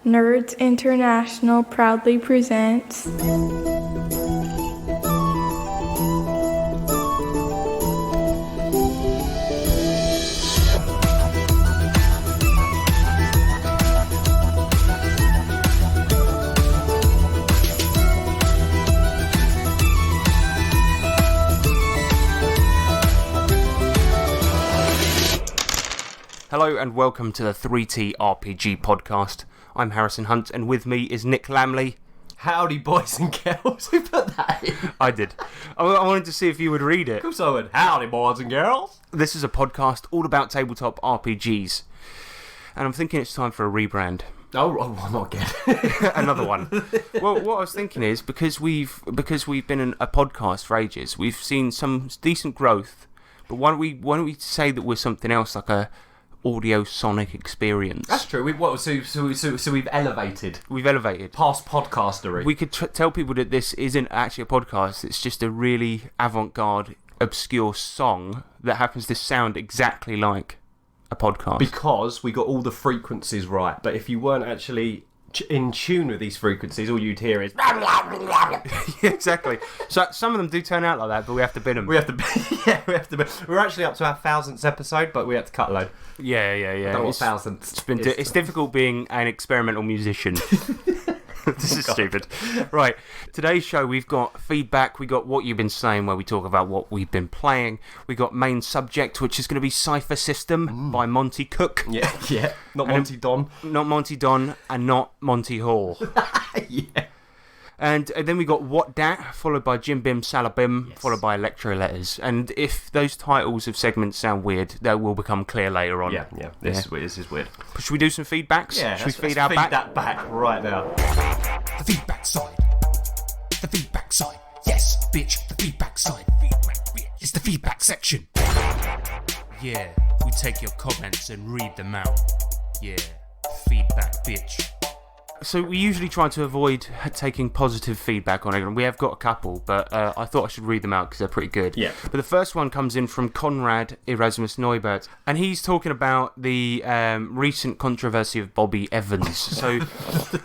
Nerds International proudly presents Hello and welcome to the 3T RPG podcast. I'm Harrison Hunt and with me is Nick Lamley. Howdy, boys and girls. Who put that in? I did. I wanted to see if you would read it. Of course I would. Howdy, boys and girls. This is a podcast all about tabletop RPGs. And I'm thinking it's time for a rebrand. Oh, not again. Another one. Well, what I was thinking is, because we've been in a podcast for ages, we've seen some decent growth, but why don't we say that we're something else, like a audio sonic experience? That's true. So we've elevated. We've elevated. Past podcastery. We could tell people that this isn't actually a podcast, it's just a really avant-garde, obscure song that happens to sound exactly like a podcast. Because we got all the frequencies right. But if you weren't actually in tune with these frequencies, all you'd hear is... Yeah, exactly. So some of them do turn out like that, but we have to bin them. We have to. We're actually up to our 1000th episode, but we had to cut a load. Yeah. I don't want 1000th. It's difficult being an experimental musician. This is stupid. Right, today's show we've got feedback, we got what you've been saying where we talk about what we've been playing, we got main subject which is going to be Cypher System by Monty Cook. Yeah. Not Monty Don. Not Monty Don and not Monty Hall. Yeah. And then we got What Dat, followed by Jim Bim Salabim, Yes. followed by Electro Letters. And if those titles of segments sound weird, they will become clear later on. Yeah. This is weird. Should we do some feedbacks? Yeah, Should we feed let's back? that back right now. The feedback side. The feedback side. Yes, bitch. The feedback side. It's the feedback section. Yeah, we take your comments and read them out. Yeah, feedback, bitch. So we usually try to avoid taking positive feedback on it, and we have got a couple, but I thought I should read them out because they're pretty good. Yeah. But the first one comes in from Konrad Erasmus Neubert, and he's talking about the recent controversy of Bobby Evans. So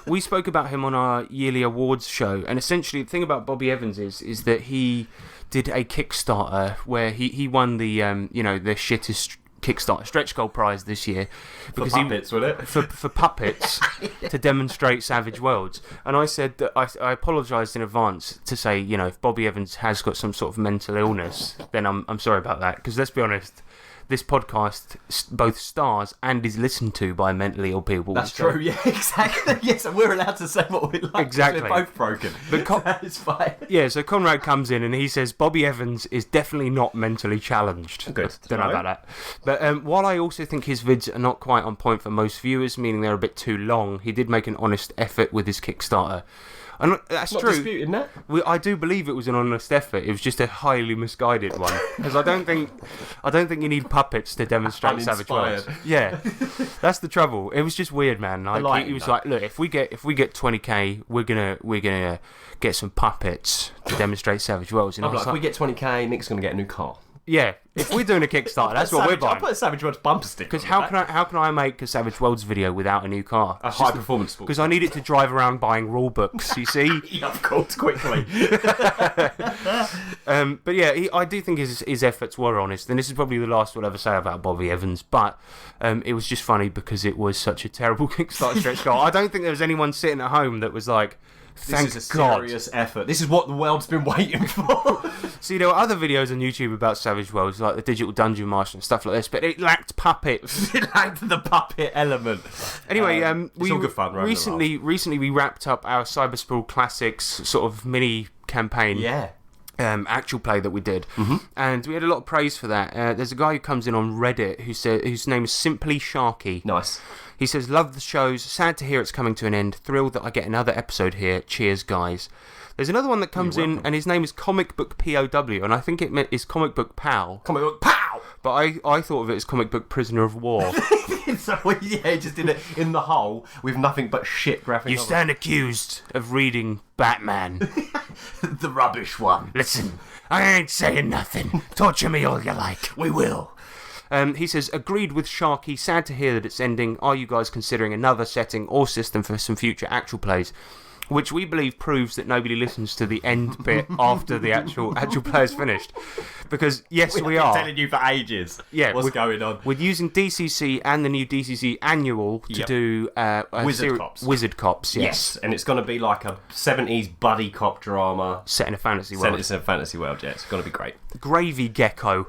we spoke about him on our yearly awards show, and essentially the thing about Bobby Evans is that he did a Kickstarter where he won the the shittest Kickstarter stretch goal prize this year For puppets, wasn't it? for puppets to demonstrate Savage Worlds. And I said that I apologised in advance to say, if Bobby Evans has got some sort of mental illness, then I'm sorry about that, because let's be honest, this podcast both stars and is listened to by mentally ill people. That's true, yeah, exactly. Yes, and we're allowed to say what we like. Exactly. We're both broken. But it's fine. Yeah, so Conrad comes in and he says Bobby Evans is definitely not mentally challenged. Good. Don't know about that. But while I also think his vids are not quite on point for most viewers, meaning they're a bit too long, he did make an honest effort with his Kickstarter. And that's Not true. disputing that. I do believe it was an honest effort. It was just a highly misguided one, because I don't think you need puppets to demonstrate Savage Worlds. Yeah, that's the trouble. It was just weird, man. Like, he was like, look, if we get 20k, we're gonna get some puppets to demonstrate Savage Worlds. And I'm like, if we get 20k, Nick's gonna get a new car. Yeah, if we're doing a Kickstarter, that's what we're buying. I'll put a Savage Worlds bumper sticker. Because how can I make a Savage Worlds video without a new car? A high performance sport. Because I need it to drive around buying rule books. You see? Yeah, of course, quickly. But yeah, I do think his efforts were honest, and this is probably the last we'll ever say about Bobby Evans. But it was just funny because it was such a terrible Kickstarter stretch goal. I don't think there was anyone sitting at home that was like, "Thank This is a God." serious effort. This is what the world's been waiting for. See, there were other videos on YouTube about Savage Worlds, like the Digital Dungeon Master and stuff like this, but it lacked puppets. It lacked the puppet element. Anyway, it's all good fun, right? Recently we wrapped up our Cybersprawl Classics sort of mini campaign. Yeah. Actual play that we did, and we had a lot of praise for that. There's a guy who comes in on Reddit whose name is Simply Sharky. Nice. He says, "Love the shows. Sad to hear it's coming to an end. Thrilled that I get another episode here. Cheers, guys." There's another one that comes in, and his name is Comic Book POW, and I think it is Comic Book Pal. Comic Book Pow! But I thought of it as Comic Book Prisoner of War. So yeah, just did it in the hole with nothing but shit graphic. You stand accused of reading Batman. The rubbish one. Listen, I ain't saying nothing. Torture me all you like. We will. He says, agreed with Sharky, sad to hear that it's ending. Are you guys considering another setting or system for some future actual plays? Which we believe proves that nobody listens to the end bit after the actual player's finished. Because, yes, we are. I've been telling you for ages what's going on. We're using DCC and the new DCC annual to do Cops. Wizard Cops, Yes, and it's going to be like a 70s buddy cop drama. Set in a fantasy world. It's in a fantasy world, yeah. It's going to be great. Gravy Gecko.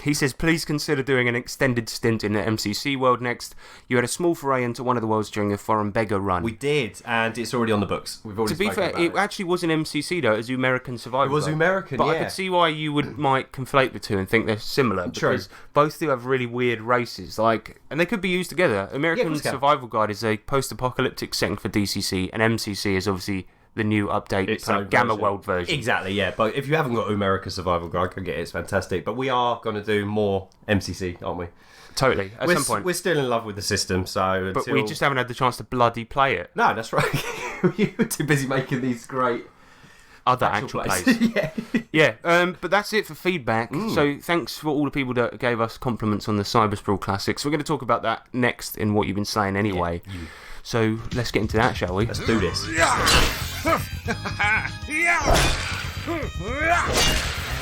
He says, please consider doing an extended stint in the MCC world next. You had a small foray into one of the worlds during the Foreign Beggar run. We did, and it's already on the books. We've already To be fair, it actually was an MCC, though. It was the American Survival It was Guide. American, But yeah. I could see why you might conflate the two and think they're similar. Because both do have really weird races, and they could be used together. American Survival Guide is a post-apocalyptic setting for DCC, and MCC is obviously the new update, kind of Gamma World version. Exactly, yeah. But if you haven't got America Survival Guide, go get it. It's fantastic. But we are going to do more MCC, aren't we? Totally, at some point. We're still in love with the system, so... But we just haven't had the chance to bloody play it. No, that's right. You were too busy making these great... Other actual plays. Yeah. But that's it for feedback. So thanks for all the people that gave us compliments on the Cyber Sprawl Classics. We're going to talk about that next in what you've been saying anyway. Yeah, so let's get into that, shall we? Let's do this.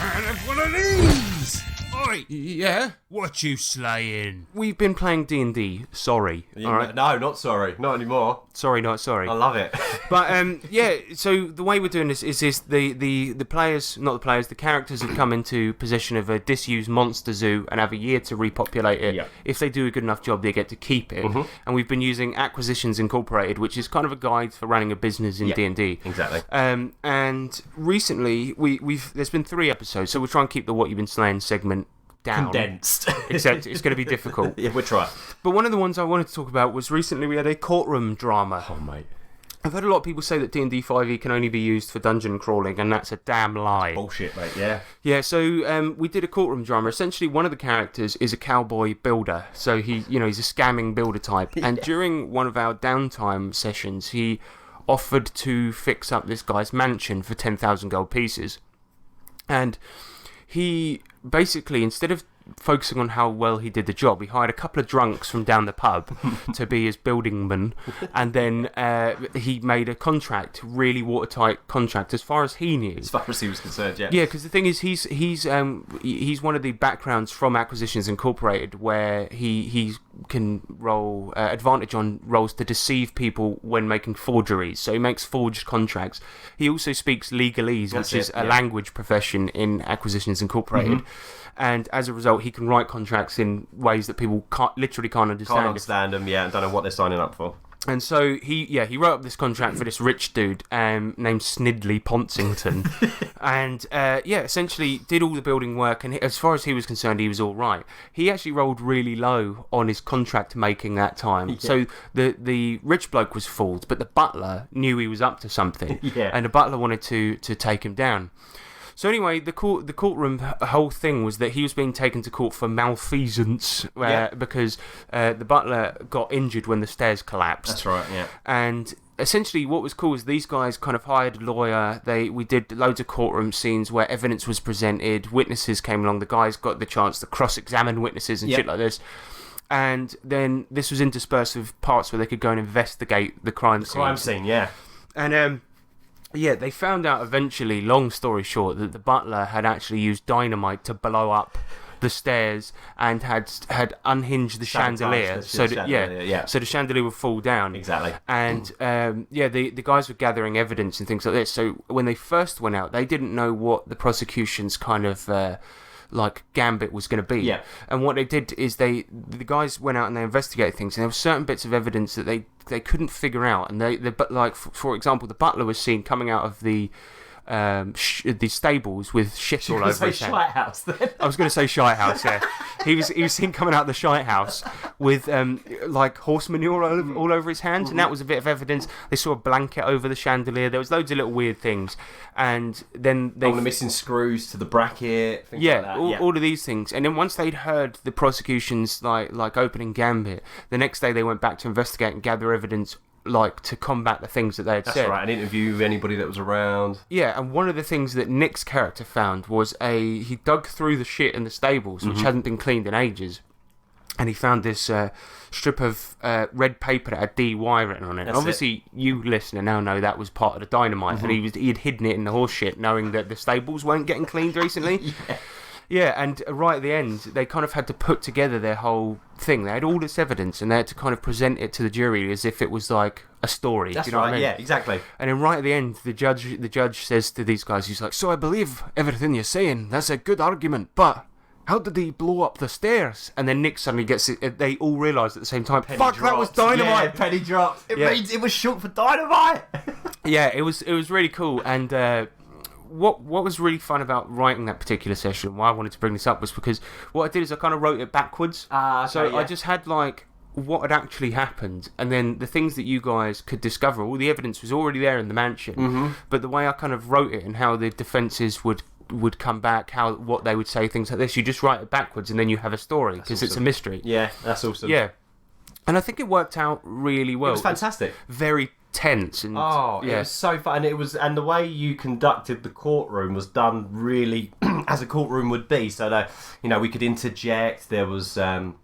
And one of these! Oi! Yeah? What you slaying? We've been playing D&D. Sorry. Yeah, all right? No, not sorry. Not anymore. Sorry, not sorry. I love it. But so the way we're doing this is the players, not the players, the characters have come into possession of a disused monster zoo and have a year to repopulate it. Yep. If they do a good enough job, they get to keep it. And we've been using Acquisitions Incorporated, which is kind of a guide for running a business in D&D. Exactly. And recently there's been 3 episodes, so we'll try and keep the What You've Been Slaying segment down. Condensed. Except it's going to be difficult. Yeah, we'll try. But one of the ones I wanted to talk about was recently we had a courtroom drama. Oh, mate. I've heard a lot of people say that D&D 5e can only be used for dungeon crawling, and that's a damn lie. Bullshit, mate, yeah. Yeah, so we did a courtroom drama. Essentially, one of the characters is a cowboy builder. So he's a scamming builder type. And during one of our downtime sessions, he offered to fix up this guy's mansion for 10,000 gold pieces. And he basically, instead of focusing on how well he did the job, he hired a couple of drunks from down the pub to be his buildingmen, and then he made a contract, really watertight contract, as far as he knew. As far as he was concerned, yeah. Yeah, because the thing is, he's one of the backgrounds from Acquisitions Incorporated where he can roll advantage on rolls to deceive people when making forgeries. So he makes forged contracts. He also speaks legalese, which is a language profession in Acquisitions Incorporated. And as a result, he can write contracts in ways that people literally can't understand. Can't understand them, yeah, and don't know what they're signing up for. And so he wrote up this contract for this rich dude named Snidley Ponsington, and essentially did all the building work. And as far as he was concerned, he was all right. He actually rolled really low on his contract making that time. Yeah. So the rich bloke was fooled, but the butler knew he was up to something, and the butler wanted to take him down. So anyway, the courtroom whole thing was that he was being taken to court for malfeasance because the butler got injured when the stairs collapsed. That's right, yeah. And essentially what was cool is these guys kind of hired a lawyer. We did loads of courtroom scenes where evidence was presented, witnesses came along, the guys got the chance to cross-examine witnesses and shit like this. And then this was interspersed with parts where they could go and investigate the crime scene. Crime scene, yeah. And they found out eventually, long story short, that the butler had actually used dynamite to blow up the stairs and had unhinged the chandelier, so the chandelier would fall down. Exactly. And the guys were gathering evidence and things like this. So when they first went out, they didn't know what the prosecution's kind of gambit was going to be. Yeah. And what they did is the guys went out and they investigated things, and there were certain bits of evidence that they couldn't figure out. And for example, the butler was seen coming out of the stables with shit all over his head. Shite house then. I was going to say shite house. Yeah, he was seen coming out of the shite house with horse manure all over his hands, and that was a bit of evidence. They saw a blanket over the chandelier. There was loads of little weird things, and then all the missing screws to the bracket. Things like that. All of these things. And then once they'd heard the prosecution's like opening gambit, the next day they went back to investigate and gather evidence like to combat the things that they had That's said. right, an interview with anybody that was around. Yeah, and one of the things that Nick's character found was he dug through the shit in the stables, which hadn't been cleaned in ages, and he found this strip of red paper that had DY written on it. And obviously, you listener now know that was part of the dynamite, and he had hidden it in the horse shit, knowing that the stables weren't getting cleaned recently. Yeah, and right at the end, they kind of had to put together their whole thing. They had all this evidence, and they had to kind of present it to the jury as if it was like a story. That's do you know right, what I mean? yeah, exactly. And then right at the end, the judge says to these guys, he's like, "So I believe everything you're saying. That's a good argument, but how did he blow up the stairs?" And then Nick suddenly gets it. They all realise at the same time, "Fuck, that was dynamite!" Yeah, penny dropped. It Yeah. means it was short for dynamite. Yeah, it was really cool. And what was really fun about writing that particular session, why I wanted to bring this up, was because what I did is I kind of wrote it backwards. So I just had like what had actually happened, and then the things that you guys could discover. All the evidence was already there in the mansion, but the way I kind of wrote it and how the defences would come back, what they would say, things like this, you just write it backwards and then you have a story because it's a mystery. Yeah, that's awesome. Yeah, and I think it worked out really well. It was fantastic. Very tense and it was so fun, and the way you conducted the courtroom was done really as a courtroom would be. So that we could interject. There was order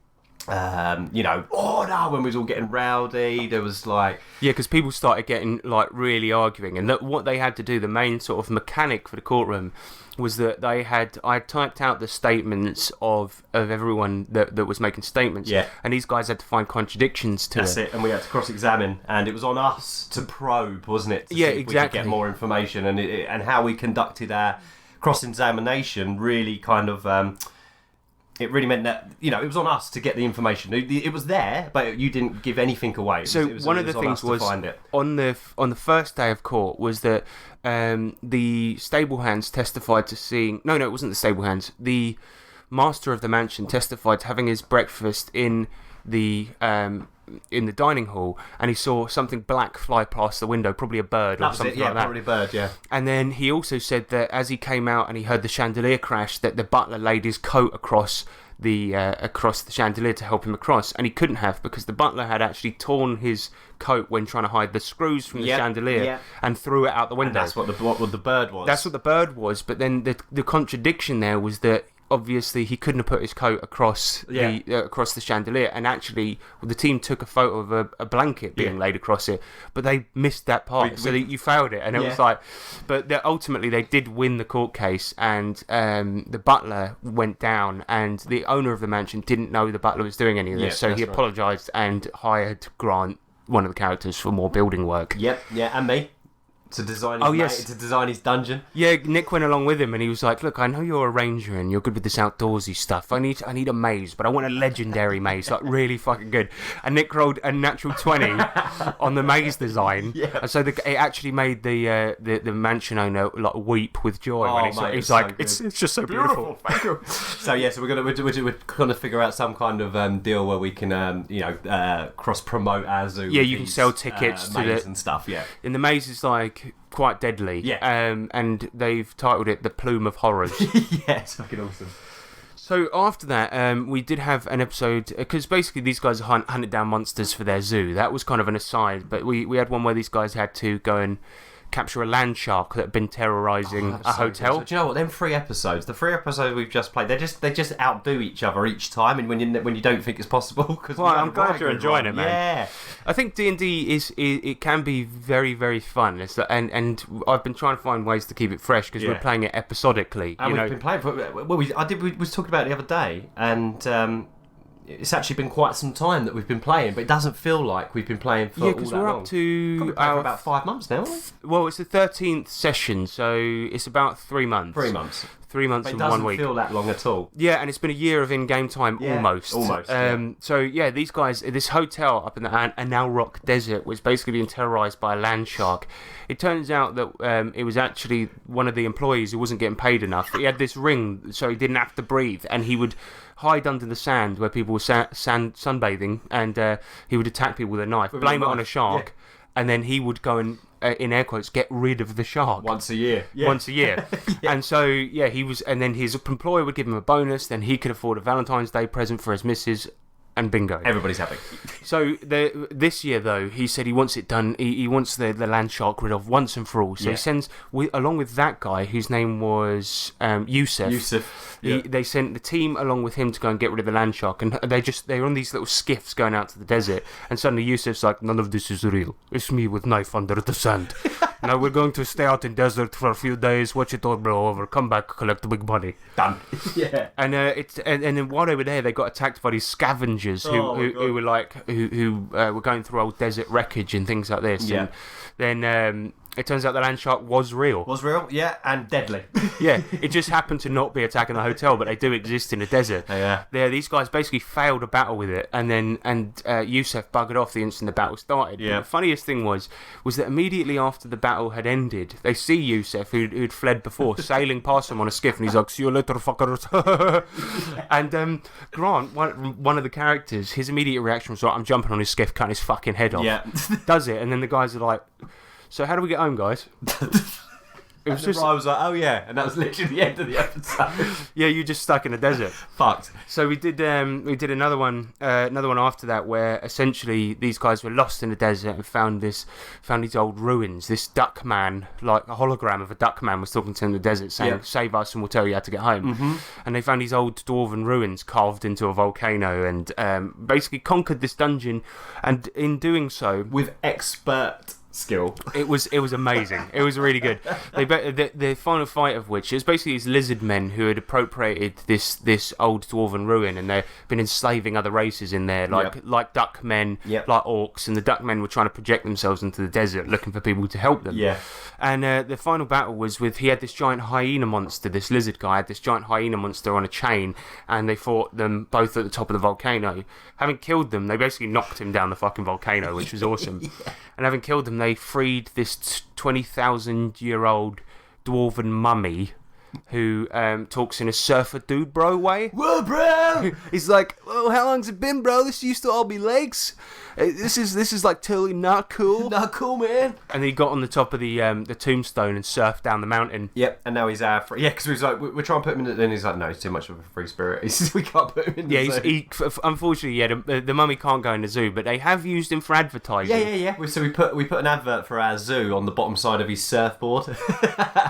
when we was all getting rowdy. There was like because people started getting like really arguing, and that what they had to do, the main sort of mechanic for the courtroom, was that I typed out the statements of everyone that was making statements, and these guys had to find contradictions to That's it, and we had to cross-examine, and it was on us to probe, wasn't it? To see if we could get more information, and how we conducted our cross-examination really kind of. It really meant that it was on us to get the information. It was there, but you didn't give anything away. So one of the things was on the first day of court was that the stable hands testified to seeing. No, it wasn't the stable hands. The master of the mansion testified to having his breakfast in the dining hall, and he saw something black fly past the window, probably a bird or something like that. Probably a bird, yeah. And then he also said that as he came out and he heard the chandelier crash, that the butler laid his coat across the chandelier to help him across, and he couldn't have because the butler had actually torn his coat when trying to hide the screws from the chandelier and threw it out the window. And that's what the bird was. That's what the bird was, but then the contradiction there was that obviously he couldn't have put his coat across the chandelier, and actually the team took a photo of a blanket being laid across it, but they missed that part, so you failed it, and it was like, but ultimately they did win the court case, and the butler went down, and the owner of the mansion didn't know the butler was doing any of this, so he apologised and hired Grant, one of the characters, for more building work. And me. To design his dungeon. Yeah, Nick went along with him, and he was like, "Look, I know you're a ranger and you're good with this outdoorsy stuff. I need a maze, but I want a legendary maze, like really fucking good." And Nick rolled a natural 20 on the maze design, and so it actually made the mansion owner like weep with joy when he's like, "It's just so beautiful." So we're gonna figure out some kind of deal where we can cross promote our zoo. Yeah, you can sell tickets to maze and stuff. Yeah, and the maze is like quite deadly. And they've titled it The Plume of Horrors. Yeah, it's fucking awesome. So after that, we did have an episode, because basically these guys hunted down monsters for their zoo. That was kind of an aside, but we had one where these guys had to go and capture a land shark that had been terrorising a hotel. So, do you know what? Them 3 episodes, the 3 episodes we've just played, they just outdo each other each time, and when you don't think it's possible. Well, I'm glad you're enjoying it, man. Yeah, I think D&D it can be very, very fun. And I've been trying to find ways to keep it fresh because we're playing it episodically. And we've been playing. We was talking about it the other day, and. It's actually been quite some time that we've been playing, but it doesn't feel like we've been playing for all that long. Yeah, because we're up to for about 5 months now. Well, it's the 13th session, so it's about 3 months. 3 months. 3 months and 1 week. It doesn't feel that long at all. Yeah, and it's been a year of in-game time, almost. So, these guys, this hotel up in the Anauroch Desert was basically being terrorised by a land shark. It turns out that it was actually one of the employees who wasn't getting paid enough. He had this ring, so he didn't have to breathe, and he would hide under the sand where people were sunbathing, and he would attack people with a knife, blame it on a shark, and then he would go and, in air quotes, get rid of the shark. Once a year. And so, he was, and then his employer would give him a bonus, then he could afford a Valentine's Day present for his missus, and bingo. Everybody's happy. So this year, though, he said he wants it done. He wants the land shark rid of once and for all. So he sends, along with that guy, whose name was Yusuf. They sent the team along with him to go and get rid of the land shark. And they're on these little skiffs going out to the desert. And suddenly Yusuf's like, none of this is real. It's me with knife under the sand. Now we're going to stay out in desert for a few days, watch it all blow over, come back, collect the big money. Done. Yeah. And then while they were there, they got attacked by these scavengers who were like who were going through old desert wreckage and things like this. Yeah. And then it turns out the land shark was real. Was real, yeah, and deadly. Yeah, it just happened to not be attacking the hotel, but they do exist in the desert. Yeah. These guys basically failed a battle with it, and Yusuf buggered off the instant the battle started. Yeah. But the funniest thing was that immediately after the battle had ended, they see Yusuf, who'd fled before, sailing past them on a skiff, and he's like, "See you later, fuckers." And Grant, one of the characters, his immediate reaction was like, "I'm jumping on his skiff, cutting his fucking head off." Yeah. Does it, and then the guys are like, "So how do we get home, guys?" It was just. I was like, "Oh yeah," and that was literally the end of the episode. Yeah, you're just stuck in the desert. Fucked. So we did another one after that, where essentially these guys were lost in the desert and found these old ruins. This duck man, like a hologram of a duck man, was talking to them in the desert, saying, "Save us, and we'll tell you how to get home." Mm-hmm. And they found these old dwarven ruins carved into a volcano, and basically conquered this dungeon. And in doing so, with expert skill. It was amazing. It was really good. The final fight of which is basically these lizard men who had appropriated this old dwarven ruin, and they've been enslaving other races in there, like duck men, like orcs, and the duck men were trying to project themselves into the desert looking for people to help them. Yeah. And the final battle was he had this giant hyena monster, this lizard guy had this giant hyena monster on a chain, and they fought them both at the top of the volcano. Having killed them, they basically knocked him down the fucking volcano, which was awesome. And having killed them, they freed this 20,000-year-old dwarven mummy who talks in a surfer dude bro way. Whoa, bro! He's like, "Oh, how long's it been, bro? This used to all be lakes. This is like totally not cool. Not cool, man." And he got on the top of the tombstone and surfed down the mountain. Yep, and now he's free. Yeah, because we was like, we're trying to put him in it, then he's like, "No, he's too much of a free spirit. We can't put him in the zoo." Unfortunately, the mummy can't go in the zoo, but they have used him for advertising. Yeah. So we put an advert for our zoo on the bottom side of his surfboard.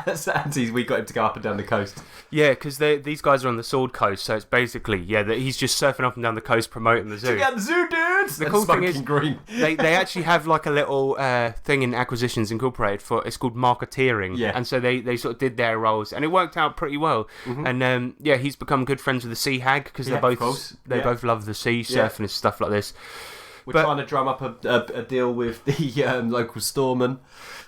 And we got him to go up and down the coast. Yeah, because these guys are on the Sword Coast, so it's basically that he's just surfing up and down the coast promoting the zoo. Check out the zoo, dudes. The cool thing is, they actually have like a little thing in Acquisitions Incorporated it's called marketeering. Yeah. And so they sort of did their roles, and it worked out pretty well. Mm-hmm. And he's become good friends with the Sea Hag because they both love the sea, surfing and stuff like this. We're trying to drum up a deal with the local storeman.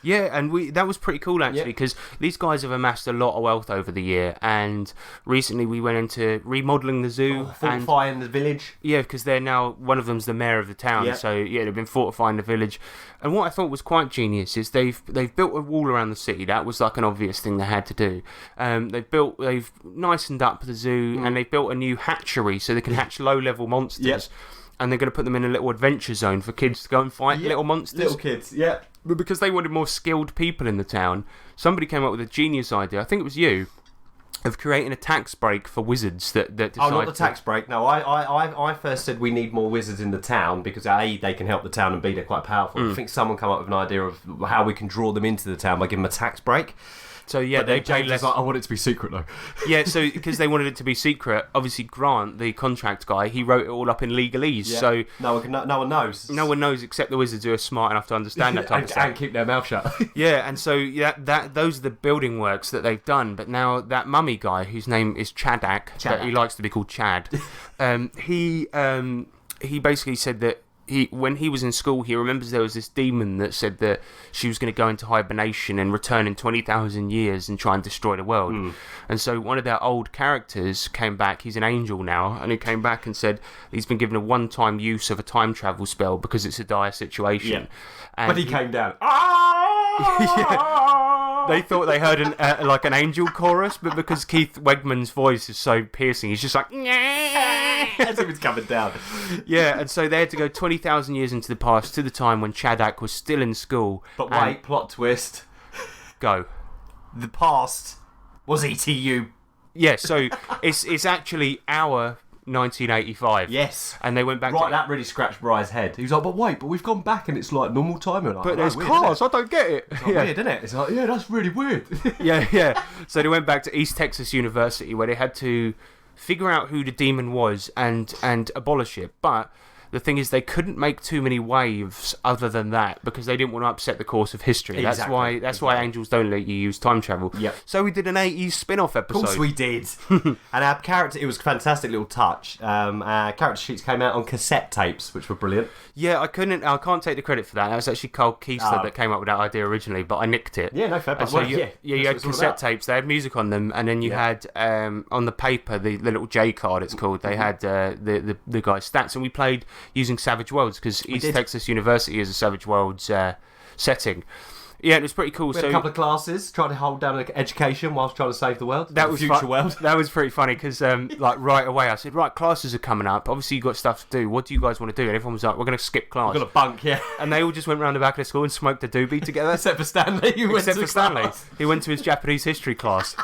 Yeah, and that was pretty cool actually, because these guys have amassed a lot of wealth over the year, and recently we went into remodelling the zoo, fortifying the village. Yeah, because they're now, one of them's the mayor of the town, so they've been fortifying the village. And what I thought was quite genius is they've built a wall around the city. That was like an obvious thing they had to do. They've nicened up the zoo, and they've built a new hatchery so they can hatch low-level monsters. Yep. And they're going to put them in a little adventure zone for kids to go and fight little monsters. Little kids, yeah. But because they wanted more skilled people in the town, somebody came up with a genius idea, I think it was you, of creating a tax break for wizards that decide... Oh, not the tax break. No, I first said we need more wizards in the town because A, they can help the town, and B, they're quite powerful. I think someone come up with an idea of how we can draw them into the town by giving them a tax break. So yeah, James was like, "I want it to be secret though." Yeah, so because they wanted it to be secret, obviously Grant, the contract guy, he wrote it all up in legalese. Yeah. So no one knows. No one knows except the wizards who are smart enough to understand that type of stuff and keep their mouth shut. Yeah, and so those are the building works that they've done. But now that mummy guy, whose name is Chadak, but he likes to be called Chad, he basically said that. When he was in school, he remembers there was this demon that said that she was going to go into hibernation and return in 20,000 years and try and destroy the world. And so one of their old characters came back. He's an angel now, and he came back and said he's been given a one-time use of a time travel spell because it's a dire situation. Yeah. And but he came down. They thought they heard an angel chorus, but because Keith Wegman's voice is so piercing, he's just like... as he was coming down. Yeah, and so they had to go 20,000 years into the past to the time when Chadak was still in school. But wait, plot twist. Go. The past was ETU. Yeah, so it's actually our 1985. Yes. And they went back Right, to... that really scratched Bry's head. He was like, but wait, but we've gone back and it's like normal time. Like, But there's weird, cars, I don't get it. It's like, weird, isn't it? It's like, yeah, that's really weird. Yeah. So they went back to East Texas University where they had to figure out who the demon was and abolish it. But the thing is, they couldn't make too many waves other than that because they didn't want to upset the course of history. Exactly. That's why angels don't let you use time travel. Yep. So we did an 80s spin-off episode. Of course we did. And our character, it was a fantastic little touch. Our character sheets came out on cassette tapes, which were brilliant. Yeah, I can't take the credit for that. That was actually Carl Keesler that came up with that idea originally, but I nicked it. Yeah, no, fair play. So you had cassette tapes. They had music on them, and then you had on the paper the little J card. It's called. They had the guy's stats, and we played using Savage Worlds because East Texas University is a Savage Worlds setting. Yeah, it was pretty cool. We had a couple of classes trying to hold down education whilst trying to save the world. That was future world. That was pretty funny because, like, right away I said, right, classes are coming up. Obviously, you've got stuff to do. What do you guys want to do? And everyone was like, we're going to skip class. We're going to bunk, yeah. And they all just went round the back of the school and smoked a doobie together. Except for Stanley, who went to class. He went to his Japanese history class.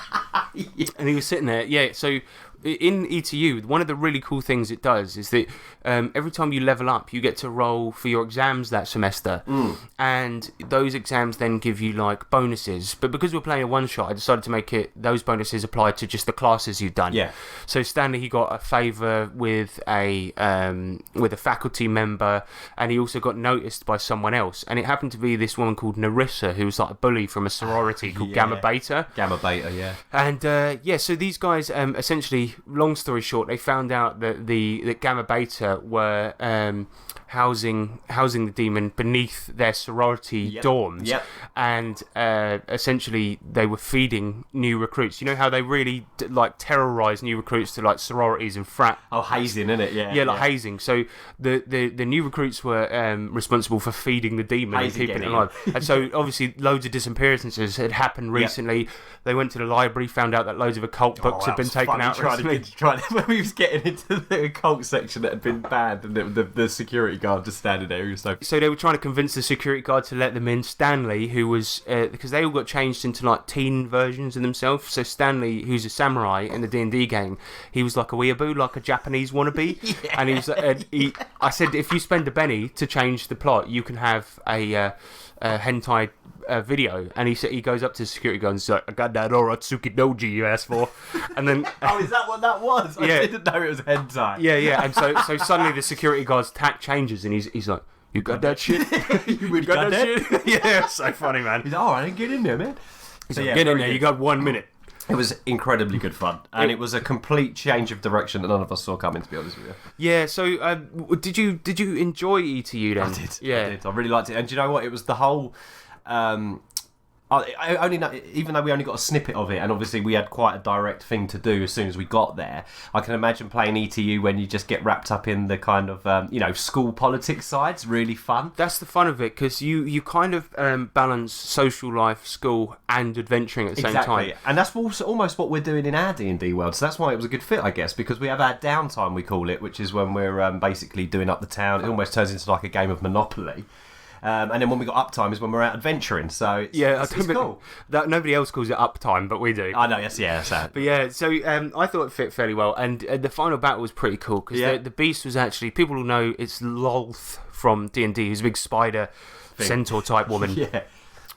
Yeah. And he was sitting there. Yeah, so in ETU, one of the really cool things it does is that every time you level up, you get to roll for your exams that semester. And those exams then give you, like, bonuses. But because we're playing a one-shot, I decided to make it, those bonuses apply to just the classes you've done. Yeah. So Stanley, he got a favour with a faculty member, and he also got noticed by someone else. And it happened to be this woman called Narissa, who was like a bully from a sorority called Gamma Beta. Gamma Beta, yeah. And so these guys essentially, long story short, they found out that that Gamma Beta were housing the demon beneath their sorority dorms. Yep. And essentially they were feeding new recruits. You know how they really terrorise new recruits to like sororities and frat. Oh, hazing, innit? Yeah. Yeah, like hazing. So the new recruits were responsible for feeding the demon Hazing, and keeping it alive. And so obviously loads of disappearances had happened recently. Yep. They went to the library, found out that loads of occult books had been taken out recently. When we was getting into the occult section that had been banned, and the security guard just standing there. He was so they were trying to convince the security guard to let them in. Stanley, who was because they all got changed into like teen versions of themselves. So Stanley, who's a samurai in the D&D game, he was like a weeaboo, like a Japanese wannabe. Yeah. And he was. I said, if you spend a penny to change the plot, you can have a hentai video. And he goes up to the security guard and he's like, I got that Oratsuki Doji you asked for. And then is that what that was? I didn't know it was hentai. Yeah. And so suddenly the security guard's tack changes and he's like, you got that shit? You got that shit? Yeah, it's so funny, man. He's like, I didn't get in there, man. He's like, get in there, you got 1 minute. It was incredibly good fun, and it was a complete change of direction that none of us saw coming, to be honest with you. Yeah, so did you enjoy ETU then? I did. Yeah. I did. I really liked it. And do you know what? It was the whole... I only know, even though we only got a snippet of it, and obviously we had quite a direct thing to do as soon as we got there, I can imagine playing ETU when you just get wrapped up in the kind of school politics side. It's really fun. That's the fun of it, because you kind of balance social life, school, and adventuring at the same time. And that's also almost what we're doing in our D&D world. So that's why it was a good fit, I guess, because we have our downtime, we call it, which is when we're basically doing up the town. It almost turns into like a game of Monopoly. And then when we got uptime is when we're out adventuring. So it's cool. That nobody else calls it uptime, but we do. I know, yes, yeah, that's But yeah, so I thought it fit fairly well, and the final battle was pretty cool because the beast was actually, people will know it's Lolth from D&D, who's a big spider centaur type woman. Yeah.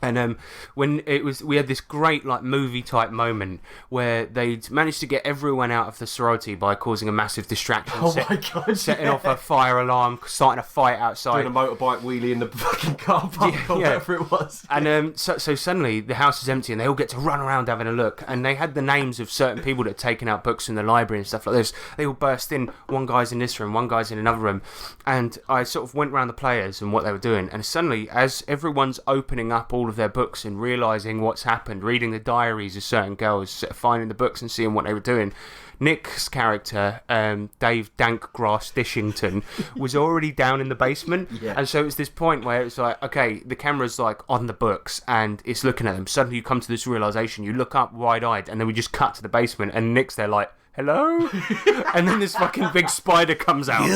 And when we had this great like movie type moment where they'd managed to get everyone out of the sorority by causing a massive distraction. My God! Setting off a fire alarm, starting a fight outside, doing a motorbike wheelie in the fucking car park or whatever it was. And so suddenly the house is empty and they all get to run around having a look. And they had the names of certain people that had taken out books in the library and stuff like this. They all burst in. One guy's in this room, one guy's in another room. And I sort of went around the players and what they were doing. And suddenly, as everyone's opening up all of their books and realising what's happened, reading the diaries of certain girls, finding the books and seeing what they were doing, Nick's character, Dave Dankgrass Dishington, was already down in the basement. Yeah. And so it's this point where it's like, okay, the camera's like on the books and it's looking at them. Suddenly you come to this realisation, you look up wide-eyed, and then we just cut to the basement and Nick's there like, hello? And then this fucking big spider comes out.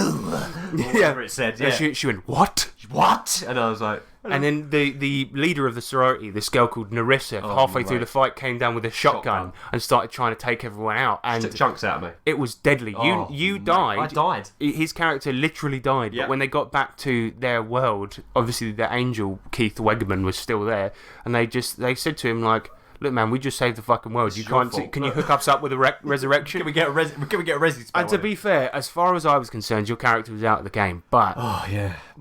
Whatever it said, yeah. And she went, what? What? And I was like, And then the leader of the sorority, this girl called Narissa, halfway through the fight, came down with a shotgun and started trying to take everyone out. And took chunks out of me. It was deadly. You died. I died. His character literally died. Yep. But when they got back to their world, obviously the angel Keith Wegman was still there, and they said to him like, "Look, man, we just saved the fucking world. You can't. Can you hook us up with a resurrection? Can we get a Resi spell? And to be fair, as far as I was concerned, your character was out of the game. But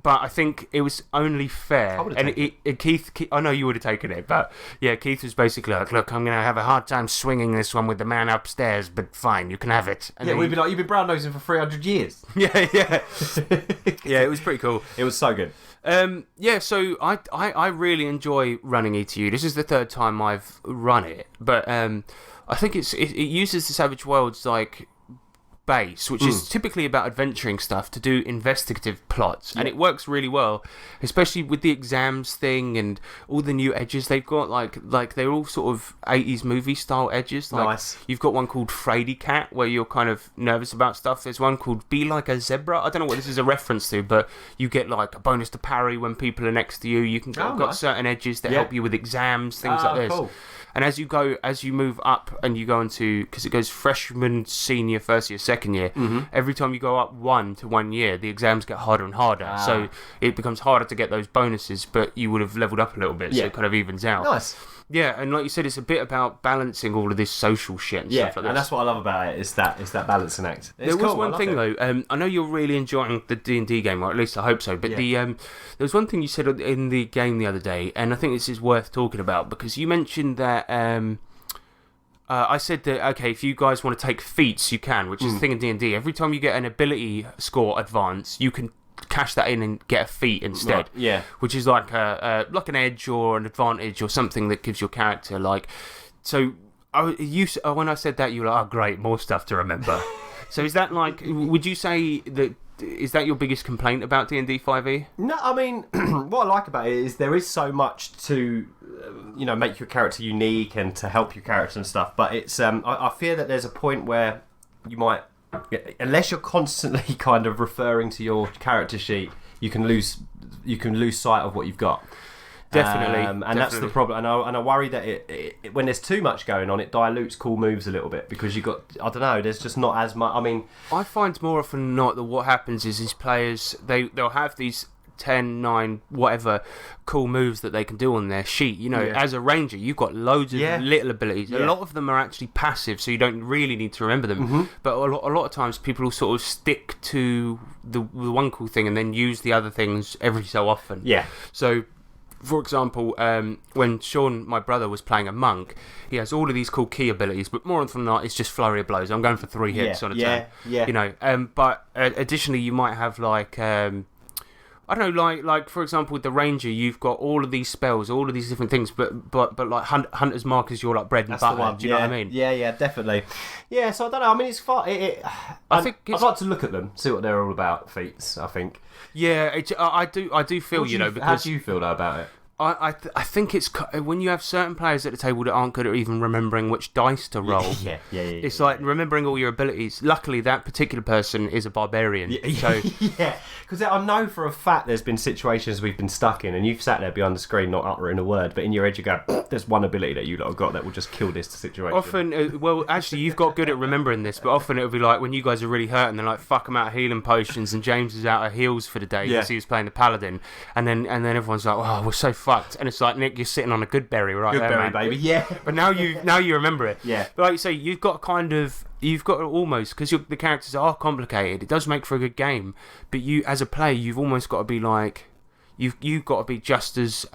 but I think it was only fair. And Keith, I know you would have taken it, but yeah, Keith was basically like, "Look, I'm gonna have a hard time swinging this one with the man upstairs, but fine, you can have it." And we'd be like, "You've been brown nosing for 300 years." Yeah. Yeah, it was pretty cool. It was so good. So I really enjoy running ETU. This is the third time I've run it, but I think it uses the Savage Worlds like base, which is typically about adventuring stuff, to do investigative plots, and it works really well, especially with the exams thing and all the new edges they've got. Like they're all sort of 80s movie style edges. Like, nice. You've got one called Frady Cat, where you're kind of nervous about stuff. There's one called Be Like a Zebra. I don't know what this is a reference to, but you get like a bonus to parry when people are next to you. You can got certain edges that help you with exams, things like this. Cool. And as you move up and you go into, because it goes freshman, senior, first year, second year, every time you go up 1 to 1 year, the exams get harder and harder. So it becomes harder to get those bonuses, but you would have leveled up a little bit, so it kind of evens out. Nice. Yeah, and like you said, it's a bit about balancing all of this social shit and stuff like this. And that's what I love about it, is that balancing act. There was one thing though, I know you're really enjoying the D&D game, or at least I hope so, but there was one thing you said in the game the other day, and I think this is worth talking about, because you mentioned that I said that, okay, if you guys want to take feats, you can, which is the thing in D&D. Every time you get an ability score advance, you can cash that in and get a feat instead. Right, yeah. Which is like an edge or an advantage or something that gives your character like. So when I said that, you were like, "Oh, great, more stuff to remember." So is that like? Would you say that? Is that your biggest complaint about D&D 5e? No, I mean, what I like about it is there is so much to, make your character unique and to help your character and stuff. But it's, I fear that there's a point where you might, unless you're constantly kind of referring to your character sheet, you can lose sight of what you've got. Definitely, and that's the problem. And I worry that it when there's too much going on, it dilutes cool moves a little bit, because there's just not as much. I mean, I find more often than not that what happens is these players they'll have these 10, 9, whatever cool moves that they can do on their sheet. As a ranger, you've got loads of little abilities. A lot of them are actually passive, so you don't really need to remember them. But a lot of times people will sort of stick to the one cool thing and then use the other things every so often. Yeah. So, for example, when Sean, my brother, was playing a monk, he has all of these cool key abilities, but more often than not, it's just flurry of blows. I'm going for 3 hits on a turn. Yeah. But additionally, you might have like I don't know, like for example, with the ranger, you've got all of these spells, all of these different things, but like Hunter's Mark is your like bread and That's butter. the one. Do you know what I mean? Yeah, definitely. Yeah, so I don't know. I mean, it's fun. I'd like to look at them, see what they're all about. Feats, I think. Yeah, I do feel because how do you feel about it? I think it's when you have certain players at the table that aren't good at even remembering which dice to roll. Yeah. It's like remembering all your abilities. Luckily, that particular person is a barbarian. So because I know for a fact there's been situations we've been stuck in, and you've sat there behind the screen not uttering a word, but in your head you go, "There's one ability that you lot have got that will just kill this situation." Often, well, actually, you've got good at remembering this, but often it'll be like when you guys are really hurt and they're like, "Fuck, I'm out of healing potions," and James is out of heals for the day because he was playing the paladin, and then everyone's like, "Oh, we're so fucked," and it's like, Nick, you're sitting on a good berry right there, man. Baby, yeah. But now you remember it. Yeah. But like you say, you've got almost, because the characters are complicated, it does make for a good game, but you, as a player, you've almost got to be like, you've got to be just as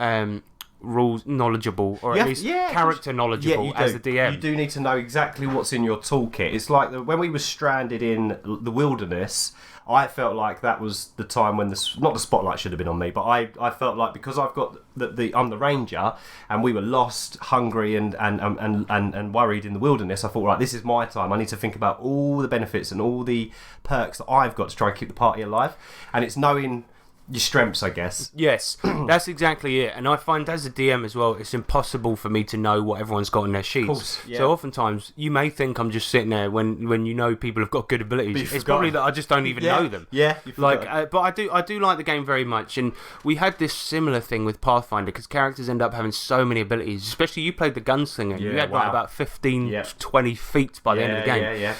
rules knowledgeable, or at least character knowledgeable as the DM. You do need to know exactly what's in your toolkit. It's like when we were stranded in the wilderness, I felt like that was the time when not the spotlight should have been on me, but I felt like, because I've got I'm the ranger, and we were lost, hungry, and worried in the wilderness. I thought, right, this is my time. I need to think about all the benefits and all the perks that I've got to try and keep the party alive. And it's knowing your strengths, I guess. Yes, that's exactly it. And I find as a DM as well, it's impossible for me to know what everyone's got in their sheets. Course, yeah. So oftentimes you may think I'm just sitting there when you know people have got good abilities. It's probably that I just don't even know them. Yeah, but I do like the game very much, and we had this similar thing with Pathfinder because characters end up having so many abilities. Especially you played the gunslinger. Yeah, you had like about 15, 20 feet by the end of the game. Yeah.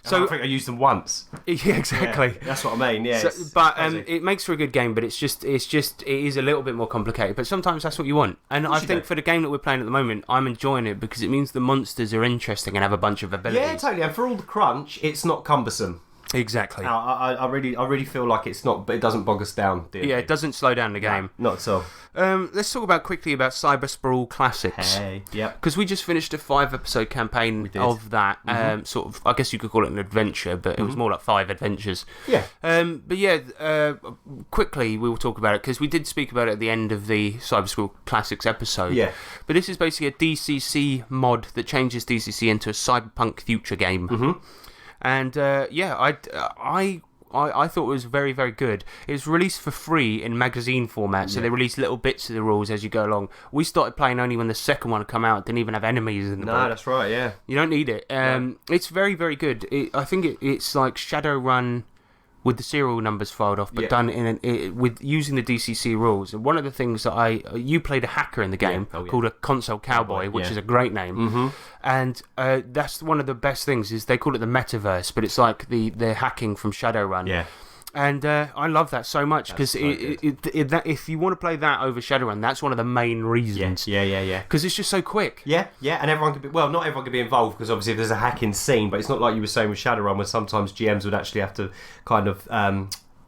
So I think I used them once. Yeah, exactly. Yeah, that's what I mean. Yeah, but it makes for a good game, but it is a little bit more complicated. But sometimes that's what you want, and I think for the game that we're playing at the moment, I'm enjoying it because it means the monsters are interesting and have a bunch of abilities. Yeah, totally. And for all the crunch, it's not cumbersome. Exactly. I really feel like it's not, but it doesn't bog us down. Yeah, it doesn't slow down the game. No, not at all. Let's talk quickly about Cyber Sprawl Classics. Yep. Because we just finished a 5-episode campaign of that. Sort of, I guess you could call it an adventure, but it was more like 5 adventures. Yeah. But yeah, quickly we will talk about it because we did speak about it at the end of the Cyber Sprawl Classics episode. Yeah. But this is basically a DCC mod that changes DCC into a cyberpunk future game. And I thought it was very, very good. It was released for free in magazine format, so they released little bits of the rules as you go along. We started playing only when the second one had come out. It didn't even have enemies in the book. No, that's right, yeah. You don't need it. It's very, very good. I think it's like Shadowrun with the serial numbers filed off, but done with using the DCC rules. And one of the things that you played a hacker in the game called a console cowboy, which is a great name. And that's one of the best things is they call it the metaverse, but it's like the hacking from Shadowrun. Yeah. And I love that so much because if you want to play that over Shadowrun, that's one of the main reasons. Yeah. Because it's just so quick. Yeah, and everyone could be, well, not everyone could be involved because obviously there's a hacking scene, but it's not like you were saying with Shadowrun where sometimes GMs would actually have to kind of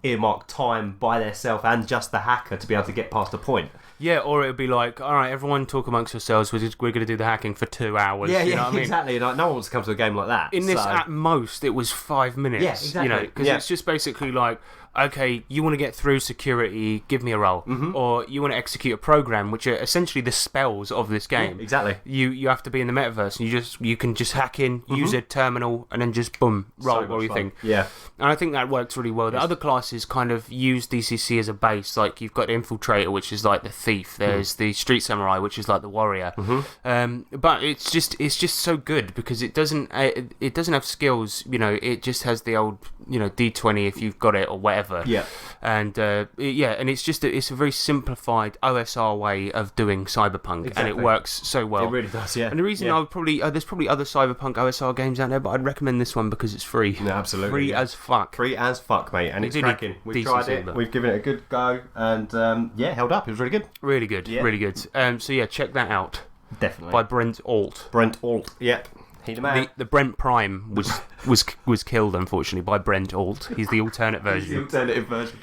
earmark time by themselves and just the hacker to be able to get past a point. Yeah, or it would be like, all right, everyone talk amongst yourselves. We're going to do the hacking for 2 hours. Yeah, you know what I mean? Exactly. Like, no one wants to come to a game like that. In this, at most, it was 5 minutes. Yeah, exactly. You know, because it's just basically like, okay, you want to get through security, give me a roll. Or you want to execute a program, which are essentially the spells of this game. Yeah, exactly. You have to be in the metaverse, and you can just hack in, use a terminal, and then just boom, roll So much everything. fun. Yeah. And I think that works really well. The other classes kind of use DCC as a base. Like you've got the Infiltrator, which is like the thief. There's the Street Samurai, which is like the warrior. But it's just so good because it doesn't have skills. You know, it just has the old D20 if you've got it or whatever. Yeah. And and it's a very simplified OSR way of doing cyberpunk, and it works so well. It really does, yeah. And the reason I would probably there's probably other cyberpunk OSR games out there, but I'd recommend this one because it's free. No, absolutely. Free as fuck. Free as fuck, mate, and it's cracking. We've tried it. We've given it a good go, and held up. It was really good. Really good. Yeah. Really good. So yeah, check that out. Definitely. By Brent Alt. Brent Alt. Yeah. He's the man. The Brent Prime was killed, unfortunately, by Brent Alt. He's the alternate version. The alternative version.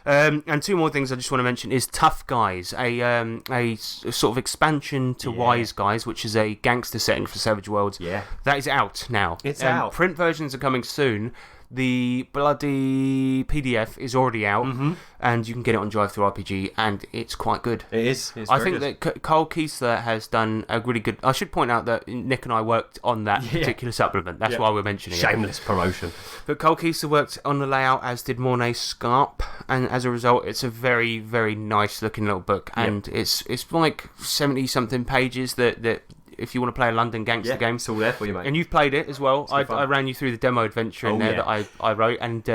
And 2 more things I just want to mention is Tough Guys, a sort of expansion to Wise Guys, which is a gangster setting for Savage Worlds. Yeah. That is out now. It's out. Print versions are coming soon. The bloody PDF is already out, and you can get it on Drive-Thru-RPG, and it's quite good. It is. It's I very think good. that Carl Kiesler has done a really good... I should point out that Nick and I worked on that particular supplement. That's why we're mentioning it. Shameless promotion. But Carl Kiesler worked on the layout, as did Mornay Scarp, and as a result, it's a very, very nice-looking little book, and it's like 70-something pages that if you want to play a London gangster game. It's all there for you, mate. And you've played it as well. I ran you through the demo adventure in there that I wrote, and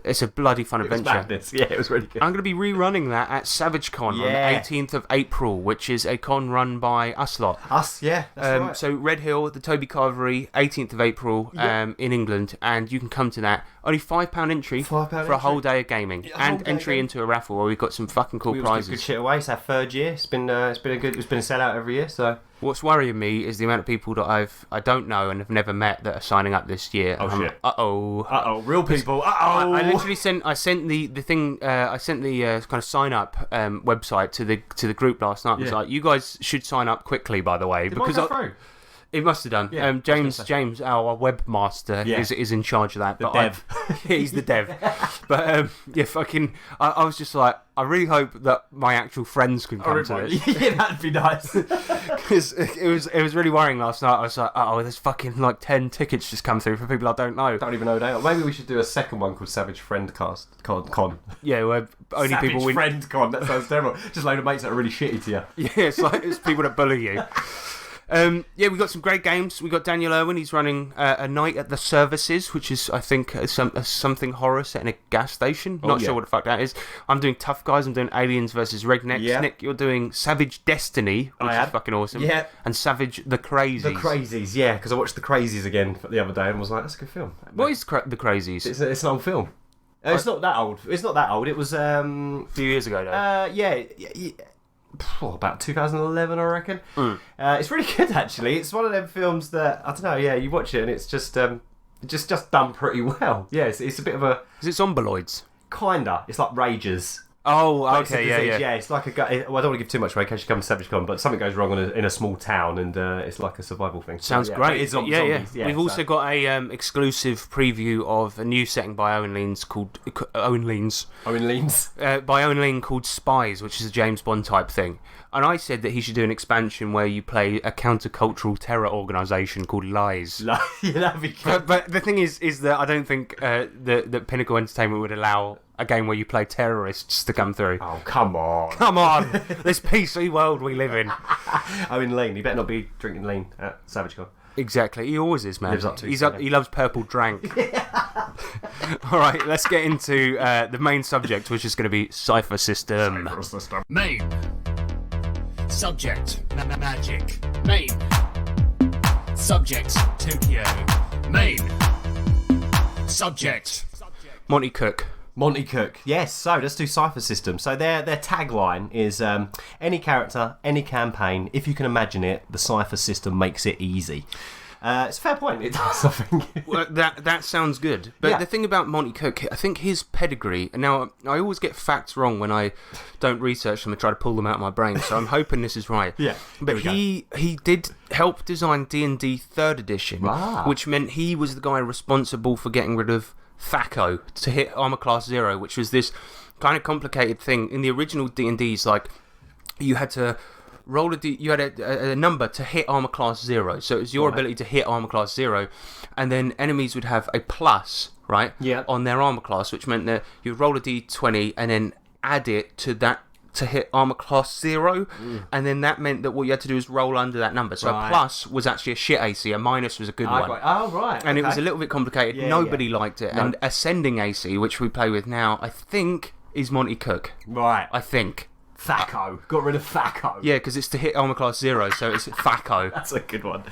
it's a bloody fun adventure. Madness. Yeah, it was really good. I'm going to be rerunning that at SavageCon on the 18th of April, which is a con run by us lot. Us, yeah, that's right. So Red Hill, the Toby Carvery, 18th of April in England, and you can come to that. Only £5 entry for a whole day of gaming, and entry into a raffle where we've got some fucking cool prizes. Good shit away. It's our 3rd year. It's been a sellout every year. So what's worrying me is the amount of people that I don't know and have never met that are signing up this year. Oh shit! Real people. I literally sent the kind of sign up website to the group last night. It was like, you guys should sign up quickly, by the way, because He must have done. Yeah, James, our webmaster, is in charge of that. The dev. He's the dev. But I was just like, I really hope that my actual friends can come to this. Yeah, that'd be nice. Because it was really worrying last night. I was like, oh, there's fucking like 10 tickets just come through for people I don't know. Don't even know they are. Maybe we should do a second one called Savage Friend Con. Yeah, where only Savage people win. Friend Con. That sounds terrible. Just a load of mates that are really shitty to you. Yeah, it's people that bully you. We got some great games. We got Daniel Irwin. He's running a night at the services, which is, I think, something horror set in a gas station. Not sure what the fuck that is. I'm doing Tough Guys. I'm doing Aliens versus Rednecks. Yeah. Nick, you're doing Savage Destiny, which is fucking awesome. Yeah. And Savage the Crazies. The Crazies, yeah, because I watched The Crazies again the other day and was like, that's a good film. What is the Crazies? It's an old film. It's not that old. It was a few years ago, though. About 2011, I reckon. It's really good, actually. It's one of them films that, I don't know, you watch it and it's just done pretty well. Yeah, it's a bit of a... Is it Zombiloids? Kinda. It's like Rages. Oh, okay, yeah. Yeah, it's like well, I don't want to give too much away in case you come to Savage Con, but something goes wrong in a small town and it's like a survival thing. Sounds great. It's zombies. Yeah. We've also got a exclusive preview of a new setting by Owen Leans called by Owen Lean called Spies, which is a James Bond type thing. And I said that he should do an expansion where you play a countercultural terror organisation called Lies. Yeah, that'd be good. But the thing is that I don't think that Pinnacle Entertainment would allow a game where you play terrorists to come through. Oh, come on. Come on! This PC world we live in. Owen Lean, you better not be drinking lean at Savage Con. Exactly, he always is, man. Lives up to He loves purple drank. Alright, let's get into the main subject, which is going to be Cypher System. Main. Subject. Magic. Main. Subject. Tokyo. Main. Subject. Monty Cook. Yes, so let's do Cypher System. So their tagline is any character, any campaign, if you can imagine it, the Cypher System makes it easy. It's a fair point, it does, I think. Well, that sounds good. But the thing about Monty Cook, I think his pedigree, and now I always get facts wrong when I don't research them and try to pull them out of my brain, so I'm hoping this is right. Yeah. But he did help design D&D 3rd edition, which meant he was the guy responsible for getting rid of THACO to hit Armor Class 0, which was this kind of complicated thing. In the original D&Ds, like, you had to roll you had a number to hit Armor Class 0, so it was your ability to hit Armor Class 0, and then enemies would have a plus, right, on their Armor Class, which meant that you'd roll a d20 and then add it to that to hit Armor Class 0, and then that meant that what you had to do was roll under that number. So a plus was actually a shit AC, a minus was a good one. Oh, right. And it was a little bit complicated. Nobody liked it. No. And Ascending AC, which we play with now, I think is Monty Cook. Right. I think. THACO. Got rid of THACO. Yeah, because it's to hit Armor Class 0, so it's THACO. That's a good one.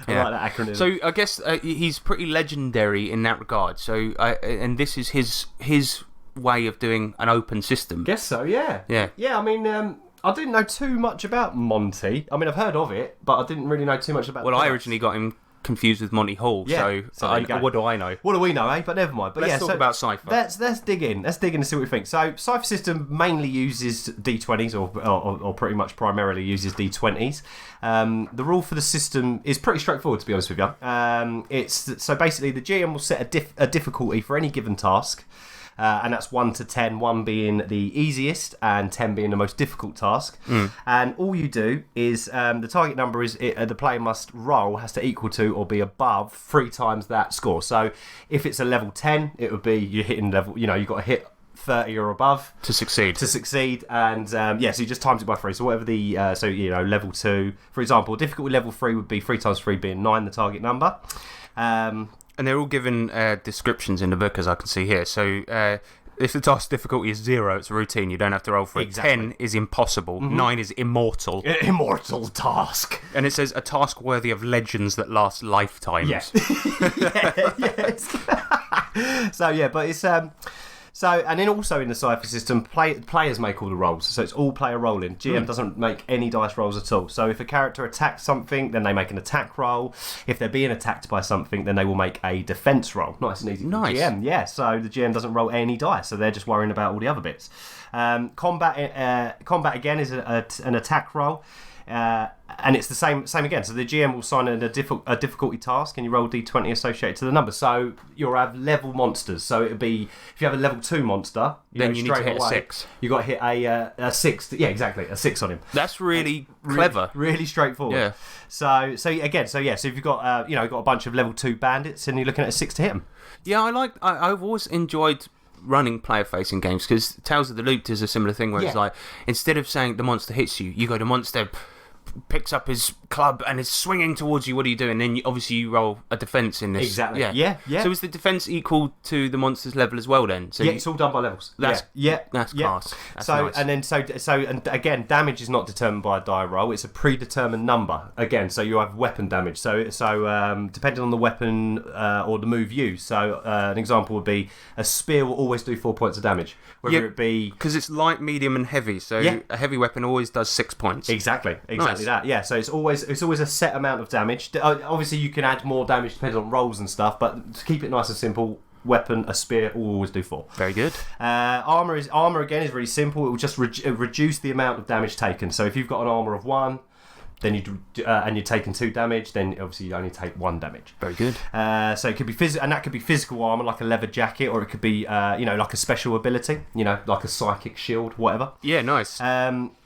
I like that acronym. So I guess he's pretty legendary in that regard. So and this is his way of doing an open system. Guess so, yeah. I mean, I didn't know too much about Monty. I mean, I've heard of it, but I didn't really know too much about. Well, I originally got him confused with Monty Hall, so what do I know? What do we know, eh? But never mind. But let's talk about Cypher. Let's dig in. Let's dig in and see what we think. So Cypher System mainly uses D20s, or pretty much primarily uses D20s. The rule for the system is pretty straightforward, to be honest with you. It's so basically the GM will set a difficulty for any given task. And that's 1 to 10, 1 being the easiest and 10 being the most difficult task. And all you do is the target number is the player must roll has to equal to or be above 3 times that score. So if it's a level 10, it would be you're hitting level, you've got to hit 30 or above to succeed. And so you just times it by 3. So whatever the level 2, for example, difficulty level 3 would be 3 times 3 being 9, the target number. And they're all given descriptions in the book, as I can see here. So if the task difficulty is 0, it's a routine. You don't have to roll for it. Exactly. 10 is impossible. 9 is immortal. Immortal task. And it says a task worthy of legends that last lifetimes. Yes. But it's... So, and then also in the Cypher system, players make all the rolls. So it's all player rolling. GM doesn't make any dice rolls at all. So if a character attacks something, then they make an attack roll. If they're being attacked by something, then they will make a defense roll. Nice and easy for the GM. Yeah, so the GM doesn't roll any dice. So they're just worrying about all the other bits. Combat again is an attack roll. And it's the same again. So the GM will assign a difficulty task, and you roll d20 associated to the number. So you'll have level monsters. So it'll be, if you have a level 2 monster, then you need to hit a 6. You got to hit a 6. Yeah, exactly, a 6 on him. That's really clever. Really straightforward. Yeah. So if you've got got a bunch of level 2 bandits, and you're looking at a 6 to hit them. Yeah, I've always enjoyed running player-facing games, because Tales of the Loop does a similar thing where it's like, instead of saying the monster hits you, you go, the monster picks up his club and is swinging towards you. What do you do? And then obviously you roll a defense in this. Exactly. Yeah. So is the defense equal to the monster's level as well then? So it's all done by levels. That's class. That's so nice. And again, damage is not determined by a die roll. It's a predetermined number. Again, so you have weapon damage. So depending on the weapon or the move used. So an example would be a spear will always do 4 points of damage. Whether it be because it's light, medium, and heavy. So a heavy weapon always does 6 points. Exactly Nice. that. Yeah. So it's always a set amount of damage. Obviously, you can add more damage depending on rolls and stuff. But to keep it nice and simple, weapon, a spear will always do 4. Very good. Armor again is really simple. It will just reduce the amount of damage taken. So if you've got an armor of 1, then and you're taking 2 damage, then obviously you only take 1 damage. Very good. So it could be and that could be physical armor, like a leather jacket, or it could be like a special ability, like a psychic shield, whatever. Yeah, nice.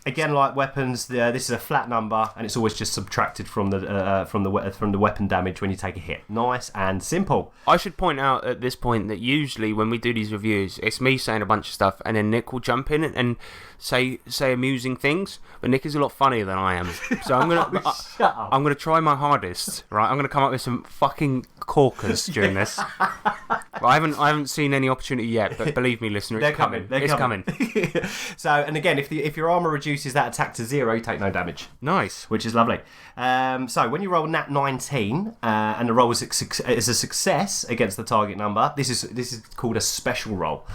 Again, like weapons, this is a flat number, and it's always just subtracted from the weapon damage when you take a hit. Nice and simple. I should point out at this point that usually when we do these reviews, it's me saying a bunch of stuff, and then Nick will jump in and say amusing things. But Nick is a lot funnier than I am, so I'm gonna try my hardest. Right, I'm gonna come up with some fucking corkers during this. Well, I haven't seen any opportunity yet, but believe me, listener, it's coming. It's coming. So, and again, if your armor reduces that attack to 0, you take no damage. Nice, which is lovely. So when you roll nat 19 and the roll is a success against the target number, this is called a special roll.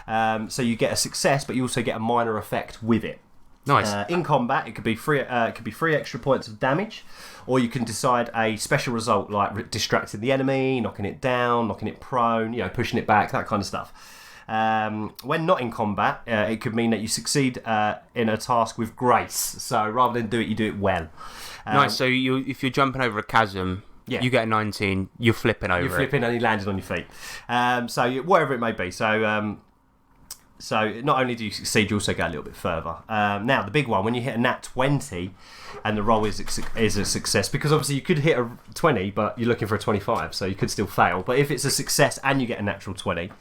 So you get a success, but you also get a minor effect with it. Nice. In combat, it could be 3 extra points of damage, or you can decide a special result like distracting the enemy, knocking it down, knocking it prone, pushing it back, that kind of stuff. When not in combat, it could mean that you succeed in a task with grace. So rather than do it, you do it well. Nice. So if you're jumping over a chasm, you get a 19, you're flipping over. You're flipping and you landed on your feet. So whatever it may be. So not only do you succeed, you also go a little bit further. Now, the big one, when you hit a nat 20 and the roll is a success, because obviously you could hit a 20, but you're looking for a 25, so you could still fail. But if it's a success and you get a natural 20,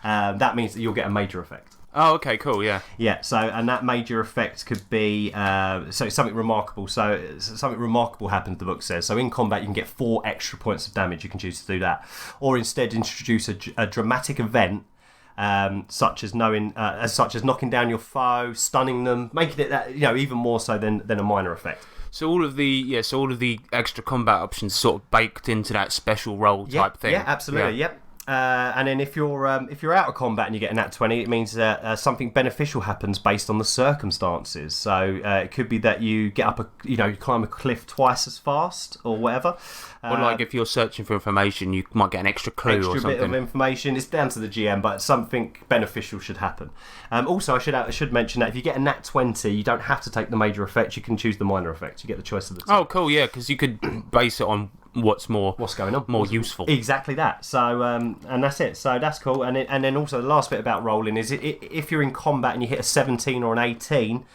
that means that you'll get a major effect. Oh, okay, cool, yeah. Yeah, so, and that major effect could be, so something remarkable. So something remarkable happens, the book says. So in combat, you can get 4 extra points of damage. You can choose to do that. Or instead introduce a dramatic event, such as knocking down your foe, stunning them, making it that even more so than a minor effect. So all of the extra combat options sort of baked into that special roll type thing. Yeah, absolutely. Yep. And then if you're out of combat and you get a nat 20, it means that something beneficial happens based on the circumstances. So it could be that you get up you climb a cliff twice as fast or whatever. Or like if you're searching for information, you might get an extra clue or something. Bit of information. It's down to the GM, but something beneficial should happen. Also, I should mention that if you get a nat 20, you don't have to take the major effect. You can choose the minor effect. You get the choice of the two. Oh, cool, yeah, because you could base it on what's going on, more useful. Exactly that. So and that's it. So that's cool. And then also the last bit about rolling is if you're in combat and you hit a 17 or an 18,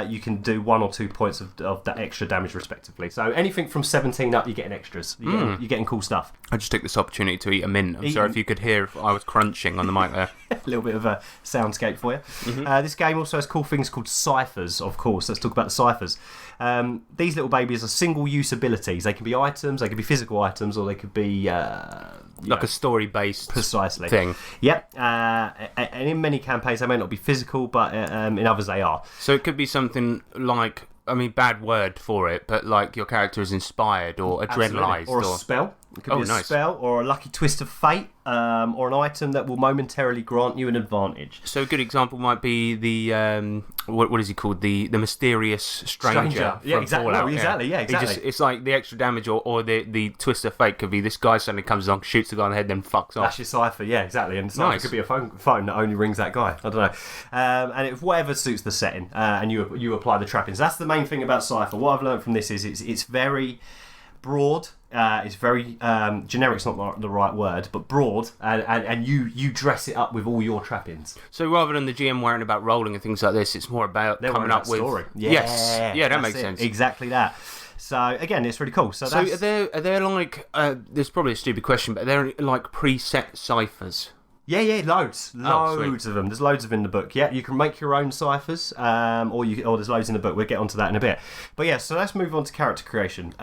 you can do 1 or 2 points of that extra damage respectively. So anything from 17 up, you're getting extras. You're getting cool stuff. I just took this opportunity to eat a mint. I'm sorry if you could hear if I was crunching on the mic there. A little bit of a soundscape for you. Mm-hmm. This game also has cool things called Cyphers, of course. Let's talk about the Cyphers. These little babies are single-use abilities. They can be items, they can be physical items, or they could be like a story-based precisely thing. Yep. And in many campaigns, they may not be physical, but in others they are. So it could be something like, bad word for it, but like your character is inspired or adrenalized. Or a spell. It could be a spell or a lucky twist of fate, or an item that will momentarily grant you an advantage. So a good example might be the what is he called? The mysterious stranger. Yeah, exactly. Fallout. Exactly. Yeah, exactly. It's like the extra damage, or the twist of fate could be this guy suddenly comes along, shoots the guy on the head, then fucks off. That's your Cypher. Yeah, exactly. And Cypher could be a phone that only rings that guy. I don't know. And if whatever suits the setting, and you apply the trappings. That's the main thing about Cypher. What I've learned from this is it's very broad. It's very generic's not the right word, but broad, and you dress it up with all your trappings. So rather than the GM worrying about rolling and things like this, it's more about coming up with story. Yeah, that makes sense. Exactly that. So again, it's really cool. So are there like there's probably a stupid question, but are there like preset ciphers? Yeah, loads of them. There's loads of them in the book. Yeah, you can make your own ciphers, or there's loads in the book. We'll get onto that in a bit. But yeah, so let's move on to character creation.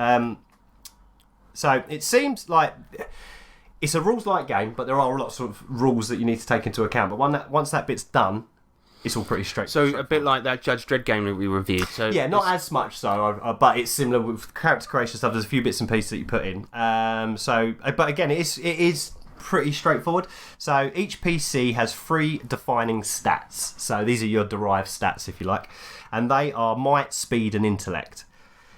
So it seems like it's a rules-light game, but there are lots of rules that you need to take into account. But once that bit's done, it's all pretty straightforward. So a bit like that Judge Dredd game that we reviewed. So yeah, not as much so, but it's similar with character creation stuff. There's a few bits and pieces that you put in. But again, it is pretty straightforward. So each PC has 3 defining stats. So these are your derived stats, if you like, and they are might, speed, and intellect.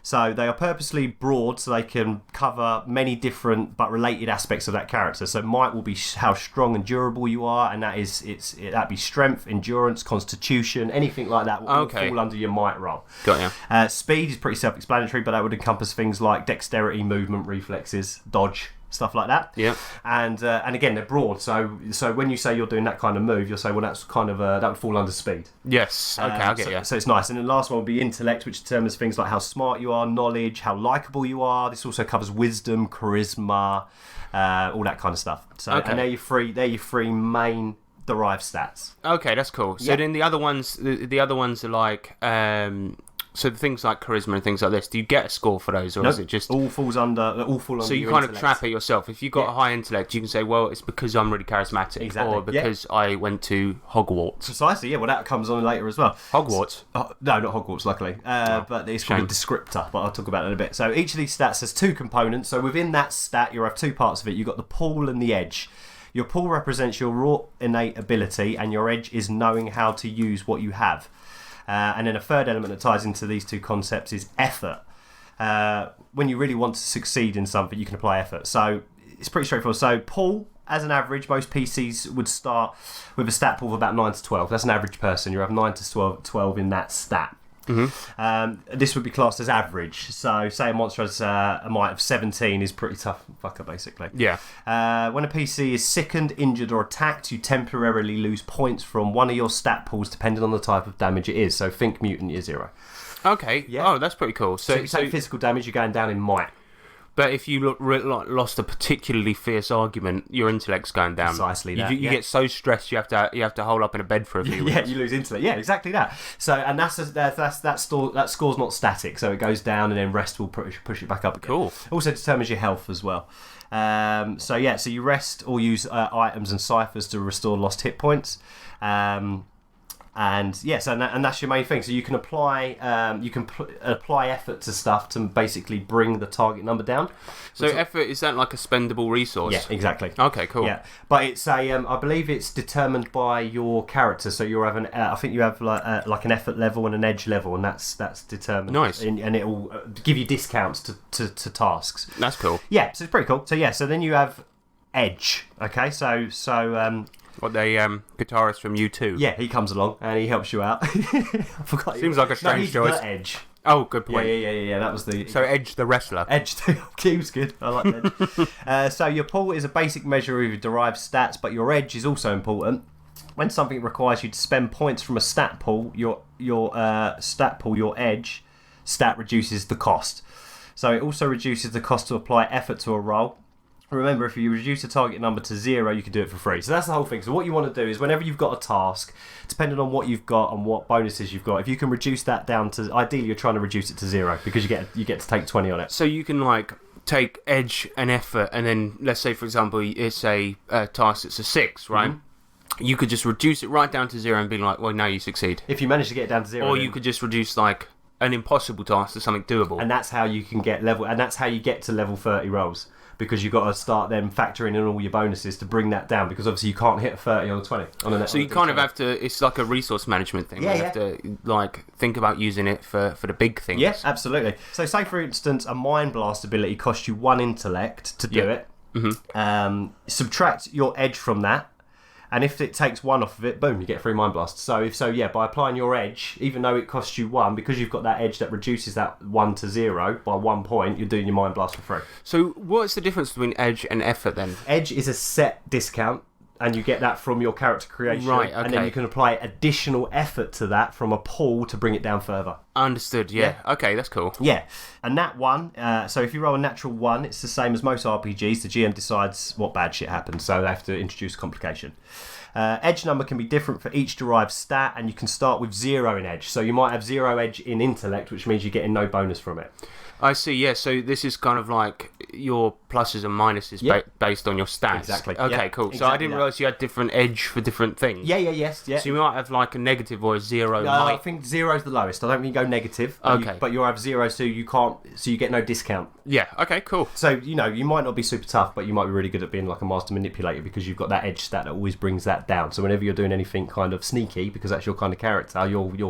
So they are purposely broad so they can cover many different but related aspects of that character. So might will be how strong and durable you are, and that'd be strength, endurance, constitution, anything like that will all fall under your might roll. Got ya. Speed is pretty self-explanatory, but that would encompass things like dexterity, movement, reflexes, dodge, stuff like that. Yeah. And again, they're broad. So when you say you're doing that kind of move, you'll say, well, that's kind of that would fall under speed. Yes. Okay, I get you. So it's nice. And the last one will be intellect, which determines things like how smart you are, knowledge, how likable you are. This also covers wisdom, charisma, all that kind of stuff. So and they're your three main derived stats. Okay, that's cool. So then the other ones are like so the things like charisma and things like this, do you get a score for those, or is it just all fall under so you kind of trap it yourself? If you've got a high intellect, you can say, well, it's because I'm really charismatic, or because I went to Hogwarts. Precisely, yeah. Well, that comes on later as well. Hogwarts? No, not Hogwarts, luckily. But it's called a descriptor, but I'll talk about it in a bit. So each of these stats has 2 components. So within that stat, you'll have 2 parts of it. You've got the pull and the edge. Your pull represents your raw innate ability, and your edge is knowing how to use what you have. And then a third element that ties into these 2 concepts is effort. When you really want to succeed in something, you can apply effort. So it's pretty straightforward. So pull, as an average, most PCs would start with a stat pool of about 9 to 12. That's an average person. You have 9 to 12 in that stat. Mm-hmm. This would be classed as average. So say a monster has a might of 17 is pretty tough fucker, basically. Yeah. When a PC is sickened, injured, or attacked, you temporarily lose points from one of your stat pools depending on the type of damage it is. So think mutant, you're 0. Okay. Yeah. Oh, that's pretty cool. So if you take physical damage, you're going down in might. But if you lost a particularly fierce argument, your intellect's going down. Precisely that. You get so stressed you have to hold up in a bed for a few weeks. Yeah, you lose intellect. Yeah, exactly that. So and that score's not static, so it goes down and then rest will push it back up again. Cool. Also determines your health as well. So you rest or use items and ciphers to restore lost hit points. And yes, and that's your main thing. So you can apply apply effort to stuff to basically bring the target number down. So effort, is that like a spendable resource? Yeah, exactly. Okay, cool. Yeah, but it's I believe it's determined by your character. So you have I think you have like an effort level and an edge level, and that's determined. Nice. And it will give you discounts to tasks. That's cool. Yeah, so it's pretty cool. So then you have edge. Okay, so what, the guitarist from U2? Yeah, he comes along and he helps you out. I forgot. Seems like a strange choice. The Edge. Oh, good point. Yeah. That was the. So Edge the wrestler. Edge, he was good. I like Edge. So your pull is a basic measure of your derived stats, but your edge is also important. When something requires you to spend points from a stat pool, your stat pool, your edge stat reduces the cost. So it also reduces the cost to apply effort to a roll. Remember, if you reduce the target number to 0, you can do it for free. So that's the whole thing. So what you want to do is whenever you've got a task, depending on what you've got and what bonuses you've got, if you can reduce that down to, ideally you're trying to reduce it to 0 because you get to take 20 on it. So you can like take edge and effort, and then let's say for example it's a task that's a 6, right? Mm-hmm. You could just reduce it right down to 0 and be like, well, now you succeed. If you manage to get it down to 0. Or you could just reduce like an impossible task to something doable. And that's how you can get level, and that's how you get to level 30 rolls. because you've got to start then factoring in all your bonuses to bring that down, because obviously you can't hit a 30 on a 20 on a net. So you kind of have to. It's like a resource management thing. You have to like think about using it for the big things. Yes, absolutely. So say for instance, a Mind Blast ability costs you 1 intellect to do it. Subtract your edge from that, and if it takes 1 off of it, boom, you get 3 Mind Blasts. By applying your edge, even though it costs you 1, because you've got that edge that reduces that 1 to 0 by 1 point, you're doing your Mind Blast for free. So what's the difference between edge and effort then? Edge is a set discount, and you get that from your character creation. Right, okay. And then you can apply additional effort to that from a pool to bring it down further. Understood, yeah. Okay, that's cool. Yeah, and that one, so if you roll a natural 1, it's the same as most RPGs. The GM decides what bad shit happens, so they have to introduce complication. Edge number can be different for each derived stat, and you can start with 0 in edge. So you might have 0 edge in intellect, which means you're getting no bonus from it. I see, yeah. So this is kind of like your pluses and minuses based on your stats. Exactly. Okay, cool. Exactly so I didn't realise you had different edge for different things. Yeah. So you might have like a negative or a 0. I think 0 is the lowest. I don't think you go negative. Okay. But you'll have 0, so you get no discount. Yeah, okay, cool. So, you might not be super tough, but you might be really good at being like a master manipulator, because you've got that edge stat that always brings that down. So whenever you're doing anything kind of sneaky, because that's your kind of character, you're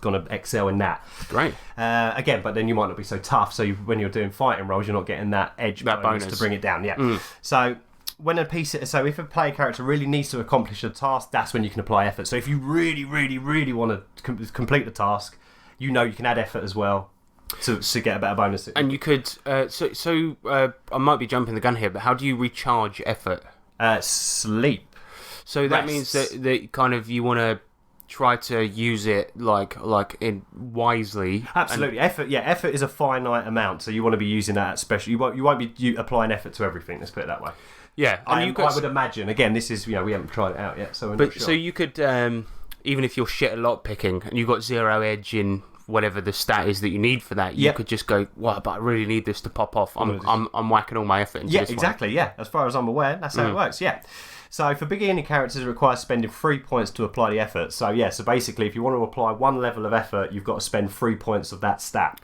going to excel in that. Great. Again, but then you might not be so tough, so when you're doing fighting rolls, you're not getting that edge bonus to bring it down. Yeah. So when if a player character really needs to accomplish a task, that's when you can apply effort. So if you really, really, really want to complete the task, you can add effort as well to get a better bonus. And you could I might be jumping the gun here, but how do you recharge effort? Sleep. So that means that kind of you want to try to use it like in wisely. Absolutely. Effort is a finite amount, so you want to be using that especially. You won't be applying effort to everything, let's put it that way. Yeah. I would imagine, again, this is, we haven't tried it out yet, so we're not sure. So you could, even if you're shit at lot picking and you've got 0 edge in whatever the stat is that you need for that, you could just go, but I really need this to pop off. I'm whacking all my effort into this exactly, one. Yeah. As far as I'm aware, that's how it works, yeah. So for beginning characters, it requires spending 3 points to apply the effort. So basically, if you want to apply 1 level of effort, you've got to spend 3 points of that stat.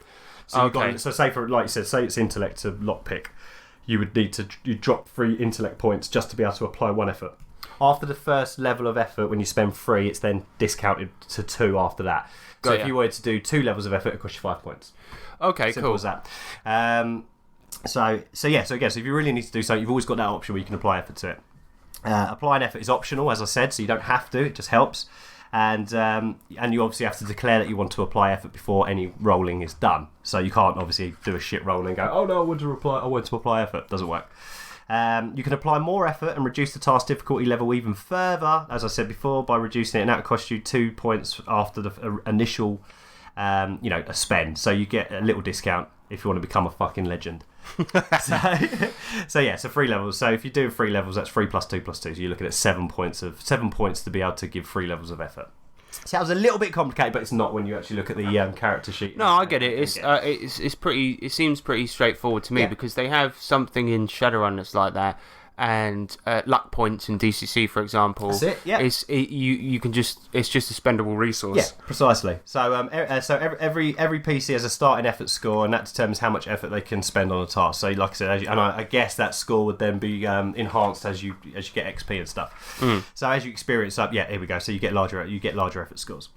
So say like you said, say it's intellect to lockpick, you would need to drop 3 intellect points just to be able to apply 1 effort. After the first level of effort, when you spend 3, it's then discounted to 2 after that. So if you wanted to do 2 levels of effort, it costs you 5 points. Okay, Simple as that. So if you really need to do something, you've always got that option where you can apply effort to it. Applying effort is optional, as I said, so you don't have to. It just helps, and you obviously have to declare that you want to apply effort before any rolling is done. So you can't obviously do a shit roll and go, "Oh no, I want to apply effort." Doesn't work. You can apply more effort and reduce the task difficulty level even further, as I said before, by reducing it, and that costs you 2 points after the initial, a spend. So you get a little discount if you want to become a fucking legend. So 3 levels. So if you do 3 levels, that's 3 plus 2 plus 2. So you're looking at 7 points to be able to give 3 levels of effort. Sounds a little bit complicated, but it's not when you actually look at the character sheet. No, I get it. It's pretty. It seems pretty straightforward to me because they have something in Shadowrun that's like that, and luck points in DCC, for example. That's it. Yeah. You can just. It's just a spendable resource. Yeah, precisely. So every PC has a starting effort score, and that determines how much effort they can spend on a task. So like I said, I guess that score would then be enhanced as you get XP and stuff. So as you experience up, here we go. So you get larger effort scores.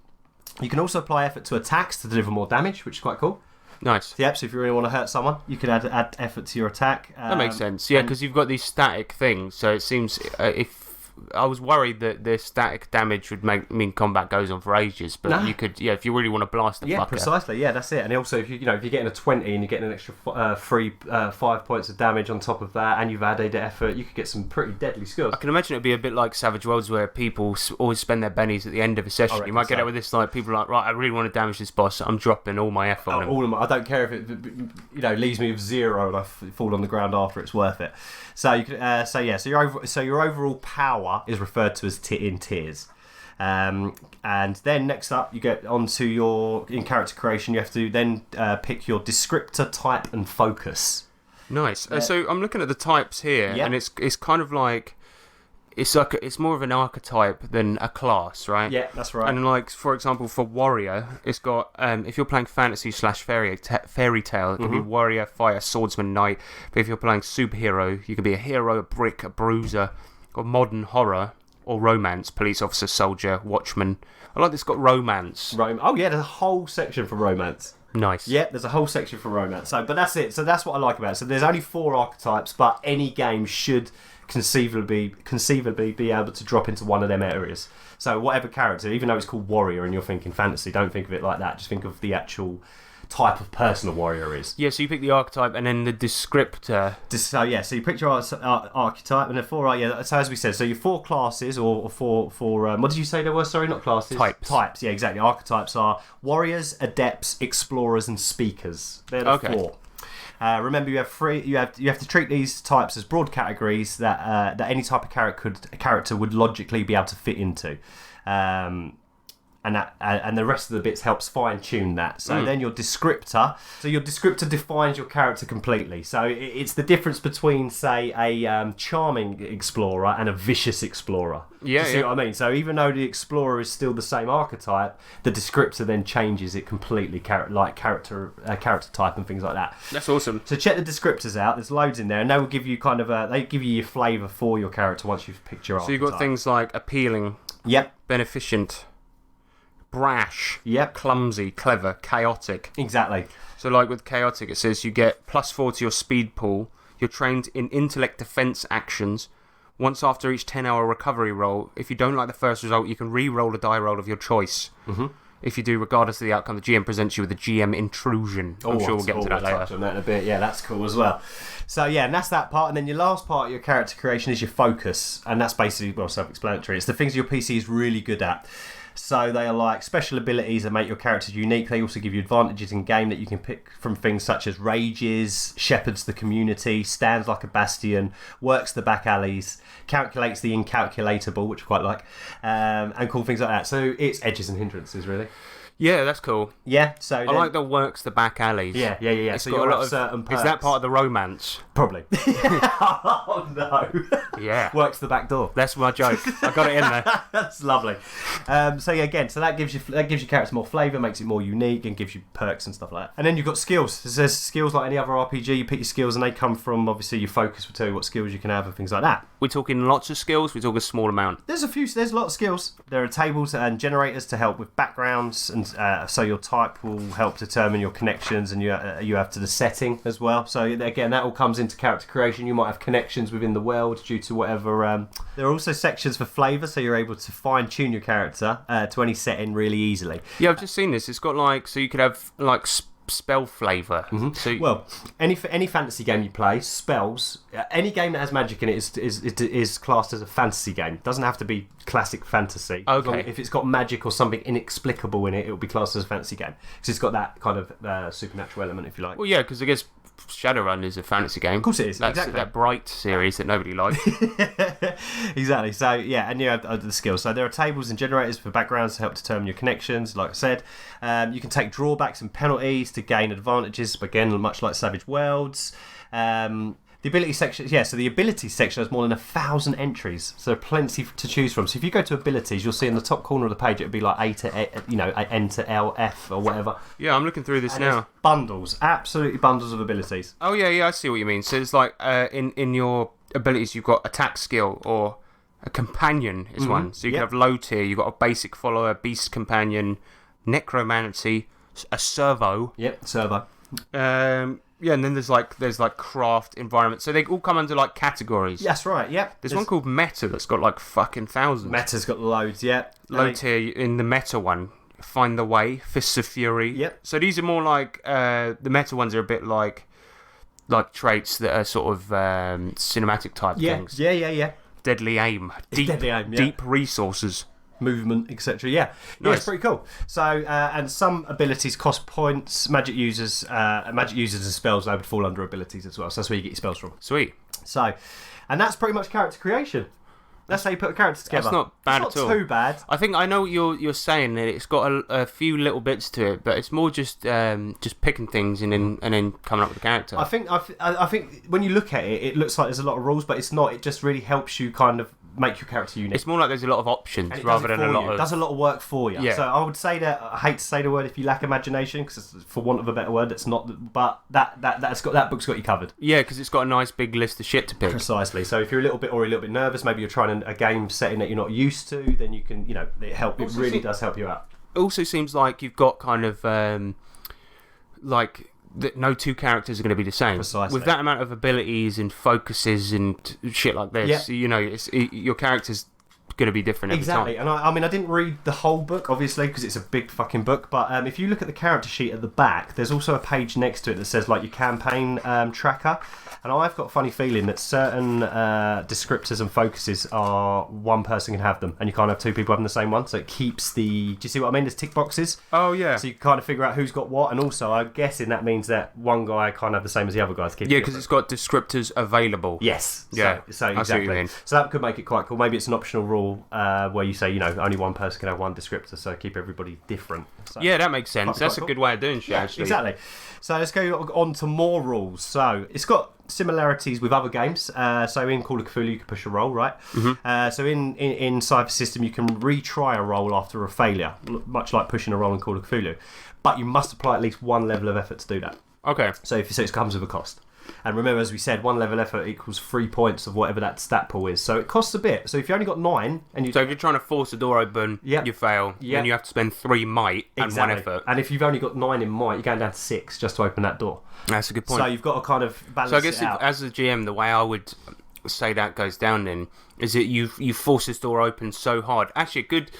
You can also apply effort to attacks to deliver more damage, which is quite cool. Nice. Yep, so if you really want to hurt someone, you could add effort to your attack. That makes sense. Yeah, because you've got these static things, so it seems if I was worried that the static damage would mean combat goes on for ages, but you could, if you really want to blast the fucker. Yeah, precisely. Yeah, that's it. And also, if you're getting a 20 and you're getting an extra 5 points of damage on top of that, and you've added effort, you could get some pretty deadly skills. I can imagine it'd be a bit like Savage Worlds, where people always spend their bennies at the end of a session. You might get out with this, like people are like, right, I really want to damage this boss. I'm dropping all my effort on him. All of I don't care if it leaves me with 0 and I fall on the ground after. It's worth it. So you can, so your overall power is referred to as in tiers. And then next up, you get onto your in character creation. You have to then pick your descriptor, type, and focus. Nice. So I'm looking at the types here, and it's kind of like it's more of an archetype than a class, right? Yeah, that's right. And like, for example, for warrior, it's got if you're playing fantasy / fairy tale, it can be warrior, fighter, swordsman, knight. But if you're playing superhero, you can be a hero, a brick, a bruiser, or modern horror, or romance, police officer, soldier, watchman. I like this. Got romance. Oh yeah, there's a whole section for romance. Nice. Yeah, there's a whole section for romance. So, but that's it. So that's what I like about it. So there's only 4 archetypes, but any game should conceivably be able to drop into one of them areas. So whatever character, even though it's called warrior and you're thinking fantasy, don't think of it like that. Just think of the actual type of person a warrior is. Yeah, so you pick the archetype and then the descriptor. So you pick your archetype and the 4. So as we said, so your 4 classes or four. What did you say there were? Sorry, not classes. Types. Yeah, exactly. Archetypes are warriors, adepts, explorers, and speakers. They're the 4. Remember, you have to treat these types as broad categories that any type of character would logically be able to fit into, and the rest of the bits helps fine tune that. So then your descriptor. So your descriptor defines your character completely. So it's the difference between, say, a charming explorer and a vicious explorer. Yeah, See what I mean? So even though the explorer is still the same archetype, the descriptor then changes it completely, character type and things like that. That's awesome. So check the descriptors out. There's loads in there, and they will give you they give you your flavour for your character once you've picked your archetype. So you've got things like appealing, beneficent, brash, clumsy, clever, chaotic. Exactly. So like with chaotic, it says you get +4 to your speed pool. You're trained in intellect defense actions. Once after each 10-hour recovery roll, if you don't like the first result, you can re-roll a die roll of your choice. Mm-hmm. If you do, regardless of the outcome, the GM presents you with a GM intrusion. I'm sure we'll get to that later. Touch on that in a bit. Yeah, that's cool as well. So yeah, and that's that part. And then your last part of your character creation is your focus, and that's basically self-explanatory. It's the things your PC is really good at. So they are like special abilities that make your character unique. They also give you advantages in game that you can pick from things such as rages, shepherds the community, stands like a bastion, works the back alleys, calculates the incalculatable, which I quite like, and cool things like that. So it's edges and hindrances, really. Yeah, that's cool. Yeah, so I like the works the back alleys. Yeah. It's so got a lot of certain perks. Is that part of the romance? Probably. Oh no. Yeah. Works the back door. That's my joke. I got it in there. That's lovely. So that gives your character more flavour, makes it more unique, and gives you perks and stuff like that. And then you've got skills. There's skills like any other RPG. You pick your skills, and they come from obviously your focus will tell you what skills you can have and things like that. We're talking lots of skills. We're talking a small amount. There's a lot of skills. There are tables and generators to help with backgrounds, and so your type will help determine your connections, and you have to the setting as well. So again, that all comes into character creation. You might have connections within the world due to whatever. There are also sections for flavour, so you're able to fine tune your character to any setting really easily. Yeah, I've just seen this. It's got so you could have spell flavour. Mm-hmm. So any fantasy game you play, spells, any game that has magic in it is classed as a fantasy game. It doesn't have to be classic fantasy. Okay. If it's got magic or something inexplicable in it, it will be classed as a fantasy game because it's got that kind of supernatural element, if you like. Well, yeah, because I guess Shadowrun is a fantasy game. Of course it is. That's exactly. That Bright series that nobody liked. Exactly. So yeah, and you have the skills. So there are tables and generators for backgrounds to help determine your connections. Like I said, you can take drawbacks and penalties to gain advantages. Again, much like Savage Worlds. The ability section, so the abilities section has more than 1,000 entries, so plenty to choose from. So if you go to abilities, you'll see in the top corner of the page it'll be like N to L, F or whatever. Yeah, I'm looking through this and now. Bundles, absolutely bundles of abilities. Oh yeah, I see what you mean. So it's like in your abilities, you've got attack skill or a companion is one. So you can have low tier. You've got a basic follower, beast companion, necromancy, a servo. Yep, servo. Yeah, and then there's craft, environment. So they all come under categories. That's right, yep. There's one called Meta that's got fucking thousands. Meta's got loads, yeah. Low tier in the Meta one. Find the Way, Fists of Fury. Yep. So these are more the Meta ones are a bit like traits that are sort of cinematic type things. Yeah. Deadly Aim. Deep resources. Movement, etc. Yeah, it's pretty cool. So, and some abilities cost points. Magic users and spells they would fall under abilities as well. So that's where you get your spells from. Sweet. So, and that's pretty much character creation. That's how you put a character together. That's not bad at all. Not too bad. I think I know what you're saying. That it's got a few little bits to it, but it's more just picking things and then coming up with a character. I think when you look at it, it looks like there's a lot of rules, but it's not. It just really helps you kind of make your character unique. It's more like there's a lot of options And rather than a lot of... It of... does a lot of work for you. Yeah. So I would say that, I hate to say the word if you lack imagination, because for want of a better word, it's not... But that book's got you covered. Yeah, because it's got a nice big list of shit to pick. Precisely. So if you're a little bit nervous, maybe you're trying a game setting that you're not used to, then you can, it really does help you out. It also seems like you've got kind of no two characters are going to be the same. Precisely. With that amount of abilities and focuses and shit like this, your character's going to be different every Exactly. time. And I didn't read the whole book, obviously, because it's a big fucking book, but if you look at the character sheet at the back, there's also a page next to it that says like your campaign tracker. And I've got a funny feeling that certain descriptors and focuses are one person can have them, and you can't have two people having the same one. So it keeps the... Do you see what I mean? There's tick boxes. Oh, yeah. So you can kind of figure out who's got what, and also I'm guessing that means that one guy can't have the same as the other guy. Yeah, because it's got descriptors available. Yes. Yeah. So I see what you exactly. mean. So that could make it quite cool. Maybe it's an optional rule where you say, only one person can have one descriptor, so keep everybody different. So, Yeah, that makes sense. That's quite a good way of doing shit, actually. Exactly. So let's go on to more rules. So it's got similarities with other games. So in Call of Cthulhu, you can push a roll, right? Mm-hmm. So in Cypher system, you can retry a roll after a failure, much like pushing a roll in Call of Cthulhu. But you must apply at least one level of effort to do that. Okay. So it comes with a cost. And remember, as we said, one level effort equals 3 points of whatever that stat pool is. So it costs a bit. So if you only got 9 and you... So if you're trying to force a door open, you fail. Then you have to spend 3 might and 1 effort. And if you've only got 9 in might, you're going down to 6 just to open that door. That's a good point. So you've got to kind of balance it out. So I guess as a GM, the way I would say that goes down then is that you force this door open so hard. Actually, a good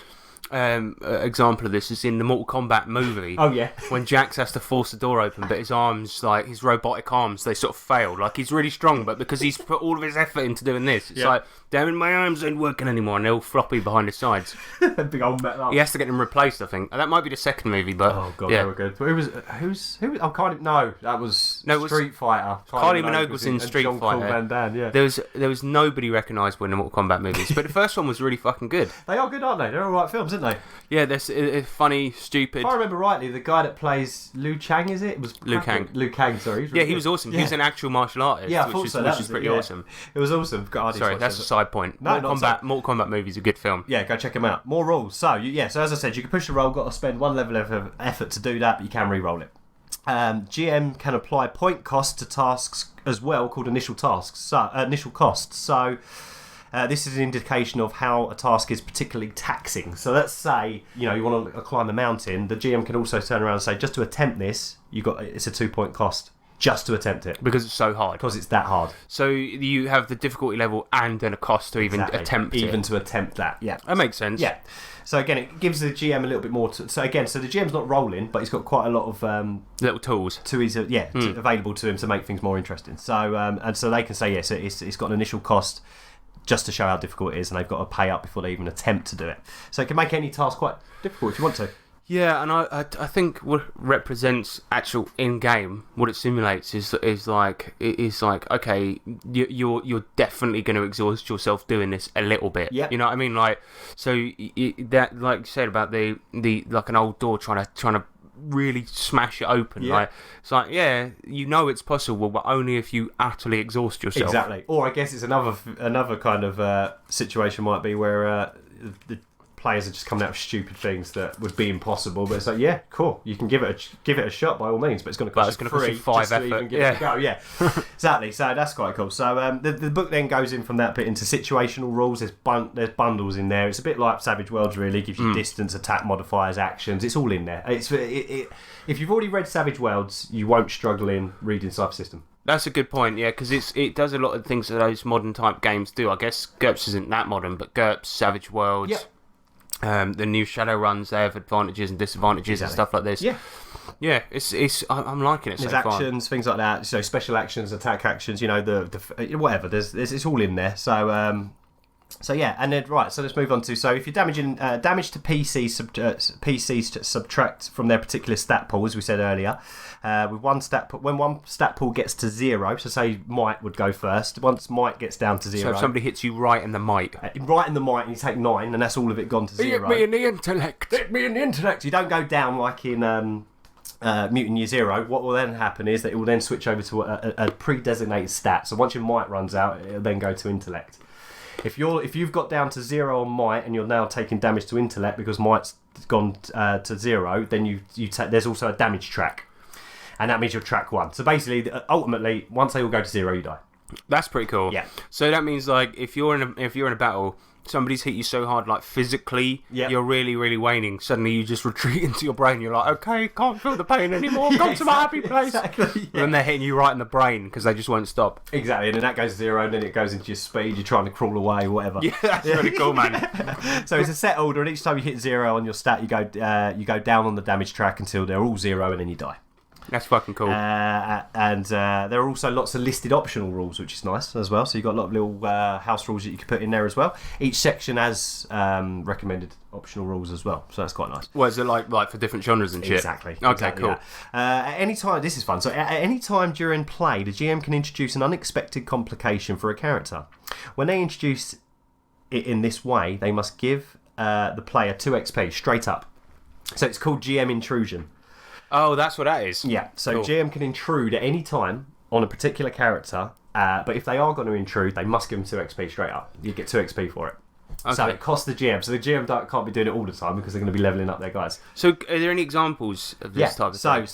example of this is in the Mortal Kombat movie. Oh yeah. When Jax has to force the door open, but his arms, like his robotic arms, they sort of fail. Like he's really strong, but because he's put all of his effort into doing this, it's like, damn it, my arms ain't working anymore, and they're all floppy behind his sides. Big old metal arm. He has to get them replaced, I think. And that might be the second movie, but oh god, yeah. they were good. But who? I can't. No, that was Street Fighter. Kylie Minogue was in Street Fighter. Van Damme, yeah. There was nobody recognisable in the Mortal Kombat movies, but the first one was really fucking good. They are good, aren't they? They're all right films, aren't they? Yeah, they're funny, stupid. If I remember rightly, the guy that plays Liu Kang, is it? It was Liu Kang. Liu Kang, sorry. He was awesome. Yeah. He was an actual martial artist, Yeah, I thought so. which is pretty awesome. It was awesome. God, Sorry, that's a side point. No, Mortal Kombat movie is a good film. Yeah, go check them out. More rules. So, so as I said, you can push the roll, got to spend one level of effort to do that, but you can re-roll it. GM can apply point cost to tasks as well, called initial tasks. So, initial costs. So, this is an indication of how a task is particularly taxing. So let's say, you want to climb the mountain, the GM can also turn around and say, just to attempt this, it's a 2-point cost. Just to attempt it. Because it's so hard. Because it's that hard. So you have the difficulty level and then a cost to even attempt it. Even to attempt that, yeah. That makes sense. Yeah. So again, it gives the GM a little bit more. So the GM's not rolling, but he's got quite a lot of little tools available to him to make things more interesting. So and so they can say yes, it's got an initial cost just to show how difficult it is, and they've got to pay up before they even attempt to do it. So it can make any task quite difficult if you want to. Yeah, and I think what represents actual in-game, what it simulates is like okay, you're definitely going to exhaust yourself doing this a little bit. Yeah. You know what I mean? Like, so that, like you said about the like an old door trying to really smash it open. Yeah. Like, it's like, it's possible, but only if you utterly exhaust yourself. Exactly. Or I guess it's another kind of situation might be where the players are just coming out with stupid things that would be impossible, but it's like, yeah, cool, you can give it a shot by all means, but it's going to cost you 5 effort. To even give it a go. Yeah. Exactly. So that's quite cool. So the book then goes in from that bit into situational rules. There's bundles in there. It's a bit like Savage Worlds, really. It gives you distance, attack modifiers, actions. It's all in there. If you've already read Savage Worlds, you won't struggle in reading Cypher System. That's a good point, yeah, because it does a lot of things that those modern type games do. I guess GURPS isn't that modern, but GURPS, Savage Worlds. Yeah. The new Shadowruns, they have advantages and disadvantages and stuff like this. Yeah, I'm liking it so far. There's actions, things like that. So special actions, attack actions. The whatever. There's it's all in there. So yeah, and then right. So let's move on to. So if you're damaging damage to PCs to subtract from their particular stat pool, as we said earlier, with one stat pool, when one stat pool gets to 0, so say might would go first. Once might gets down to 0, so if somebody hits you right in the might, and you take 9, and that's all of it gone to 0. Hit me in the intellect. Hit me in the intellect. You don't go down like in Mutant Year Zero. What will then happen is that it will then switch over to a pre-designated stat. So once your might runs out, it'll then go to intellect. If you've got down to 0 on might and you're now taking damage to intellect because might's gone to 0, then there's also a damage track, and that means you're track 1. So basically, ultimately, once they all go to 0, you die. That's pretty cool. Yeah. So that means like if you're in a battle, somebody's hit you so hard, like physically, you're really, really waning. Suddenly, you just retreat into your brain. You're like, okay, can't feel the pain anymore. Come to my happy place. Exactly. Yeah. And they're hitting you right in the brain because they just won't stop. Exactly. And then that goes to 0, and then it goes into your speed. You're trying to crawl away, whatever. Yeah, that's really cool, man. So it's a set order, and each time you hit 0 on your stat, you go down on the damage track until they're all 0, and then you die. That's fucking cool. And there are also lots of listed optional rules, which is nice as well. So you've got a lot of little house rules that you can put in there as well. Each section has recommended optional rules as well, so that's quite nice. What is it like for different genres and shit? Exactly. Okay, cool. At any time, this is fun. So at any time during play, the GM can introduce an unexpected complication for a character. When they introduce it in this way, they must give the player 2 XP straight up. So it's called GM intrusion. Oh, that's what that is. Yeah, so cool. GM can intrude at any time on a particular character, but if they are going to intrude, they must give them 2 XP straight up. You get 2 XP for it. Okay. So it costs the GM. So the GM can't be doing it all the time because they're going to be levelling up their guys. So are there any examples of this type of thing?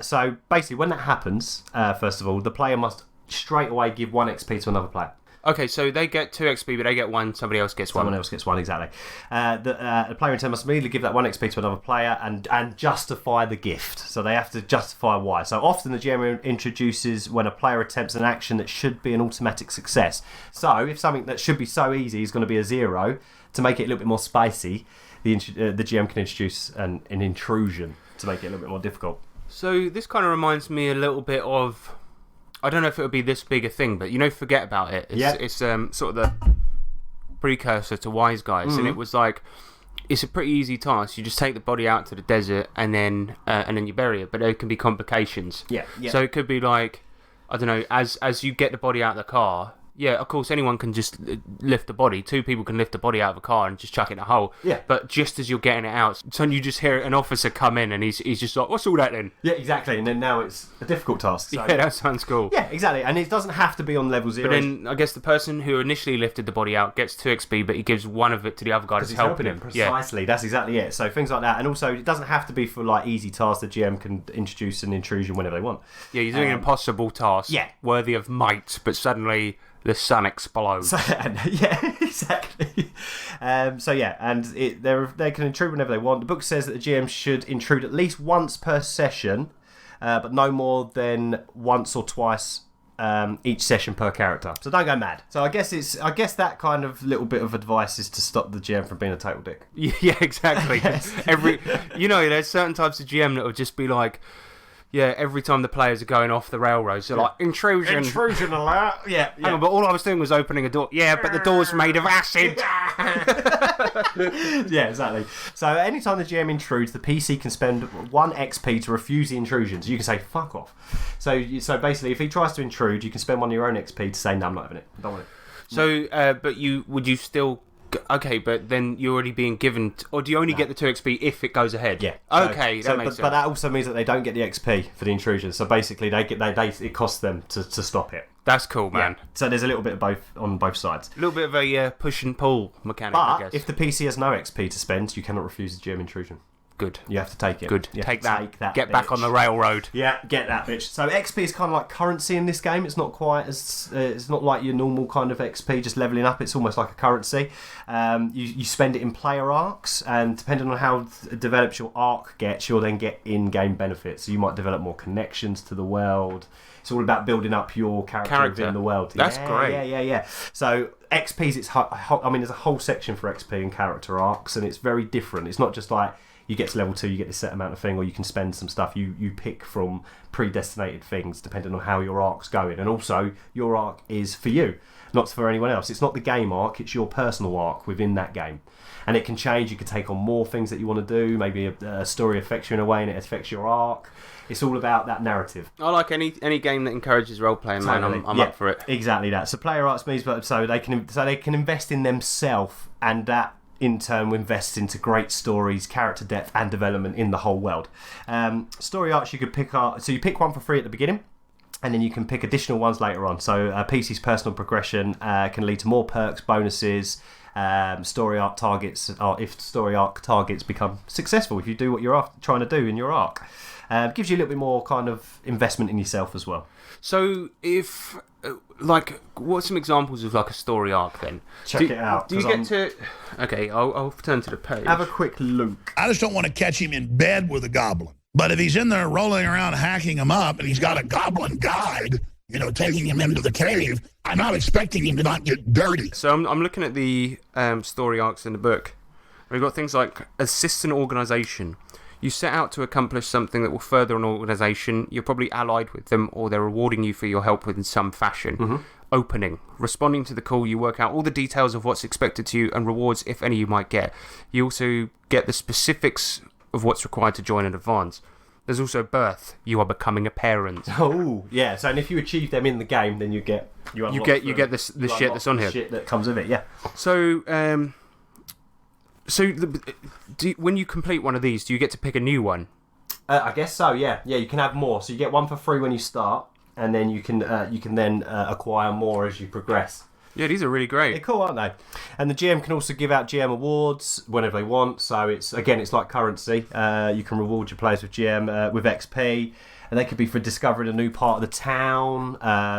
So basically, when that happens, first of all, the player must straight away give 1 XP to another player. Okay, so they get 2 XP, but they get 1, somebody else gets 1. Someone else gets 1, exactly. The player in turn must immediately give that 1 XP to another player and justify the gift. So they have to justify why. So often the GM introduces when a player attempts an action that should be an automatic success. So if something that should be so easy is going to be a 0, to make it a little bit more spicy, the GM can introduce an intrusion to make it a little bit more difficult. So this kind of reminds me a little bit of... I don't know if it would be this big a thing, but forget about it. It's sort of the precursor to Wise Guys, and it was like it's a pretty easy task. You just take the body out to the desert and then you bury it. But there can be complications. Yeah. So it could be like, I don't know, as you get the body out of the car. Yeah, of course, anyone can just lift the body. 2 people can lift the body out of a car and just chuck it in a hole. Yeah. But just as you're getting it out, suddenly you just hear an officer come in and he's just like, what's all that then? Yeah, exactly. And then now it's a difficult task. So. Yeah, that sounds cool. Yeah, exactly. And it doesn't have to be on level 0. But then I guess the person who initially lifted the body out gets 2 XP, but he gives 1 of it to the other guy that's helping him. Precisely, that's exactly it. So things like that. And also, it doesn't have to be for like easy tasks. The GM can introduce an intrusion whenever they want. Yeah, you're doing an impossible task. Yeah. Worthy of might, but suddenly... the sun explodes. Yeah, exactly. They can intrude whenever they want. The book says that the GM should intrude at least once per session, but no more than once or twice each session per character. So don't go mad. So I guess that kind of little bit of advice is to stop the GM from being a total dick. Yeah, exactly. Yes. There's certain types of GM that will just be like, yeah, every time the players are going off the railroads, they're like, intrusion alert. Yeah. Hang on, but all I was doing was opening a door. Yeah, but the door's made of acid. Yeah, exactly. So anytime the GM intrudes, the PC can spend 1 XP to refuse the intrusion. So you can say, fuck off. So basically, if he tries to intrude, you can spend 1 of your own XP to say, no, I'm not having it. I don't want it. So, but would you still... Okay, but then you're already being given... or do you only get the 2 XP if it goes ahead? Yeah. Okay, that makes sense. But that also means that they don't get the XP for the intrusion. So basically, it costs them to stop it. That's cool, man. Yeah. So there's a little bit of both on both sides. A little bit of a push and pull mechanic, I guess. But if the PC has no XP to spend, you cannot refuse the GM intrusion. Good. You have to take it. Good. Take that. Get bitch. back on the railroad. Yeah, get that bitch. So XP is kind of like currency in this game. It's not quite as it's not like your normal kind of XP just leveling up. It's almost like a currency. You spend it in player arcs, and depending on how developed your arc gets, you'll then get in-game benefits. So you might develop more connections to the world. It's all about building up your character within the world. That's great. Yeah. So XP's there's a whole section for XP and character arcs, and it's very different. It's not just like you get to level 2, you get this set amount of thing, or you can spend some stuff. You pick from predestinated things depending on how your arc's going, and also your arc is for you, not for anyone else. It's not the game arc; it's your personal arc within that game, and it can change. You can take on more things that you want to do. Maybe a story affects you in a way, and it affects your arc. It's all about that narrative. I like any game that encourages role playing, man. I'm up for it. Exactly that. So player arcs means, so they can invest in themselves, and that in turn invests into great stories, character depth, and development in the whole world. Story arcs you could pick up. So you pick one for free at the beginning. and then you can pick additional ones later on. So PC's personal progression can lead to more perks, bonuses, story arc targets, or if story arc targets become successful, if you do what you're trying to do in your arc. Gives you a little bit more kind of investment in yourself as well. So if, what's some examples of like a story arc then? Check it out. Do you get to... Okay, I'll turn to the page. Have a quick look. I just don't want to catch him in bed with a goblin. But if he's in there rolling around hacking him up and he's got a goblin guide, taking him into the cave, I'm not expecting him to not get dirty. So I'm looking at the story arcs in the book. We've got things like assist an organisation. You set out to accomplish something that will further an organisation. You're probably allied with them, or they're rewarding you for your help in some fashion. Mm-hmm. Opening. Responding to the call, you work out all the details of what's expected to you and rewards, if any, you might get. You also get the specifics of what's required to join and advance. There's also birth. You are becoming a parent. Oh, yeah. So, and if you achieve them in the game, then you get the shit that's on here. Shit that comes with it. Yeah. So, when you complete one of these, do you get to pick a new one? I guess so. Yeah. Yeah. You can have more. So you get one for free when you start, and then you can then acquire more as you progress. Yeah, these are really great. They're cool, aren't they? And the GM can also give out GM awards whenever they want. So it's like currency. You can reward your players with GM with XP, and they could be for discovering a new part of the town.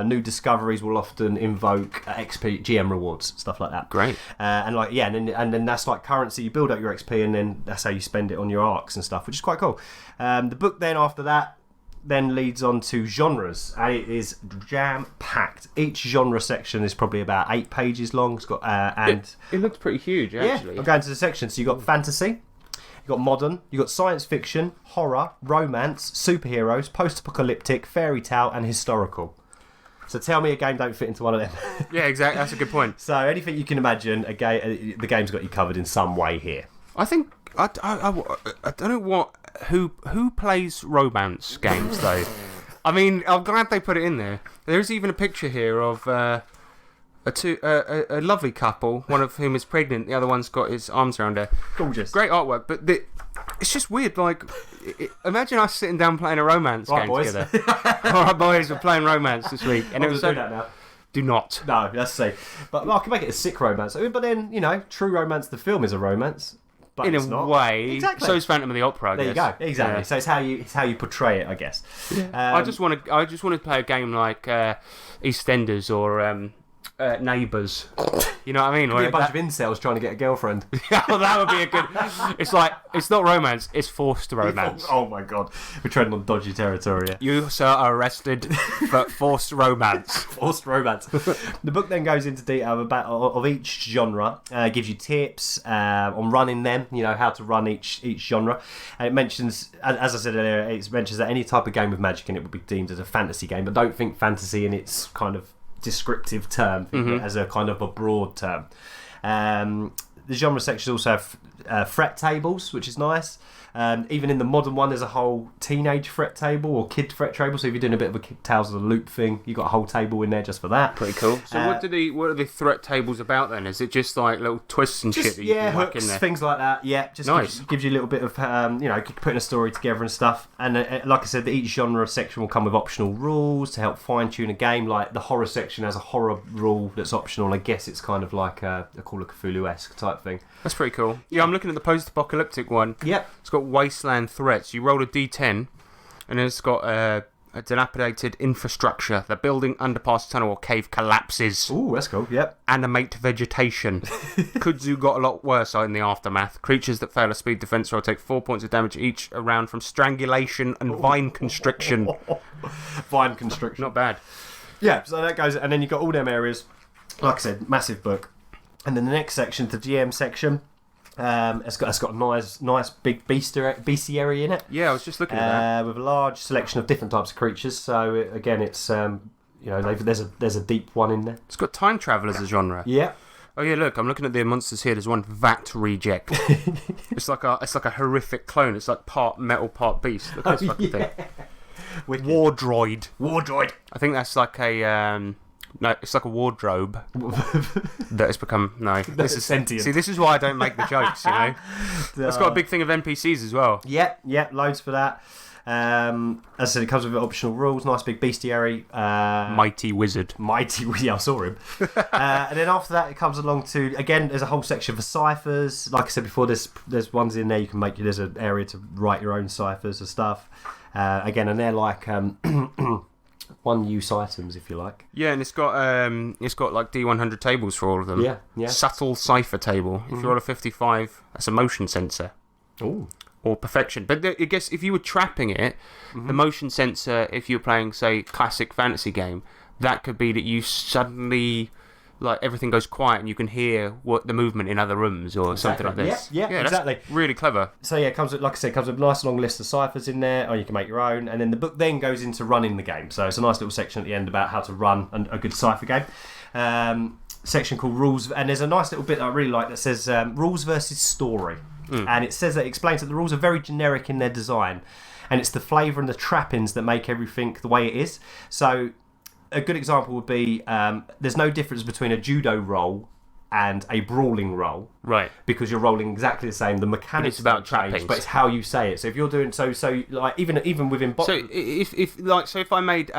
New discoveries will often invoke XP GM rewards, stuff like that. Great. And then that's like currency. You build up your XP, and then that's how you spend it on your arcs and stuff, which is quite cool. The book then after that then leads on to genres, and it is jam-packed. Each genre section is probably about 8 pages long. It's got it looks pretty huge, actually. Yeah, I'm going to the sections. So you've got fantasy, you've got modern, you've got science fiction, horror, romance, superheroes, post-apocalyptic, fairy tale, and historical. So tell me a game don't fit into one of them. Yeah, exactly. That's a good point. So anything you can imagine, the game's got you covered in some way here. I think I don't know who plays romance games though. I mean, I'm glad they put it in there. There's even a picture here of a lovely couple, one of whom is pregnant, the other one's got his arms around her. Gorgeous. Great artwork, but it's just weird. Like, imagine us sitting down playing a romance game boys. together. All right, boys, we're playing romance this week, and it was do that now. Do not. No, let's see. But I can make it a sick romance. But then, True Romance, the film is a romance. But in it's a not. Way, exactly. So is Phantom of the Opera. There you go. Exactly. Yeah. So it's how you portray it, I guess. Yeah. I just want to play a game like EastEnders or Neighbours. You know what I mean? Be a bunch of incels trying to get a girlfriend. Yeah, well, that would be a good. It's like it's not romance; it's forced romance. Oh my god, we're treading on dodgy territory here. You, sir, are arrested for forced romance. Forced romance. The book then goes into detail of each genre, gives you tips on running them. How to run each genre, and it mentions, as I said earlier, it mentions that any type of game with magic in it would be deemed as a fantasy game, but don't think fantasy in its kind of descriptive term, as a kind of a broad term. The genre sections also have threat tables, which is nice. Even in the modern one, there's a whole teenage threat table or kid threat table. So if you're doing a bit of a Tales of the Loop thing, you've got a whole table in there just for that. Pretty cool. So what are the threat tables about then? Is it just like little twists and shit that you can whack in there? Things like that. Yeah, just nice. gives you a little bit of putting a story together and stuff. And like I said, each genre section will come with optional rules to help fine tune a game. Like the horror section has a horror rule that's optional. I guess it's kind of like a Call of Cthulhu-esque type thing. That's pretty cool. Yeah, I'm looking at the post-apocalyptic one. Yep. It's got wasteland threats. You roll a d10, and it's got a dilapidated infrastructure. The building, underpass, tunnel, or cave collapses. Ooh, that's cool. Yep. Animate vegetation. Kudzu got a lot worse in the aftermath. Creatures that fail a speed defense roll take 4 points of damage each around from strangulation and vine constriction. Vine constriction. Not bad. Yeah, so that goes, and then you've got all them areas. Like I said, massive book. And then the next section, the GM section, it's got a nice big bestiary in it. Yeah, I was just looking at that. With a large selection of different types of creatures. So again, it's there's a deep one in there. It's got time travel as a genre. Yeah. Oh yeah, look, I'm looking at the monsters here. There's one Vat Reject. It's like a horrific clone. It's like part metal, part beast. Look at this fucking thing. War Droid. I think that's like a no, it's like a wardrobe that has become This is sentient. See, this is why I don't make the jokes. It's got a big thing of NPCs as well. Yep, loads for that. As I said, it comes with optional rules. Nice big bestiary. Mighty wizard. Yeah, I saw him. And then after that, it comes along to, again, there's a whole section for ciphers. Like I said before, there's ones in there you can make. There's an area to write your own ciphers and stuff. Again, and they're like one-use items, if you like. Yeah, and it's got like D100 tables for all of them. Yeah. Subtle Cypher table. If you roll a 55, that's a motion sensor. Ooh. Or perfection. But I guess if you were trapping it, the motion sensor, if you're playing, say, classic fantasy game, that could be that you suddenly, like, everything goes quiet and you can hear what the movement in other rooms or something like this. Yeah, exactly. That's really clever. So yeah, it comes with, like I said, comes with a nice long list of ciphers in there, or you can make your own. And then the book then goes into running the game. So it's a nice little section at the end about how to run a good cipher game. Section called rules, and there's a nice little bit that I really like that says rules versus story. And it says that, it explains that the rules are very generic in their design, and it's the flavour and the trappings that make everything the way it is. So a good example would be there's no difference between a judo roll and a brawling roll, right? Because you're rolling exactly the same. The mechanics, but it's about trappings, but it's how you say it. So if you're doing so like even within so if I made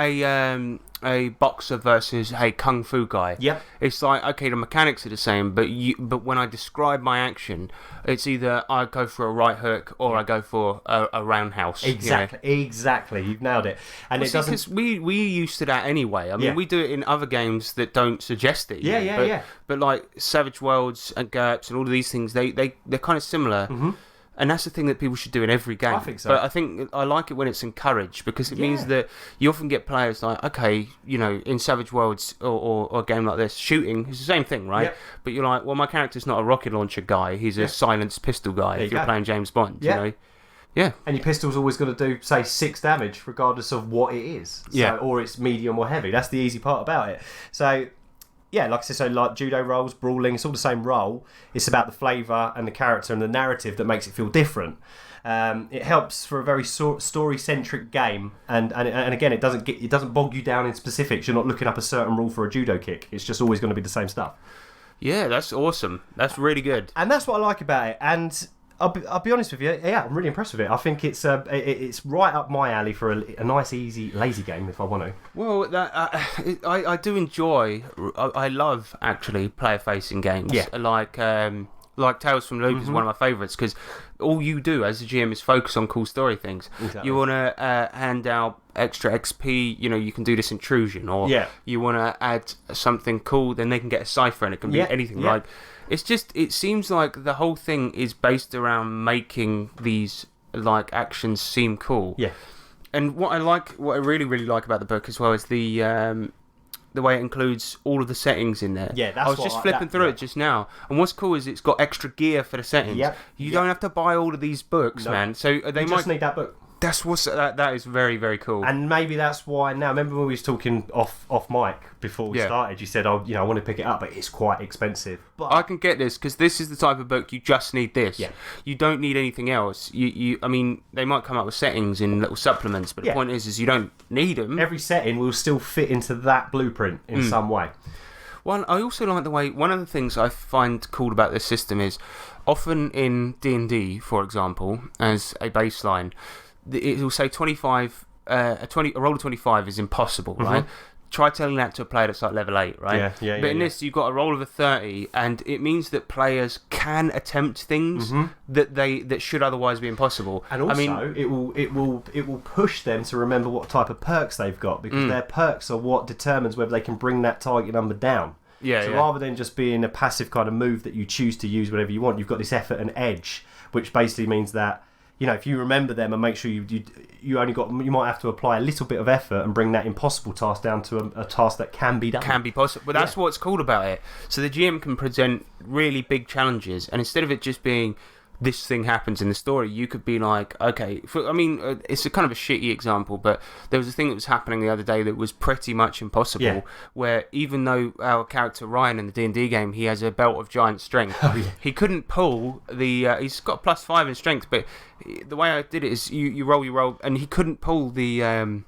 a boxer versus a kung fu guy, it's like, okay, the mechanics are the same, but when I describe my action, it's either I go for a right hook or I go for a roundhouse. Exactly, you've nailed it. And well, it doesn't, because we used to that anyway. I mean, we do it in other games that don't suggest it. But like Savage Worlds and GURPS and all of these things, they're kind of similar. And that's the thing that people should do in every game. I think so. But I think I like it when it's encouraged, because it means that you often get players like, okay, you know, in Savage Worlds or a game like this, shooting is the same thing, right? Yep. But you're like, well, my character's not a rocket launcher guy. He's a silenced pistol guy if you're playing James Bond, you know? Yeah. And your pistol's always going to do, say, 6 damage, regardless of what it is. So, or it's medium or heavy. That's the easy part about it. So... yeah, like I said, so like judo rolls, brawling, it's all the same role. It's about the flavour and the character and the narrative that makes it feel different. It helps for a very story-centric game, and again, it doesn't bog you down in specifics. You're not looking up a certain rule for a judo kick. It's just always going to be the same stuff. Yeah, that's awesome. That's really good. And that's what I like about it. And I'll be honest with you, I'm really impressed with it. I think it's right up my alley for a nice, easy, lazy game if I want to. Well, I do enjoy. I love actually player-facing games. Yeah. Like Tales from the Loop is one of my favourites, because all you do as a GM is focus on cool story things. Exactly. You want to hand out extra XP, you know, you can do this intrusion, or you want to add something cool, then they can get a cipher, and it can be anything. Like, it's just, it seems like the whole thing is based around making these like actions seem cool. Yeah. And what I really, really like about the book as well is the way it includes all of the settings in there. Yeah, that's I was just flipping through it just now, and what's cool is it's got extra gear for the settings. Yep. You don't have to buy all of these books, man. So they just need that book. That's that is very, very cool. And maybe that's why now. Remember when we was talking off mic before we started? You said, "Oh, you know, I want to pick it up, but it's quite expensive." But I can get this, because this is the type of book you just need this. Yeah. You don't need anything else. I mean, they might come up with settings in little supplements, but the point is you don't need them. Every setting will still fit into that blueprint in some way. Well, I also like the way, one of the things I find cool about this system is, often in D&D, for example, as a baseline, it will say 25. A roll of 25 is impossible, right? Try telling that to a player that's like level 8, right? But in this, you've got a roll of a 30, and it means that players can attempt things that should otherwise be impossible. And also, it will push them to remember what type of perks they've got, because their perks are what determines whether they can bring that target number down. So rather than just being a passive kind of move that you choose to use whenever you want, you've got this effort and edge, which basically means that, you know, if you remember them and make sure you might have to apply a little bit of effort and bring that impossible task down to a task that can be done. Can be possible. But that's what's cool about it. So the GM can present really big challenges, and instead of it just being this thing happens in the story, you could be like, okay, it's a kind of a shitty example, but there was a thing that was happening the other day that was pretty much impossible, where even though our character Ryan in the D&D game, he has a belt of giant strength, he couldn't pull he's got +5 in strength, but the way I did it is you roll, and he couldn't pull the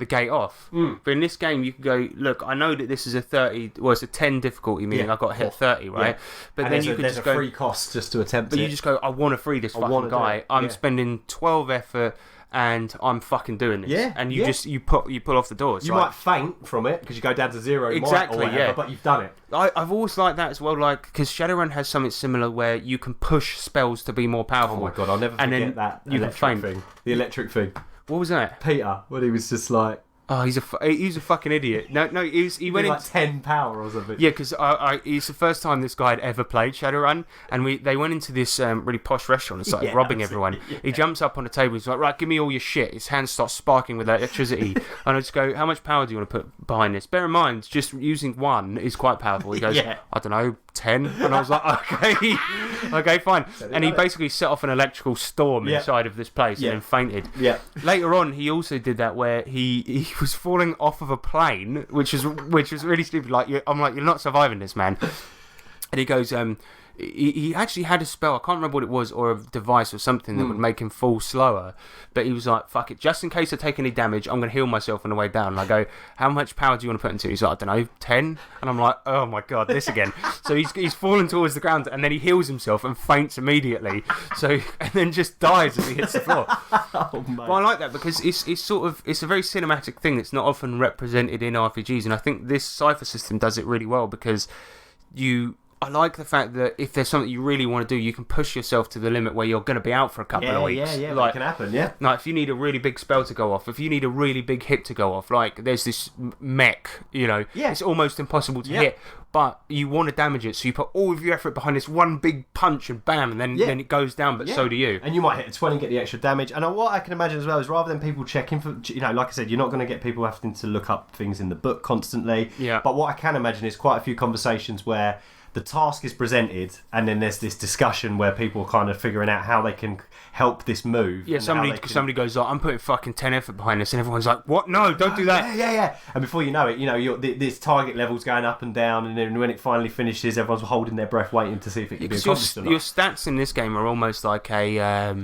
gate off. But in this game, you can go, look, I know that this is a 30, well, it's a 10 difficulty, meaning I've got to hit 30, right? But and then you could there's just a go, free cost just to attempt it. But you just go, I want to free this fucking guy. I'm spending 12 effort and I'm fucking doing this. Yeah, and you pull off the door. You might faint from it because you go down to 0. Exactly, or whatever, yeah. But you've done it. I've always liked that as well, like, because Shadowrun has something similar where you can push spells to be more powerful. Oh my god, I'll never forget that electric thing. The electric thing. What was that? Peter, when he was just like... Oh, he's a fucking idiot. No, he went like 10 power or something. Yeah, because it's the first time this guy had ever played Shadowrun, and they went into this really posh restaurant and started robbing everyone. Yeah. He jumps up on the table, he's like, right, give me all your shit. His hands start sparking with electricity, and I just go, how much power do you want to put behind this? Bear in mind, just using 1 is quite powerful. He goes, I don't know, 10, and I was like, okay, fine. And he basically set off an electrical storm inside of this place and then fainted. Yeah. Later on, he also did that where he was falling off of a plane, which was really stupid. Like, I'm like, you're not surviving this, man. And he goes, he actually had a spell, I can't remember what it was, or a device or something that would make him fall slower. But he was like, fuck it, just in case I take any damage, I'm going to heal myself on the way down. And I go, how much power do you want to put into it? He's like, I don't know, 10? And I'm like, oh my god, this again. So he's fallen towards the ground, and then he heals himself and faints immediately. So, and then just dies as he hits the floor. But I like that because it's a very cinematic thing that's not often represented in RPGs. And I think this Cypher system does it really well because I like the fact that if there's something you really want to do, you can push yourself to the limit where you're going to be out for a couple of weeks. Yeah, like, that can happen, yeah. Like, if you need a really big spell to go off, if you need a really big hit to go off, like, there's this mech, it's almost impossible to hit, but you want to damage it, so you put all of your effort behind this one big punch and bam, and then it goes down, but so do you. And you might hit a 20 and get the extra damage. And what I can imagine as well is rather than people checking for, like I said, you're not going to get people having to look up things in the book constantly. Yeah. But what I can imagine is quite a few conversations where the task is presented, and then there's this discussion where people are kind of figuring out how they can help this move. Yeah, somebody goes, I'm putting fucking 10 effort behind this, and everyone's like, what? No, don't do that. Yeah. And before you know it, this target level's going up and down, and then when it finally finishes, everyone's holding their breath waiting to see if it can be accomplished or not. Your stats in this game are almost like a...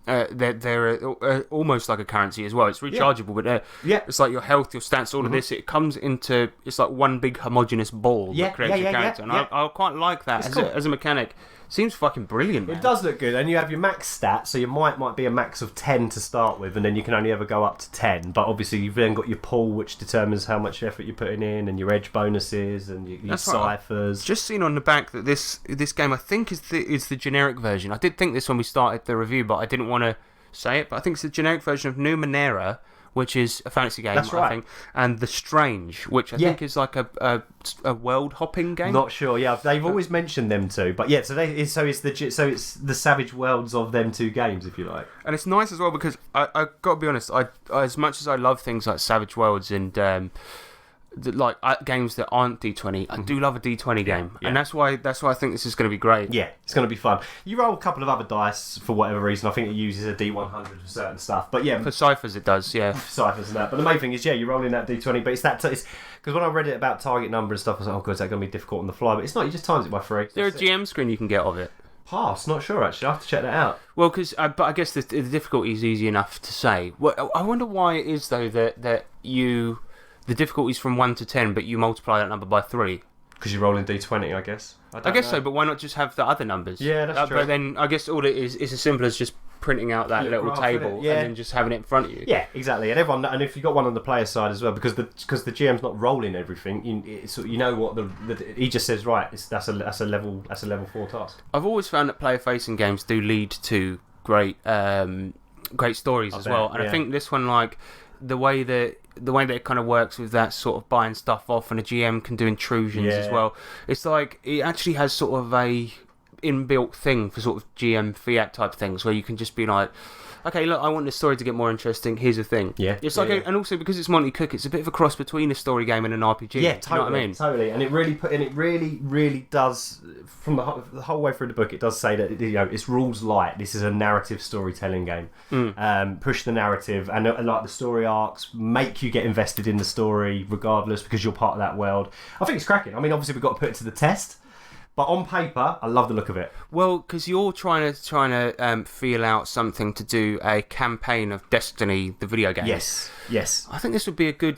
they're almost like a currency as well. It's rechargeable, but it's like your health, your stats, all of this. It comes into, it's like one big homogenous ball that creates your character, and I quite like that as a mechanic. Seems fucking brilliant, man. It does look good, and you have your max stats, so you might be a max of 10 to start with, and then you can only ever go up to 10. But obviously, you've then got your pool, which determines how much effort you're putting in, and your edge bonuses, and your ciphers. Just seen on the back that this game, I think, is the generic version. I did think this when we started the review, but I didn't want to say it. But I think it's the generic version of Numenera, which is a fantasy game, That's right. I think, and The Strange, which I think is like a world hopping game. Not sure. Yeah, they've always mentioned them two, but yeah. So it's the Savage Worlds of them two games, if you like. And it's nice as well because I got to be honest. I as much as I love things like Savage Worlds and games that aren't D20, I do love a D20 game, and that's why I think this is going to be great. Yeah, it's going to be fun. You roll a couple of other dice for whatever reason. I think it uses a D100 for certain stuff, but yeah, for ciphers it does. Yeah, ciphers and that. But the main thing is, you're rolling that D20. But it's because when I read it about target number and stuff, I was like, oh god, is that going to be difficult on the fly? But it's not. You just times it by 3. Is there a GM screen you can get of it? Pass, not sure actually. I have to check that out. Well, but I guess the difficulty is easy enough to say. Well, I wonder why it is though that you. The difficulty is from 1 to 10, but you multiply that number by 3. Because you're rolling D20, I guess. I guess so, but why not just have the other numbers? Yeah, that's true. But then I guess all it is as simple as just printing out that little table and then just having it in front of you. Yeah, exactly. And if you've got one on the player side as well, because the GM's not rolling everything, you know what he just says, right, that's a level 4 task. I've always found that player-facing games do lead to great stories as well, and I think this one, like the way that it kind of works with that sort of buying stuff off, and a GM can do intrusions as well. It's like it actually has sort of a inbuilt thing for sort of GM fiat type things where you can just be like, okay, look, I want this story to get more interesting. Here's the thing. Yeah, it's like, and also because it's Monty Cook, it's a bit of a cross between a story game and an RPG. Yeah, totally. You know what I mean? Totally. And it really does. From the whole way through the book, it does say that it's rules light. This is a narrative storytelling game. Push the narrative and like the story arcs, make you get invested in the story regardless because you're part of that world. I think it's cracking. I mean, obviously we've got to put it to the test. But on paper, I love the look of it. Well, because you're trying to feel out something to do a campaign of Destiny, the video game. Yes. I think this would be a good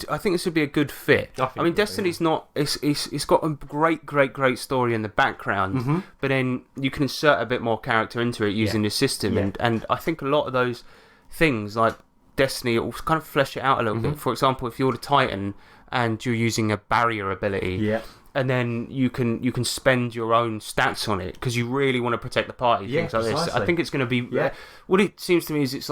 fit. I mean, Destiny's not. It's got a great story in the background, but then you can insert a bit more character into it using this system, and I think a lot of those things like Destiny, it will kind of flesh it out a little bit. For example, if you're the Titan and you're using a barrier ability, and then you can spend your own stats on it because you really want to protect the party, things like this. I think it's going to be... What it seems to me is it's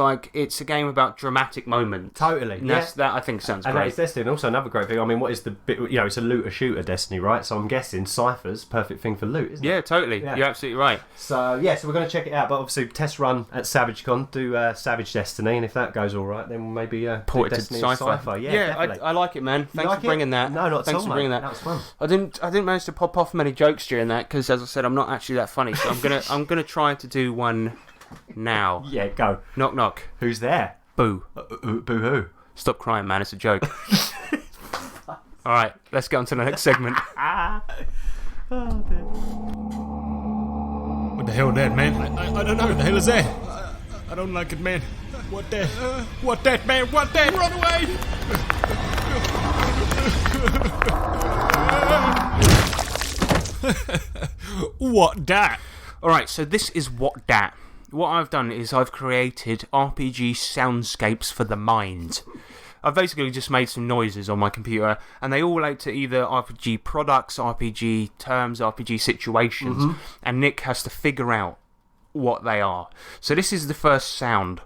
a game about dramatic moments. Totally. And that I think sounds great. And it's Destiny. And also another great thing, I mean, what is the bit... it's a looter-shooter Destiny, right? So I'm guessing Cypher's perfect thing for loot, isn't it? Yeah, totally. Yeah. You're absolutely right. So, so we're going to check it out. But obviously, test run at SavageCon, do Savage Destiny, and if that goes all right, then we'll maybe port it to Destiny Cypher. Yeah, I like it, man. Thanks for bringing that. No, not at all, Thanks for bringing that. That was fun. I didn't manage to pop off many jokes during that because, as I said, I'm not actually that funny. So I'm gonna try to do one now. Yeah, go. Knock knock. Who's there? Boo. Boo hoo. Stop crying, man. It's a joke. All right, let's get on to the next segment. Oh, dear. What the hell that, man? I don't know. What the hell is that? I don't like it, man. What that? What that, man? What that? Run away! What that? Alright, so this is what dat. What I've done is I've created RPG soundscapes for the mind. I've basically just made some noises on my computer, and they all relate to either RPG products, RPG terms, RPG situations, and Nick has to figure out what they are. So this is the first sound.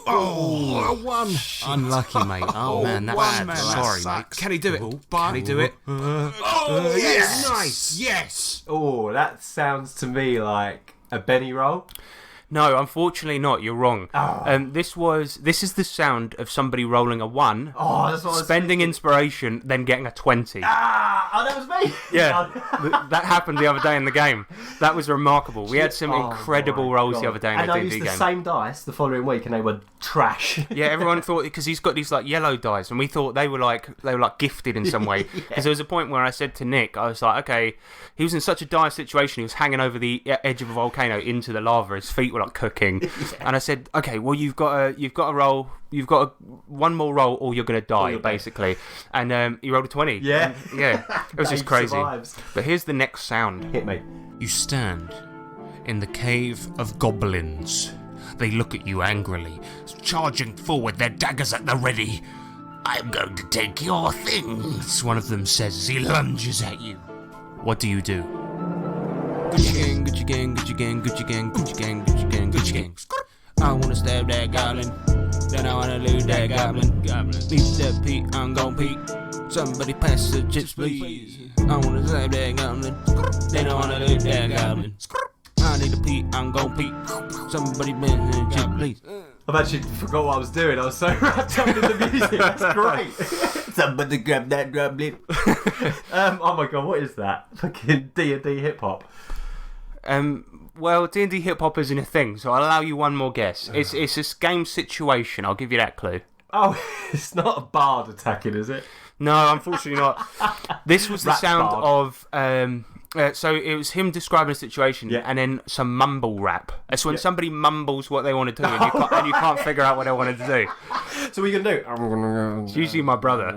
Oh, one. Unlucky, mate. Oh, man, that's one, bad. man. Sorry, That mate. Can he do it? Can he do it? Oh, yes! Nice! Yes! Oh, that sounds to me like a Benny roll. No, unfortunately not. You're wrong. This is the sound of somebody rolling a 1, Oh, that's what I was spending thinking. inspiration, then getting a 20. Oh, that was me. Yeah, that happened the other day in the game. That was remarkable. We had some incredible my rolls God. the other day in and the I D&D used game. the same dice the following week, and they were trash. Yeah, everyone thought because he's got these like yellow dice, and we thought they were like gifted in some way. Because there was a point where I said to Nick, I was like, okay, he was in such a dire situation. He was hanging over the edge of a volcano into the lava. His feet were like cooking, and I said, okay, well you've got a roll. You've got one more roll, or you're gonna die, basically. And he rolled a 20. Yeah. Yeah. It was just crazy. Survives. But here's the next sound. Hit me. You stand in the cave of goblins. They look at you angrily, charging forward, their daggers at the ready. I'm going to take your things, one of them says as he lunges at you. What do you do? Gucci gang, Gucci gang, Gucci gang, Gucci gang, Gucci gang, Gucci gang, Gucci gang. I wanna stab that goblin, then I wanna loot that goblin. Beat that Pete, I'm gon' Pete. Somebody pass the chips, please. I wanna stab that goblin, then I wanna loot that goblin. I need a Pete, I'm gon' Pete. Somebody pass the chips, please. I've actually forgot what I was doing. I was so wrapped up in the music. That's great. Somebody grab that goblin. Oh my God, what is that? Fucking D&D hip hop. Well, D&D hip hop isn't a thing, so I'll allow you one more guess. It's this game situation. I'll give you that clue. Oh, it's not a bard attacking, is it? No, unfortunately not. This was the Rap sound bard. of so it was him describing a situation, and then some mumble rap. It's when somebody mumbles what they want to do, and you can't figure out what they wanted to do. So what are you gonna do? I'm gonna. It's usually my brother.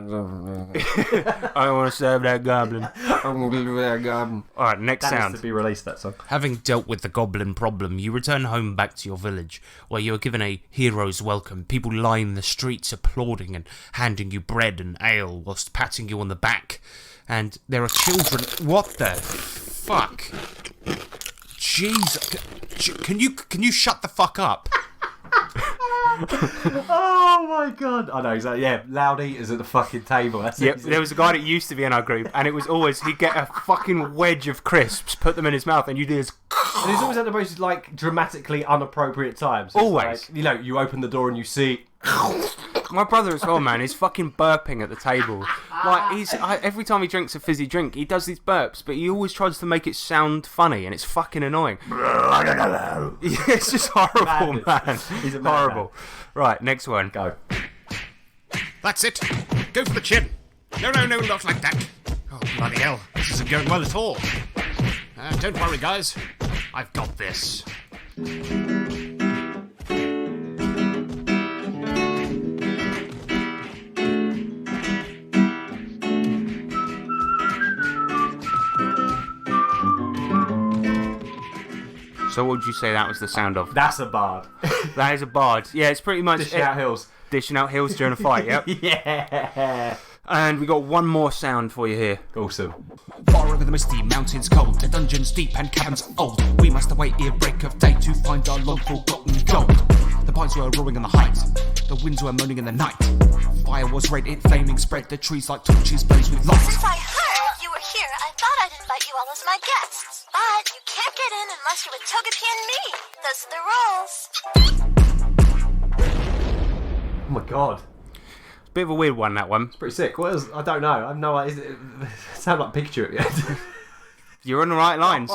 I want to serve that goblin. I'm gonna do that goblin. All right, next That sound. needs to be released. That song. Having dealt with the goblin problem, you return home back to your village, where you are given a hero's welcome. People line the streets applauding and handing you bread and ale whilst patting you on the back. And there are children... What the fuck? Jeez. Can you shut the fuck up? Oh my God! I know exactly. Yeah, loud eaters at the fucking table. That's Yep, it. there was a guy that used to be in our group, and it was always he'd get a fucking wedge of crisps, put them in his mouth, and you do this. And it's always at the most like dramatically inappropriate times. It's Always. like, you open the door and you see. My brother as well, man. He's fucking burping at the table. Like every time he drinks a fizzy drink, he does these burps, but he always tries to make it sound funny, and it's fucking annoying. Yeah, it's just horrible, man. He's a madman. Horrible. Right, next one. Go. That's it. Go for the chin. No, not like that. Oh, bloody hell. This isn't going well at all. Don't worry, guys. I've got this. So what would you say that was the sound of? That's a bard. That is a bard. Yeah, it's pretty much... The Shout Hills. Dishing out heels during a fight, yep. Yeah. And we got one more sound for you here. Awesome. Far over the misty mountains cold, the dungeons deep and caverns old. We must await ere break of day to find our long forgotten gold. The pines were roaring on the height, the winds were moaning in the night. Fire was red, it flaming spread, the trees like torches blaze with light. Since I heard you were here, I thought I'd invite you all as my guests. But you can't get in unless you're with Togepi and me. Those are the rules. Oh my god. Bit of a weird one, that one. It's pretty sick. What is? I don't know. I have no idea. It sounds like Pikachu at the end. You're on the right lines.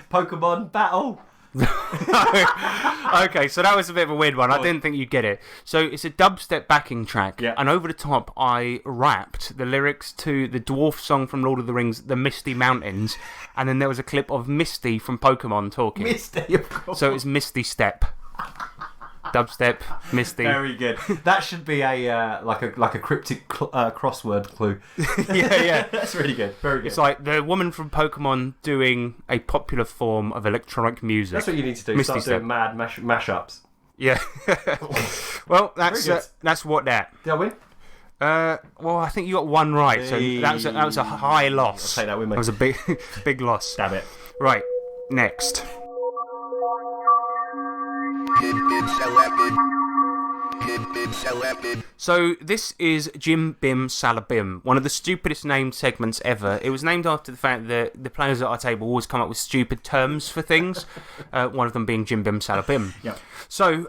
Pokemon battle. Okay, so that was a bit of a weird one. I didn't think you'd get it. So it's a dubstep backing track, Yeah. and over the top I rapped the lyrics to the dwarf song from Lord of the Rings, The Misty Mountains, and then there was a clip of Misty from Pokemon talking. Misty, of course. So it's Misty Step. Dubstep, Misty. Very good. That should be a like a cryptic crossword clue. Yeah. That's really good. Very good. It's like the woman from Pokemon doing a popular form of electronic music. That's what you need to do. Misty Start Step. doing mad mashups. Yeah. Well, that's Very good. that's what that. Did I win? Well, I think you got one right, so that was a high loss. I'll take that with me. That was a big loss. Damn it. Right, next. So this is Jim Bim Salabim, one of the stupidest named segments ever. It was named after the fact that the players at our table always come up with stupid terms for things. One of them being Jim Bim Salabim. Yep. So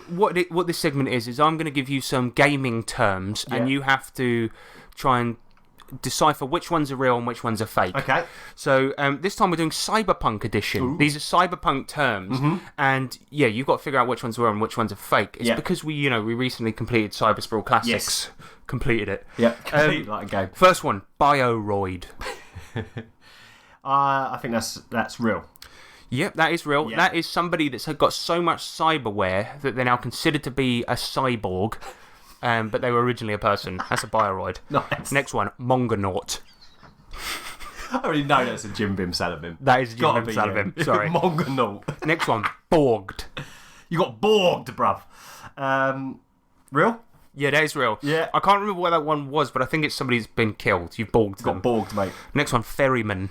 what this segment is I'm going to give you some gaming terms, and you have to try and decipher which ones are real and which ones are fake. Okay. So this time we're doing Cyberpunk edition. Ooh. These are Cyberpunk terms, and yeah, you've got to figure out which ones are real and which ones are fake. It's because we recently completed Cyber Sprawl Classics. Yes. Completed it. Yep. Completed like a game. First one, Bioroid. I think that's real. Yep, that is real. Yeah. That is somebody that's got so much cyberware that they're now considered to be a cyborg. But they were originally a person. That's a Bioroid. Nice. Next one, Mongonaut. I already know that's a Jim Bim Salabim. That is Jim Bim Gotta be Salabim. you. Sorry. Mongonaut. Next one, Borged. You got borged, bruv. Real? Yeah, that is real. Yeah. I can't remember what that one was, but I think it's somebody who's been killed. You've borged them. Got borged, mate. Next one, Ferryman.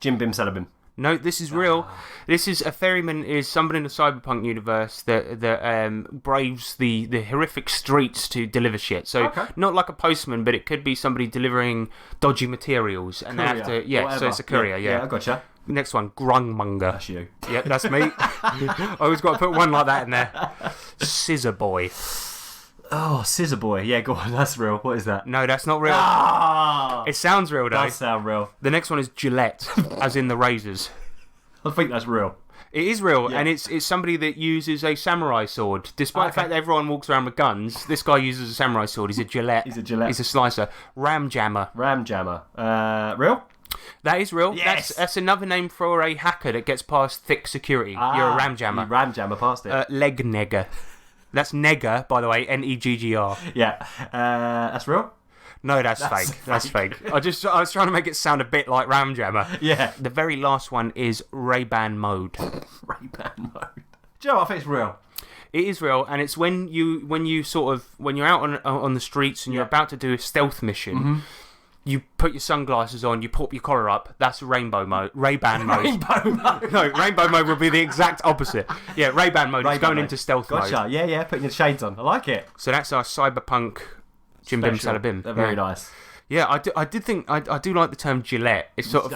Jim Bim Salabim. No, this is real. This is a ferryman is somebody in the cyberpunk universe that braves the horrific streets to deliver shit. So not like a postman, but it could be somebody delivering dodgy materials, and Courier. they have to. Yeah, Whatever. so it's a courier. Yeah, I gotcha. Next one, Grungmonger. That's you. Yep, that's me. I always got to put one like that in there. Scissor Boy. Oh, Scissor Boy. Yeah, go on. That's real. What is that? No, that's not real. Ah! It sounds real, though. Does sound real. The next one is Gillette, as in the razors. I think that's real. It is real, and it's somebody that uses a samurai sword. Despite the fact that everyone walks around with guns, this guy uses a samurai sword. He's a Gillette. He's a Gillette. He's a slicer. Ram Jammer. Ram Jammer. Real? That is real. Yes! That's another name for a hacker that gets past thick security. You're a Ram Jammer. You Ram Jammer past it. Leg Negger. That's Negger, by the way, Negger. Yeah. That's real? No, that's fake. That's fake. I was trying to make it sound a bit like Ram Jammer. Yeah. The very last one is Ray-Ban mode. Ray-Ban mode. Do you know what? I think it's real. It is real, and it's when you're out on the streets and you're about to do a stealth mission. You put your sunglasses on, you pop your collar up. That's rainbow mode. Ray-Ban mode. Rainbow mode. No, rainbow mode would be the exact opposite. Yeah, Ray-Ban mode is going mode. into stealth mode. Gotcha. Yeah. Putting your shades on. I like it. So that's our cyberpunk Jim Bim Salabim. They're very nice. Yeah, I did think I do like the term Gillette. It's sort of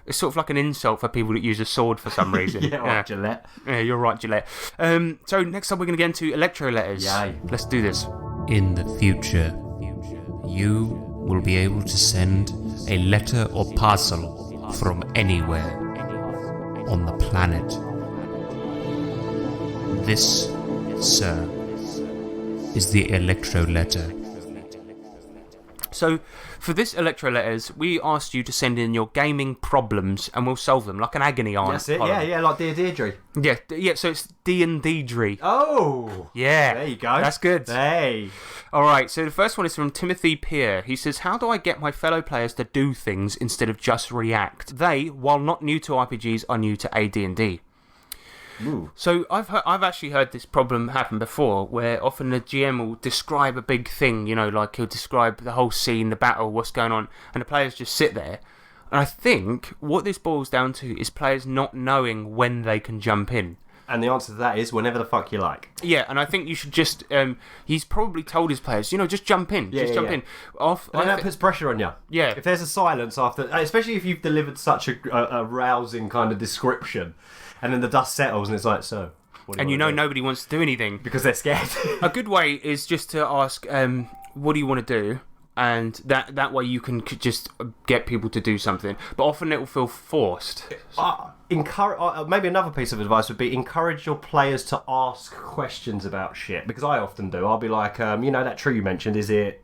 it's sort of like an insult for people that use a sword for some reason. Right, Gillette. Yeah, you're right, Gillette. So next up we're going to get into electro letters. Yay. Let's do this. In the future, you will be able to send a letter or parcel from anywhere on the planet. This, sir, is the electro letter. So, for this electro letters, we asked you to send in your gaming problems, and we'll solve them like an agony aunt. That's it. Yeah, like D&Deirdre. Yeah. So it's D&Deirdre. Oh, yeah. there you go. That's good. Hey. All right. So the first one is from Timothy Peer. He says, "How do I get my fellow players to do things instead of just react? They, while not new to RPGs, are new to AD&D." Ooh. So I've actually heard this problem happen before, where often the GM will describe a big thing, like he'll describe the whole scene, the battle, what's going on, and the players just sit there. And I think what this boils down to is players not knowing when they can jump in. And the answer to that is whenever the fuck you like. Yeah, and I think you should just... he's probably told his players, just jump in. Jump in. And that puts pressure on you. Yeah. If there's a silence after... Especially if you've delivered such a rousing kind of description, and then the dust settles and it's like, so... And nobody wants to do anything. Because they're scared. A good way is just to ask, what do you want to do? And that way you can just get people to do something. But often it will feel forced. Maybe another piece of advice would be encourage your players to ask questions about shit. Because I often do. I'll be like, that tree you mentioned, is it...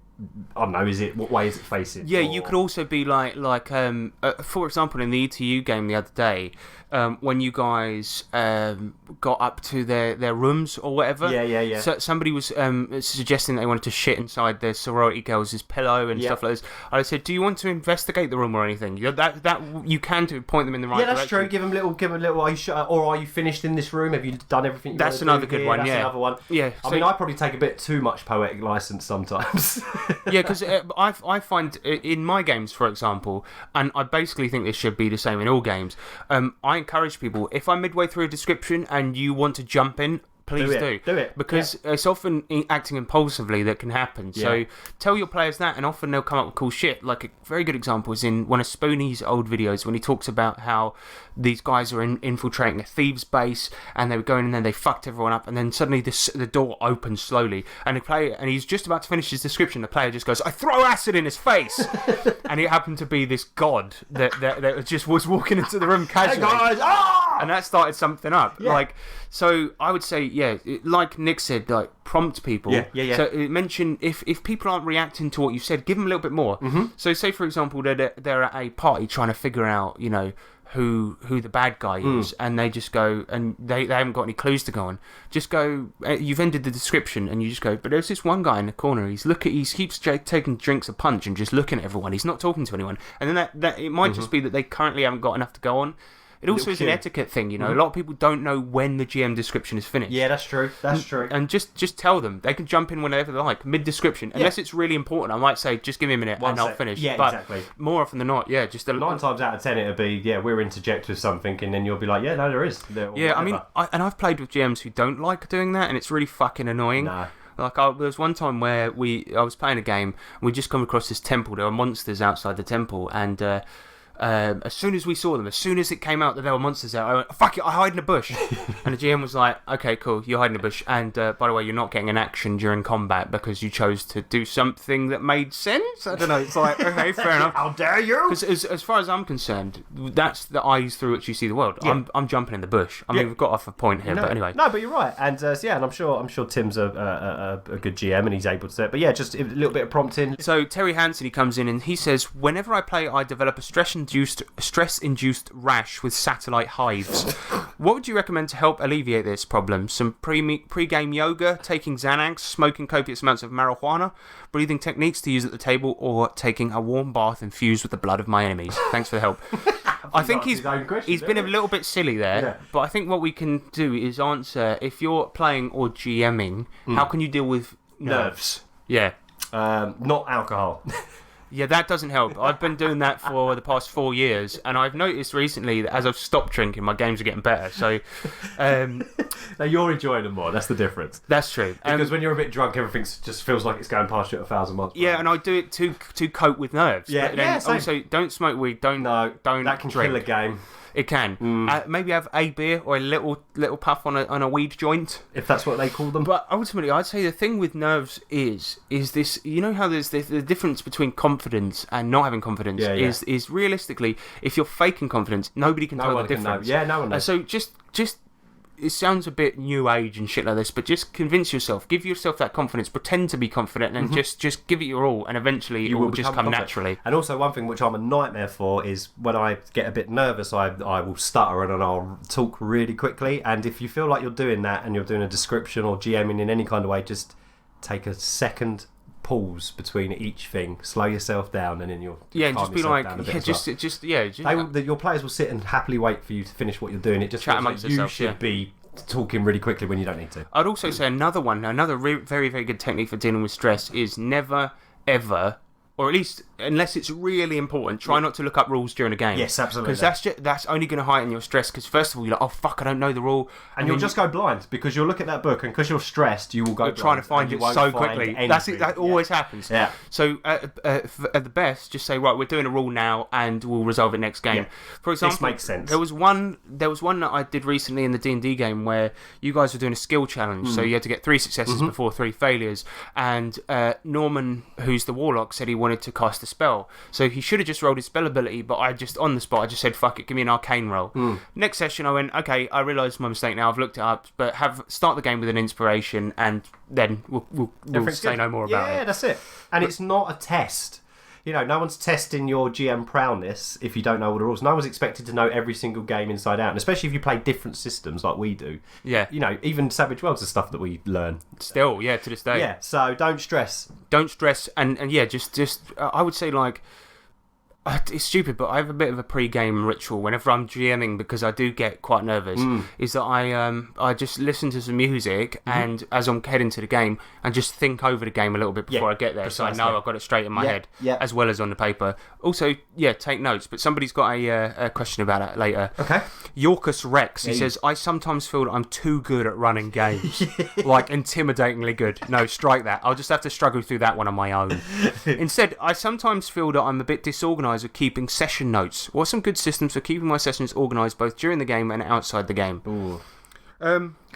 I don't know, what way is it facing? Yeah, you could also be like for example, in the ETU game the other day, when you guys got up to their rooms or whatever. Yeah. So somebody was suggesting they wanted to shit inside their sorority girls' pillow and stuff like this. I said, do you want to investigate the room or anything? That you can do, point them in the right direction. Yeah, that's true. Give them a little. Are you or are you finished in this room? Have you done everything? That's another good one. That's another one. Yeah. I mean, I probably take a bit too much poetic license sometimes. Yeah, because I find in my games, for example, and I basically think this should be the same in all games, I encourage people, if I'm midway through a description and you want to jump in, please do it. Because it's often acting impulsively that can happen. Yeah. So tell your players that, and often they'll come up with cool shit. Like a very good example is in one of Spoonie's old videos when he talks about how these guys are infiltrating a thieves' base and they were going in there, they fucked everyone up, and then suddenly the door opens slowly, and he's just about to finish his description. The player just goes, "I throw acid in his face," and it happened to be this god that just was walking into the room casually. Hey guys, And that started something up. Yeah. So I would say, like Nick said, prompt people. Yeah. So mention if people aren't reacting to what you said, give them a little bit more. Mm-hmm. So say for example they're at a party trying to figure out, who the bad guy is, and they just go, and they haven't got any clues to go on. Just go. You've ended the description, and you just go. But there's this one guy in the corner. He keeps taking drinks of punch and just looking at everyone. He's not talking to anyone. And then that it might just be that they currently haven't got enough to go on. It also is an etiquette thing, A lot of people don't know when the GM description is finished. Yeah, that's true. And just tell them. They can jump in whenever they like, mid-description. Unless it's really important, I might say, just give me a minute and I'll finish. Yeah, but exactly. More often than not, 9 times out of 10 it'll be, we'll interject with something, and then you'll be like, yeah, no, there is. Yeah, I mean, I've played with GMs who don't like doing that, and it's really fucking annoying. No. There was one time where I was playing a game, and we'd just come across this temple. There were monsters outside the temple, and... as soon as we saw them, as soon as it came out that there were monsters there, I went, fuck it, I hide in a bush. And the GM was like, okay, cool, you hide in a bush. And by the way, you're not getting an action during combat because you chose to do something that made sense? I don't know, it's like, okay, fair enough. How dare you? Because as far as I'm concerned, that's the eyes through which you see the world. Yeah. I'm jumping in the bush. I mean, we've got off a point here, but anyway. No, but you're right. And and I'm sure Tim's a good GM and he's able to say it. But yeah, just a little bit of prompting. So Terry Hansen, he comes in and he says, whenever I play, I develop a stress-induced rash with satellite hives. What would you recommend to help alleviate this problem? Some pre-game yoga, taking Xanax, smoking copious amounts of marijuana, breathing techniques to use at the table, or taking a warm bath infused with the blood of my enemies? Thanks for the help. I think he's been a little bit silly there, but I think what we can do is answer, if you're playing or GMing, how can you deal with nerves? Yeah. Not alcohol. Yeah, that doesn't help. I've been doing that for the past 4 years, and I've noticed recently that as I've stopped drinking, my games are getting better. So, now you're enjoying them more. That's the difference. That's true. Because when you're a bit drunk, everything just feels like it's going past you at 1,000 miles. Yeah, and I do it to cope with nerves. Yeah, but also, don't smoke weed. Don't that can drink. kill a game. It can. Maybe have a beer or a little puff on a weed joint, if that's what they call them. But ultimately, I'd say the thing with nerves is this. You know how there's the difference between confidence and not having confidence. Is realistically, if you're faking confidence, nobody can tell the difference. Yeah, no one knows. So just. It sounds a bit new age and shit like this, but just convince yourself, give yourself that confidence, pretend to be confident, and just give it your all, and eventually it will just come naturally. And also, one thing which I'm a nightmare for is when I get a bit nervous, I will stutter and I'll talk really quickly. And if you feel like you're doing that and you're doing a description or GMing in any kind of way, just take a second pause between each thing, slow yourself down, and then you'll just be like, your players will sit and happily wait for you to finish what you're doing. It just chat feels amongst like you yourself, should be talking really quickly when you don't need to. I'd also say another very, very good technique for dealing with stress is never, ever, or at least unless it's really important, try not to look up rules during a game. Yes, absolutely. Because that's only going to heighten your stress. Because first of all, you're like, oh fuck, I don't know the rule, and you'll just go blind because you'll look at that book, and because you're stressed, you will go. You're trying to find it so quickly. That always happens. Yeah. So at the best, just say, right, we're doing a rule now, and we'll resolve it next game. Yeah. For example, this makes sense. There was one that I did recently in the D&D game where you guys were doing a skill challenge, so you had to get 3 successes before 3 failures, and Norman, who's the warlock, said he wanted to cast a spell. So he should have just rolled his spell ability, but I just, on the spot, I just said, fuck it, give me an arcane roll. Next session, I went, okay, I realised my mistake now, I've looked it up, but start the game with an inspiration, and then we'll say no more about it. Yeah, that's it. And it's not a test. You know, no one's testing your GM prowess if you don't know all the rules. No one's expected to know every single game inside out, and especially if you play different systems like we do. Yeah. You know, even Savage Worlds is stuff that we learn. Still, yeah, to this day. Yeah, so don't stress. Don't stress, and yeah, just I would say, like, it's stupid, but I have a bit of a pre-game ritual whenever I'm GMing, because I do get quite nervous. Is that I just listen to some music and as I'm heading to the game, and just think over the game a little bit before I get there, precisely. so I know I've got it straight in my head, as well as on the paper. Also, take notes. But somebody's got a question about that later. Okay. Yorkus Rex, he says, I sometimes feel that I'm too good at running games, like intimidatingly good. No, strike that. I'll just have to struggle through that one on my own. Instead, I sometimes feel that I'm a bit disorganised with keeping session notes. What are some good systems for keeping my sessions organised both during the game and outside the game? Ooh.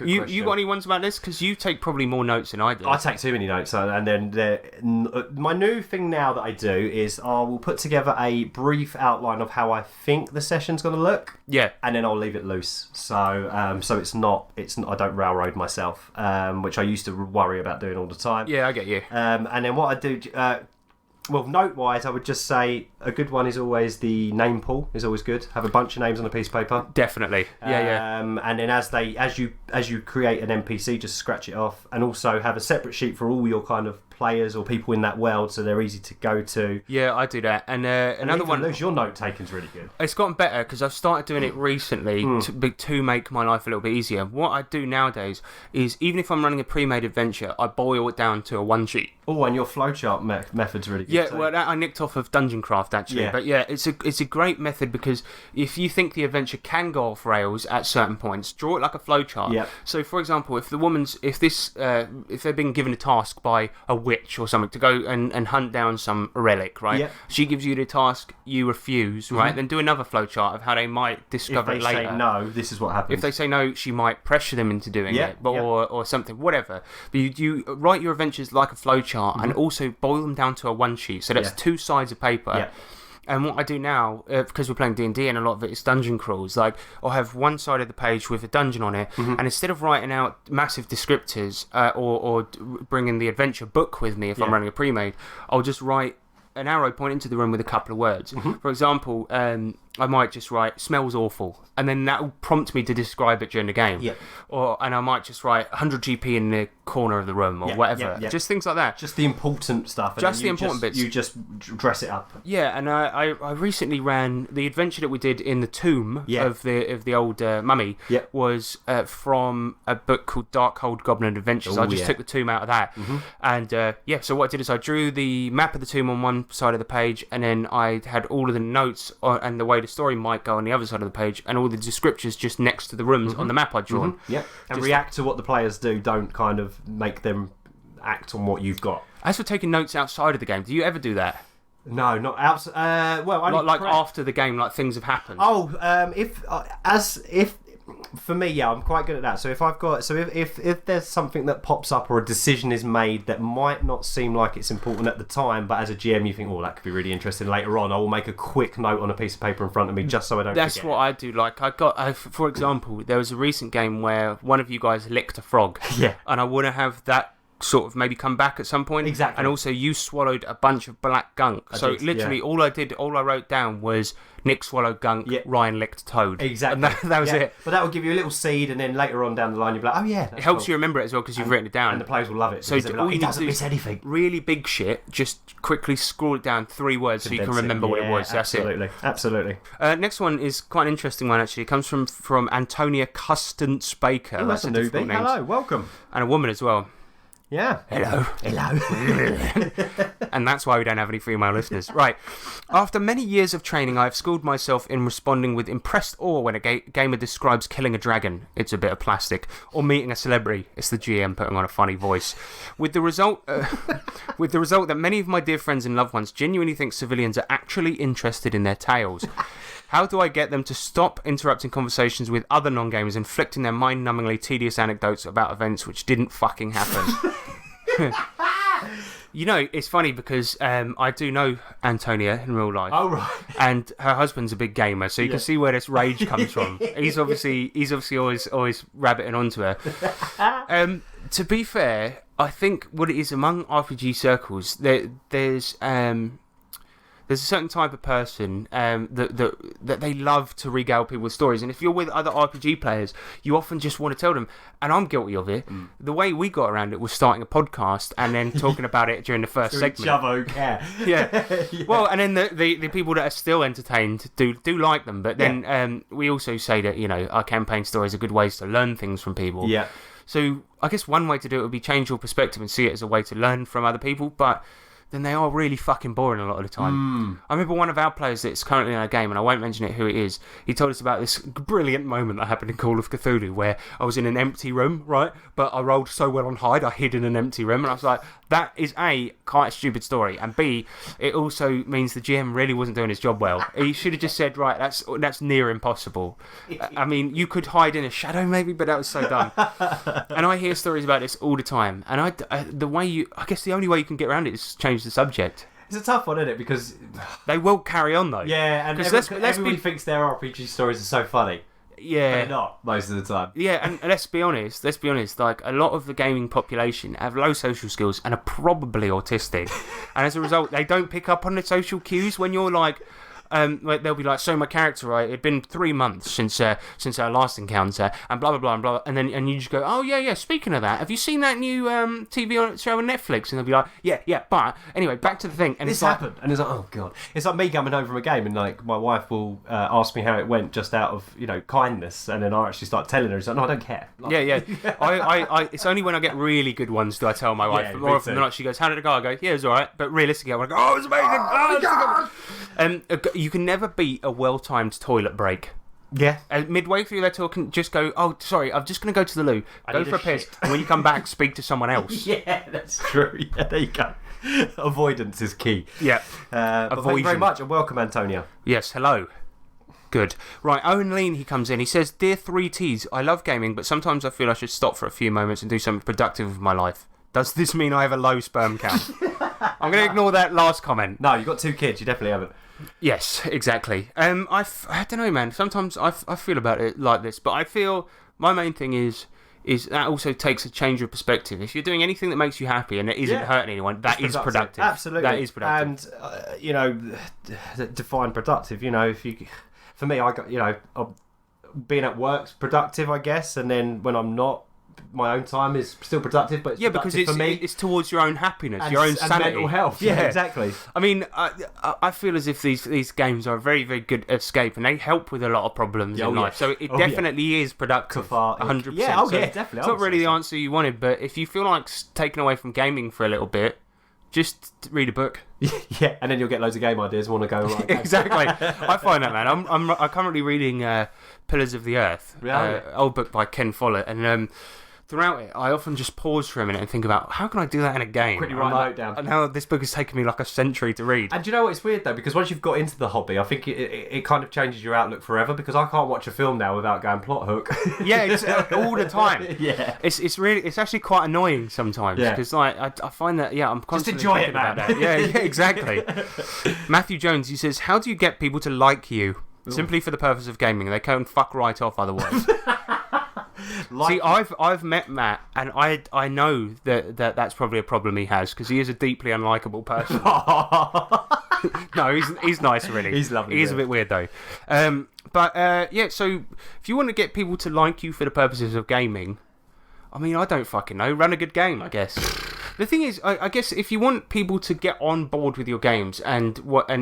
You got any ones about this? Because you take probably more notes than I do. I take too many notes, and then my new thing now that I do is I will put together a brief outline of how I think the session's going to look. Yeah, and then I'll leave it loose. So it's not I don't railroad myself, which I used to worry about doing all the time. Yeah, I get you. And then what I do. Well, note-wise, I would just say a good one is always the name pool. Is always good. Have a bunch of names on a piece of paper. Definitely. Yeah. And then as you create an NPC, just scratch it off, and also have a separate sheet for all your kind of players or people in that world, so they're easy to go to. Yeah, I do that. And another one. Your note taking's really good. It's gotten better because I've started doing it recently to make my life a little bit easier. What I do nowadays is, even if I'm running a pre-made adventure, I boil it down to a one sheet. Oh, and your flowchart method's really good. Yeah, too. well, that I nicked off of Dungeon Craft actually. Yeah. But yeah, it's a great method, because if you think the adventure can go off rails at certain points, draw it like a flowchart. Yeah. So, for example, if they've been given a task by a witch or something to go and hunt down some relic, right? Yeah. She gives you the task, you refuse, right? Then do another flowchart of how they might discover it later. If they say no, this is what happens. If they say no, she might pressure them into doing it, or something, whatever. But you write your adventures like a flowchart, and also boil them down to a one sheet. So that's 2 sides of paper. Yeah. And what I do now, because we're playing D&D and a lot of it is dungeon crawls, like I'll have one side of the page with a dungeon on it, and instead of writing out massive descriptors or bringing the adventure book with me if I'm running a pre-made, I'll just write an arrow pointing to the room with a couple of words. For example, I might just write "smells awful," and then that will prompt me to describe it during the game. Yeah. And I might just write 100 GP in the corner of the room or whatever. Yeah. Just things like that. Just the important stuff. Just the important bits. You just dress it up. Yeah, and I recently ran the adventure that we did in the tomb of the old mummy. Was from a book called Darkhold Goblin Adventures. I just took the tomb out of that, and so what I did is I drew the map of the tomb on one side of the page, and then I had all of the notes and the way the story might go on the other side of the page, and all the descriptions just next to the rooms on the map I'd drawn. Yeah, and react to what the players do. Don't kind of make them act on what you've got. As for taking notes outside of the game, do you ever do that? No, not outside. Well, like after the game, like things have happened. Oh, if for me, I'm quite good at that. So if there's something that pops up or a decision is made that might not seem like it's important at the time, but as a GM you think, oh, that could be really interesting later on, I will make a quick note on a piece of paper in front of me just so I don't That's forget. what I do. Like for example, there was a recent game where one of you guys licked a frog. Yeah. And I want to have that sort of maybe come back at some point. Exactly. And also you swallowed a bunch of black gunk. I So did, literally all I wrote down was Nick swallowed gunk, Ryan licked toad. Exactly. And that was it. But that will give you a little seed, and then later on down the line you'll be like, oh yeah. It helps you remember it as well because you've written it down. And the players will love it. So all you doesn't miss anything. Really big shit, just quickly scroll it down 3 words so you can remember what it was. That's it. Absolutely. Next one is quite an interesting one actually. It comes from Antonia Custance Baker. Oh, that's a newbie. Hello, welcome. And a woman as well. Yeah. Hello. And that's why we don't have any female listeners. Right. After many years of training, I have schooled myself in responding with impressed awe when a gamer describes killing a dragon. It's a bit of plastic. Or meeting a celebrity. It's the GM putting on a funny voice. With the result that many of my dear friends and loved ones genuinely think civilians are actually interested in their tales. How do I get them to stop interrupting conversations with other non-gamers, inflicting their mind-numbingly tedious anecdotes about events which didn't fucking happen? You know, it's funny because I do know Antonia in real life. Oh, right. And her husband's a big gamer, so you can see where this rage comes from. He's obviously always rabbiting onto her. To be fair, I think what it is among RPG circles, there's a certain type of person that they love to regale people with stories, and if you're with other RPG players, you often just want to tell them. And I'm guilty of it. The way we got around it was starting a podcast and then talking about it during the first segment. Yeah. Well, and then the people that are still entertained do like them, but then we also say that, you know, our campaign stories are good ways to learn things from people. Yeah. So I guess one way to do it would be change your perspective and see it as a way to learn from other people, but then they are really fucking boring a lot of the time. I remember one of our players that's currently in our game, and I won't mention it who it is, he told us about this brilliant moment that happened in Call of Cthulhu where I was in an empty room, right? But I rolled so well on hide, I hid in an empty room, and I was like, that is A, quite a stupid story, and B, it also means the GM really wasn't doing his job well. He should have just said, right, that's near impossible. I mean, you could hide in a shadow maybe, but that was so dumb. And I hear stories about this all the time, and I guess the only way you can get around it is change the subject. It's a tough one, isn't it? Because they will carry on though. Yeah, and everybody thinks their RPG stories are so funny. Yeah, but they're not most of the time. Yeah, and let's be honest. Like, a lot of the gaming population have low social skills and are probably autistic, and as a result, they don't pick up on the social cues when you're like. They'll be like, so my character, right, it'd been 3 months since our last encounter, and blah blah blah and blah, and you just go, oh yeah, speaking of that, have you seen that new TV show on Netflix? And they'll be like, yeah, but anyway, back to the thing, and this happened, and it's like, oh god, it's like me coming home from a game, and like my wife will ask me how it went just out of, you know, kindness, and then I actually start telling her. It's like, no, I don't care. Like, yeah. I it's only when I get really good ones do I tell my wife. But more often than not, she goes, how did it go? I go, yeah, it was alright, but realistically, I want to go, oh, it was amazing. You can never beat a well-timed toilet break. Yeah. Midway through their talking, just go, oh, sorry, I'm just going to go to the loo. Go for a piss. And when you come back, speak to someone else. Yeah, that's true. Yeah, there you go. Avoidance is key. Yeah. But thank you very much, and welcome, Antonia. Yes, hello. Good. Right, Owen Lean, he comes in. He says, Dear 3Ts, I love gaming, but sometimes I feel I should stop for a few moments and do something productive with my life. Does this mean I have a low sperm count? I'm going to ignore that last comment. No, you've got 2 kids. You definitely haven't. Yes, exactly. I don't know, man. Sometimes I feel about it like this, but I feel my main thing is that also takes a change of perspective. If you're doing anything that makes you happy and it isn't hurting anyone, that is productive. Absolutely, that is productive. And you know, define productive. You know, for me, I got, you know, being at work's productive, I guess, and then when I'm not, my own time is still productive, but it's because it's, for me. It's towards your own happiness, your own sanity, and mental health. Yeah, exactly. I mean, I feel as if these games are a very, very good escape, and they help with a lot of problems in life. So it definitely is productive, 100%. Yeah, definitely. It's not really the answer you wanted, but if you feel like taken away from gaming for a little bit, just read a book. Yeah, and then you'll get loads of game ideas. Want to go right? Exactly. I find that, man. I'm currently reading Pillars of the Earth, old book by Ken Follett, and throughout it, I often just pause for a minute and think about how can I do that in a game. Quickly write a note down. And now this book has taken me like a century to read. And do you know what? It's weird though, because once you've got into the hobby, I think it kind of changes your outlook forever. Because I can't watch a film now without going plot hook. Yeah, it's all the time. Yeah, it's actually quite annoying sometimes. Because like I find that I'm constantly just enjoy thinking it, man. about that. Yeah, exactly. Matthew Jones, he says, how do you get people to like you? Ooh. Simply for the purpose of gaming. They can fuck right off otherwise. See, I've met Matt, and I know that's probably a problem he has, because he is a deeply unlikable person. No, he's nice, really. He's lovely. He's a bit weird, though. But so if you want to get people to like you for the purposes of gaming, I mean, I don't fucking know. Run a good game, I guess. The thing is, I guess if you want people to get on board with your games, and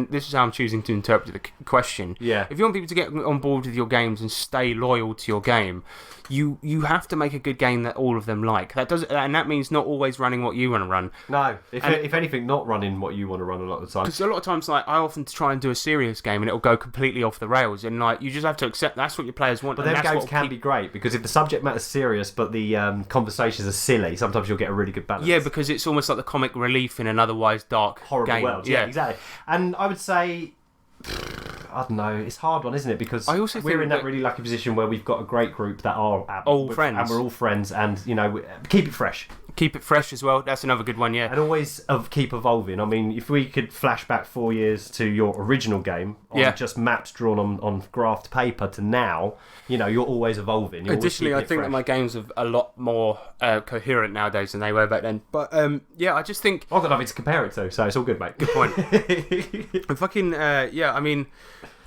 this is how I'm choosing to interpret the question. Yeah. If you want people to get on board with your games and stay loyal to your game, you have to make a good game that all of them like. And that means not always running what you want to run. No, if anything, not running what you want to run a lot of the time. Because a lot of times, like, I often try and do a serious game and it'll go completely off the rails, and like you just have to accept that's what your players want. But them games can be great, because if the subject matter's serious but the conversations are silly, sometimes you'll get a really good balance. Yeah, because it's almost like the comic relief in an otherwise dark, horrible game. world. Yeah, exactly. And I would say, I don't know, it's a hard one, isn't it? Because we're in that really lucky position where we've got a great group that are all friends, and we're all friends, and keep it fresh. Keep it fresh as well. That's another good one, yeah. And always keep evolving. I mean, if we could flash back 4 years to your original game, on just maps drawn on graphed paper, to now, you're always evolving. Additionally, I think that my games are a lot more coherent nowadays than they were back then. But I just think I've got nothing to compare it to, so it's all good, mate. Good point. Fucking I mean,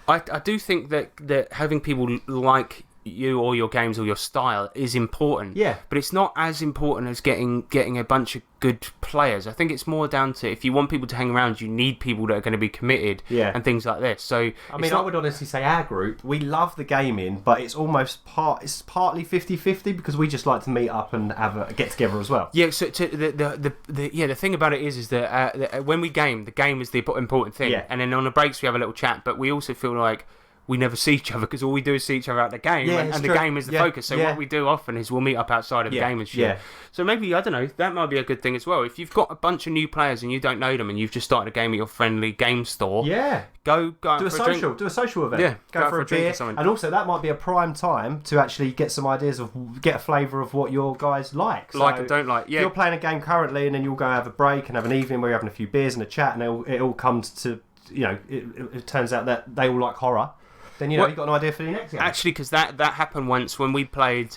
I do think that having people like you or your games or your style is important. Yeah. But it's not as important as getting a bunch of good players. I think it's more down to, if you want people to hang around, you need people that are going to be committed and things like this. So I would honestly say our group, we love the gaming, but it's almost partly 50-50, because we just like to meet up and have a get together as well. Yeah, so the thing about it is that when we game, the game is the important thing. Yeah. And then on the breaks we have a little chat, but we also feel like we never see each other, because all we do is see each other at the game, and the game is the focus. So what we do often is we'll meet up outside of the game and shit. Yeah. So maybe, I don't know, that might be a good thing as well. If you've got a bunch of new players and you don't know them, and you've just started a game at your friendly game store, go out do a for social, a drink. do a social event. Yeah, go for a drink beer, or something. and also that might be a prime time to actually get some ideas get a flavour of what your guys like. Like and don't like. Yeah. If you're playing a game currently, and then you'll go have a break and have an evening where you're having a few beers and a chat, and it all comes to, it turns out that they all like horror. Then you've got an idea for the next game. Actually, because that happened once when we played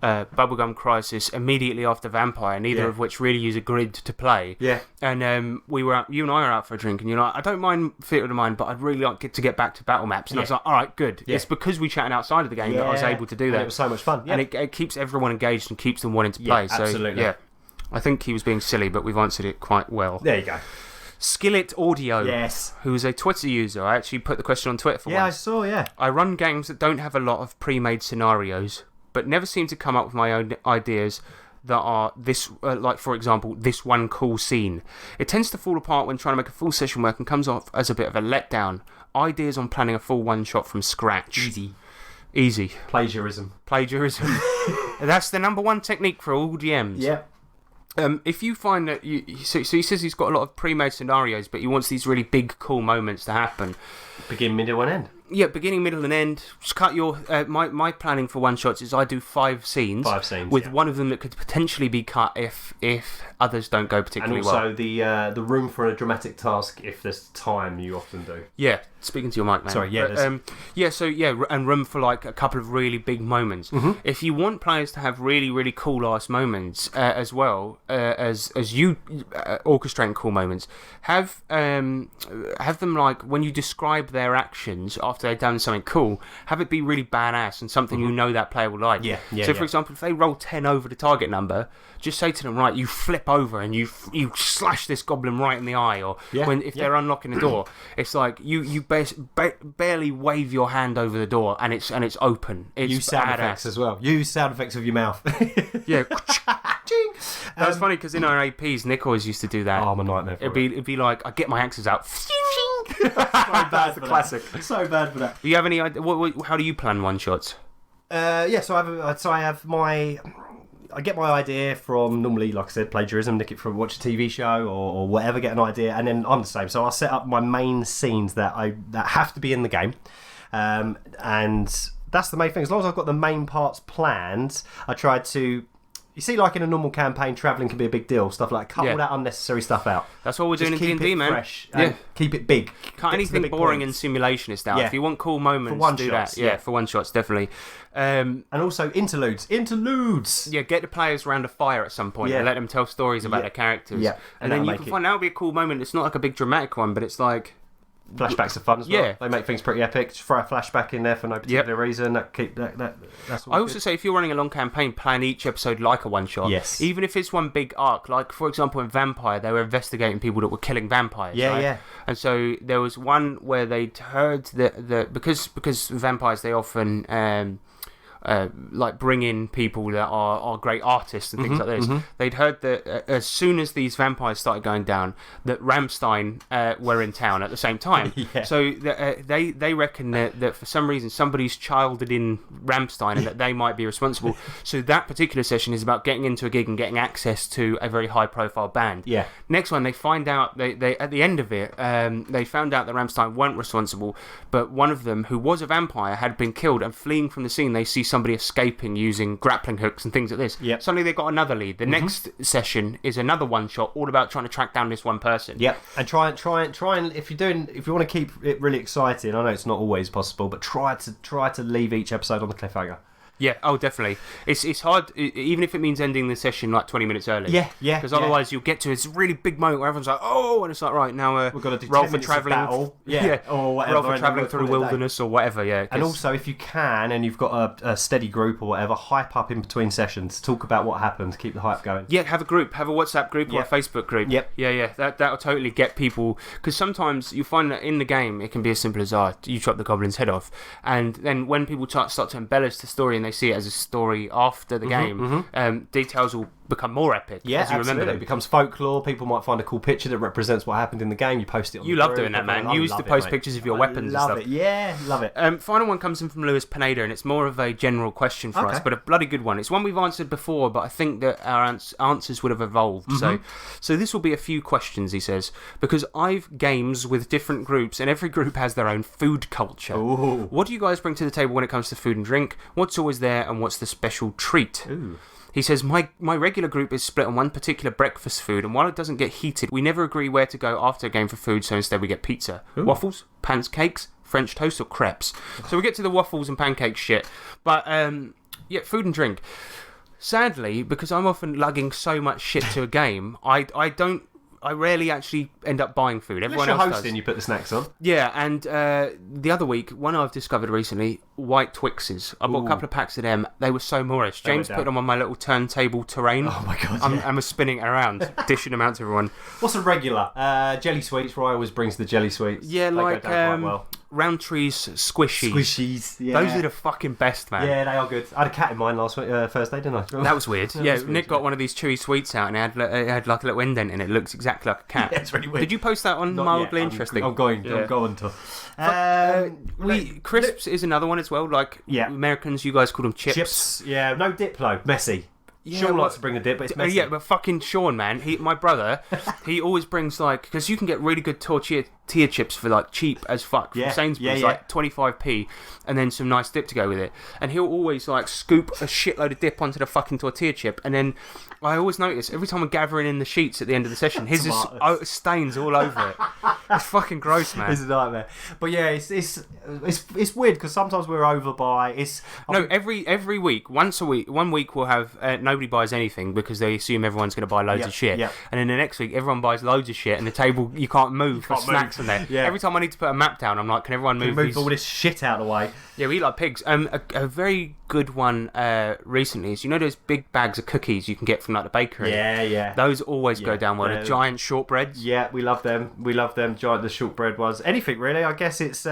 Bubblegum Crisis immediately after Vampire, neither of which really use a grid to play. Yeah. And you and I were out for a drink, and you're like, I don't mind Theatre of the Mind, but I'd really like to get back to battle maps. And I was like, all right, good. Yeah. It's because we chatted outside of the game that I was able to do that. And it was so much fun. Yeah. And it keeps everyone engaged and keeps them wanting to play. So, absolutely. Yeah. I think he was being silly, but we've answered it quite well. There you go. Skillet Audio, yes, who is a Twitter user. I actually put the question on Twitter for once. Yeah, I saw, I run games that don't have a lot of pre-made scenarios, but never seem to come up with my own ideas that are this, like, for example, this one cool scene. It tends to fall apart when trying to make a full session work and comes off as a bit of a letdown. Ideas on planning a full one-shot from scratch. Easy. Plagiarism. That's the number one technique for all DMs. Yeah. If you find that so he says he's got a lot of pre-made scenarios, but he wants these really big, cool moments to happen. Begin, middle, and end. Yeah, beginning, middle, and end. Just cut your. My planning for one shots is I do 5 scenes. 5 scenes. With one of them that could potentially be cut if others don't go particularly well. And also the room for a dramatic task if there's time. You often do. Yeah, speaking to your mic, man. Sorry. Yeah. But, and room for like a couple of really big moments. Mm-hmm. If you want players to have really, really cool ass moments as well as you orchestrating cool moments, have them like when you describe their actions after they've done something cool, have it be really badass and something you know that player will like. So, for example, if they roll 10 over the target number, just say to them, right, you flip over and you slash this goblin right in the eye, or if they're unlocking the door, it's like you barely wave your hand over the door and it's open. It's use sound badass. effects as well. Use sound effects of your mouth. Yeah. That was funny because in our APs, Nick always used to do that. Oh, I'm a nightmare for It'd be like, I get my axes out. so bad for classic. That. So bad for that. Do you have any idea? How do you plan one shots? I get my idea from, normally, like I said, plagiarism, nick it from watch a TV show or whatever, get an idea, and then I'm the same. So I'll set up my main scenes that have to be in the game, and that's the main thing. As long as I've got the main parts planned, I try to You see, like in a normal campaign, travelling can be a big deal. Stuff like cut Yeah. all that unnecessary stuff out. That's what we're doing in Just keep D&D, it man. fresh and keep it big. Cut Get to the anything big boring points. and simulationist out. Yeah. If you want cool moments, For one do shots, that. Yeah, for one shots, definitely. And also interludes. Yeah, get the players around a fire at some point Yeah. and let them tell stories about Yeah. their characters. Yeah. And that'll then you make can it- find that would be a cool moment. It's not like a big dramatic one, but it's like... Flashbacks are fun as well. Yeah. They make things pretty epic. Just throw a flashback in there for no particular reason. That's all I also good. say if you're running a long campaign, plan each episode like a one-shot. Yes. Even if it's one big arc. Like, for example, in Vampire, they were investigating people that were killing vampires. Yeah, right? yeah. And so there was one where they'd heard that because vampires, they often... like bring in people that are great artists and things like this. They'd heard that as soon as these vampires started going down, that Rammstein were in town at the same time. Yeah. So they reckon that for some reason somebody's childed in Rammstein and that they might be responsible. So that particular session is about getting into a gig and getting access to a very high profile band. Yeah. Next one, they find out they at the end of it, they found out that Rammstein weren't responsible, but one of them, who was a vampire, had been killed, and fleeing from the scene, they see somebody escaping using grappling hooks and things like this. Yep. Suddenly they got another lead. The next session is another one shot, all about trying to track down this one person. Yep, and try and if you want to keep it really exciting, I know it's not always possible, but try to leave each episode on the cliffhanger. Yeah, oh, definitely. It's hard, even if it means ending the session like 20 minutes early. Yeah. Because otherwise you'll get to this really big moment where everyone's like, oh, and it's like, right, now we've got to do roll 10 for minutes of travelling. battle. Yeah, or whatever. Roll for and travelling then through we'll the call it a day. wilderness or whatever, yeah. 'cause- And also, if you can, and you've got a steady group or whatever, hype up in between sessions. Talk about what happened. Keep the hype going. Yeah, have a group, have a WhatsApp group or a Yep. Facebook group. Yep. Yeah, that'll totally get people, because sometimes you find that in the game it can be as simple as, you chop the goblin's head off, and then when people start to embellish the story and they see it as a story after the game, details will become more epic Yeah, as you absolutely. remember It them. becomes folklore. People might find a cool picture that represents what happened in the game. You post it on You the love group. doing that, man. I You used to love it, post mate. pictures of your I weapons and love stuff. it. Yeah, love it. Final one comes in from Lewis Pineda, and it's more of a general question for us, Okay. but a bloody good one. It's one we've answered before, but I think that our answers would have evolved. So this will be a few questions, he says, because I've games with different groups, and every group has their own food culture. Ooh. What do you guys bring to the table when it comes to food and drink? What's always there, and what's the special treat? Ooh. He says, my regular group is split on one particular breakfast food, and while it doesn't get heated, we never agree where to go after a game for food, so instead we get pizza. Waffles, pancakes, French toast, or crepes. So we get to the waffles and pancake shit. But, yeah, food and drink. Sadly, because I'm often lugging so much shit to a game, I rarely actually end up buying food. Everyone Unless else you're hosting, does. you put the snacks on. Yeah, and the other week, one I've discovered recently, white Twixes. I bought a couple of packs of them. They were so Moorish. James went put down. them on my little turntable terrain. Oh my God, I was spinning it around, dishing them out to everyone. What's a regular? Jelly sweets. Roy always brings the jelly sweets. Yeah, They like go down quite well. Roundtree's Squishies. Squishies. Yeah. Those are the fucking best, man. Yeah, they are good. I had a cat in mine last Thursday, didn't I? That was weird. Yeah, was weird, Nick got one of these chewy sweets out, and it had like a little indent in it. It looks exactly like a cat. Yeah, it's really weird. Did you post that on Not Mildly yet. Interesting? I'm going to. Crisps is another one as well. Like Americans, you guys call them chips. Yeah, no dip though. Messy. Yeah, Sean well- likes to bring a dip, but it's messy. Yeah, but fucking Sean, man, my brother, he always brings like, because you can get really good tortilla chips for like cheap as fuck from Yeah, Sainsbury's, yeah. like 25p, and then some nice dip to go with it. And he'll always like scoop a shitload of dip onto the fucking tortilla chip, and then I always notice every time I'm gathering in the sheets at the end of the session, his is stains all over it. It's fucking gross, man. It's a nightmare. But yeah, it's weird because sometimes we're over by Every week, once a week, 1 week we'll have nobody buys anything because they assume everyone's going to buy loads of shit, and then the next week everyone buys loads of shit, and the table you can't move for snacks in there. Yeah. Every time I need to put a map down, I'm like, can everyone move these? all this shit out of the way. Yeah, we eat like pigs. A very good one recently is, you know those big bags of cookies you can get from like the bakery? Yeah. Those always go down well. The giant shortbreads. Yeah, we love them. Giant the shortbread ones. Anything really. I guess it's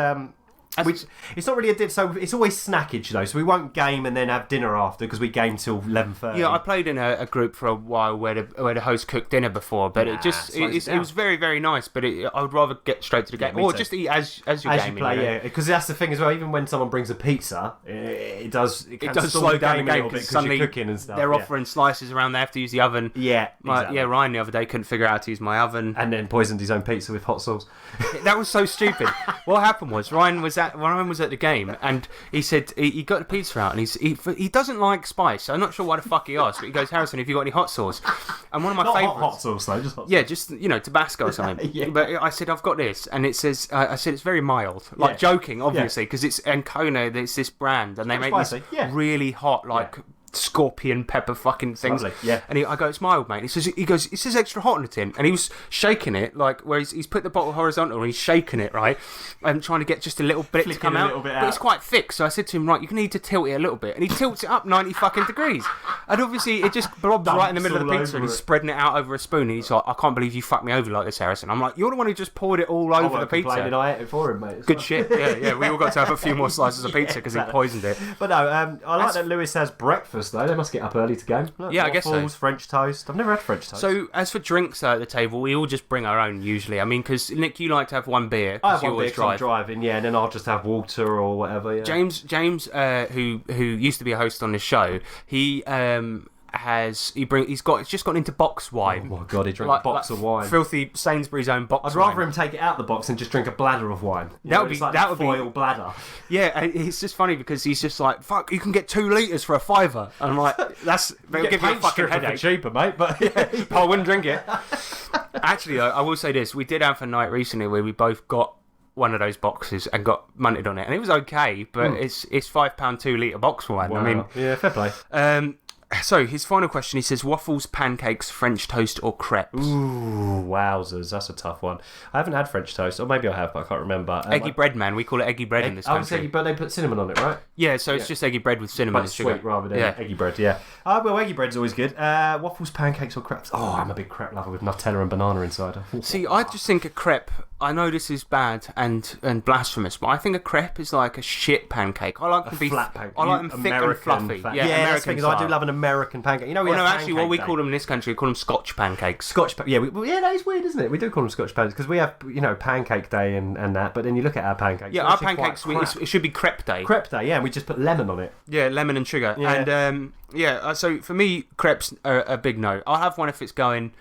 it's not really a dip, so it's always snackage though. So we won't game and then have dinner after because we game till 11:30. Yeah, I played in a group for a while where the host cooked dinner before, but it was very, very nice. But I would rather get straight to the game, me or too. just eat as you're as gaming. you play, you know? yeah, because that's the thing as well. Even when someone brings a pizza, it does slow down the game a little bit because because you're cooking and stuff. They're offering slices around. They have to use the oven. Yeah, exactly. Yeah. Ryan the other day couldn't figure out how to use my oven, and then poisoned his own pizza with hot sauce. That was so stupid. What happened was Ryan was was at the game, and he said he got the pizza out, and he doesn't like spice. I'm not sure why the fuck he asked, but he goes, Harrison, have you got any hot sauce? And one of my favourites, hot sauce though, just hot sauce. Yeah, just Tabasco or something. Yeah. But I said I've got this, and it says I said it's very mild, like joking, obviously, because it's Ancona. It's this brand, and they make these really hot, scorpion pepper fucking things. Yeah. And I go, it's mild, mate. He goes, it says extra hot on the tin, and he was shaking it where he's put the bottle horizontal and he's shaking it and trying to get just a little bit to come out. But it's quite thick, so I said to him, right, you need to tilt it a little bit, and he tilts it up 90 fucking degrees, and obviously it just blobs right in the middle of the pizza, and he's spreading it out over a spoon, and he's like, I can't believe you fucked me over like this, Harrison. I'm like, you're the one who just poured it all over the pizza. I ate it for him, mate. Good shit. Yeah. We all got to have a few more slices of pizza because he poisoned it. But no, I like that Lewis has breakfast though. They must get up early to go. Look, I guess so. French toast. I've never had French toast. So, as for drinks at the table, we all just bring our own usually. I mean, because Nick, you like to have one beer. I have one beer because I'm driving, and then I'll just have water or whatever. Yeah. James, who used to be a host on this show, he's just gone into box wine. Oh my god, he drank a box of wine. Filthy Sainsbury's own box. I'd rather him take it out the box and just drink a bladder of wine. That would be foil bladder. Yeah, and it's just funny because he's just like, fuck, you can get 2 litres for a £5. And I'm like, they'll give you a fucking headache. Cheaper, mate, but I wouldn't drink it. Actually, though, I will say this: we did have a night recently where we both got one of those boxes and got munted on it, and it was okay, but it's £5 2 litre box wine. Wow. I mean, yeah, fair play. So, his final question, he says, waffles, pancakes, French toast, or crepes? Ooh, wowzers, that's a tough one. I haven't had French toast, or maybe I have, but I can't remember. Eggy bread, man. We call it eggy bread in this country. Eggy, but they put cinnamon on it, right? Yeah, so it's just eggy bread with cinnamon and sugar. Sweet rather than eggy bread, yeah. Well, eggy bread's always good. Waffles, pancakes, or crepes? Oh, I'm a big crepe lover with Nutella and banana inside. See, I just think a crepe, I know this is bad and blasphemous, but I think a crepe is like a shit pancake. I like them flat pancake. I like them thick and fluffy. Yeah, American style. I do love an American pancake. You know, what we call them in this country, we call them Scotch pancakes. That is weird, isn't it? We do call them Scotch pancakes because we have, pancake day and that. But then you look at our pancakes. Yeah, our pancakes, it should be crepe day. Crepe day, yeah. And we just put lemon on it. Yeah, lemon and sugar. Yeah. And so for me, crepes are a big no. I'll have one if it's going.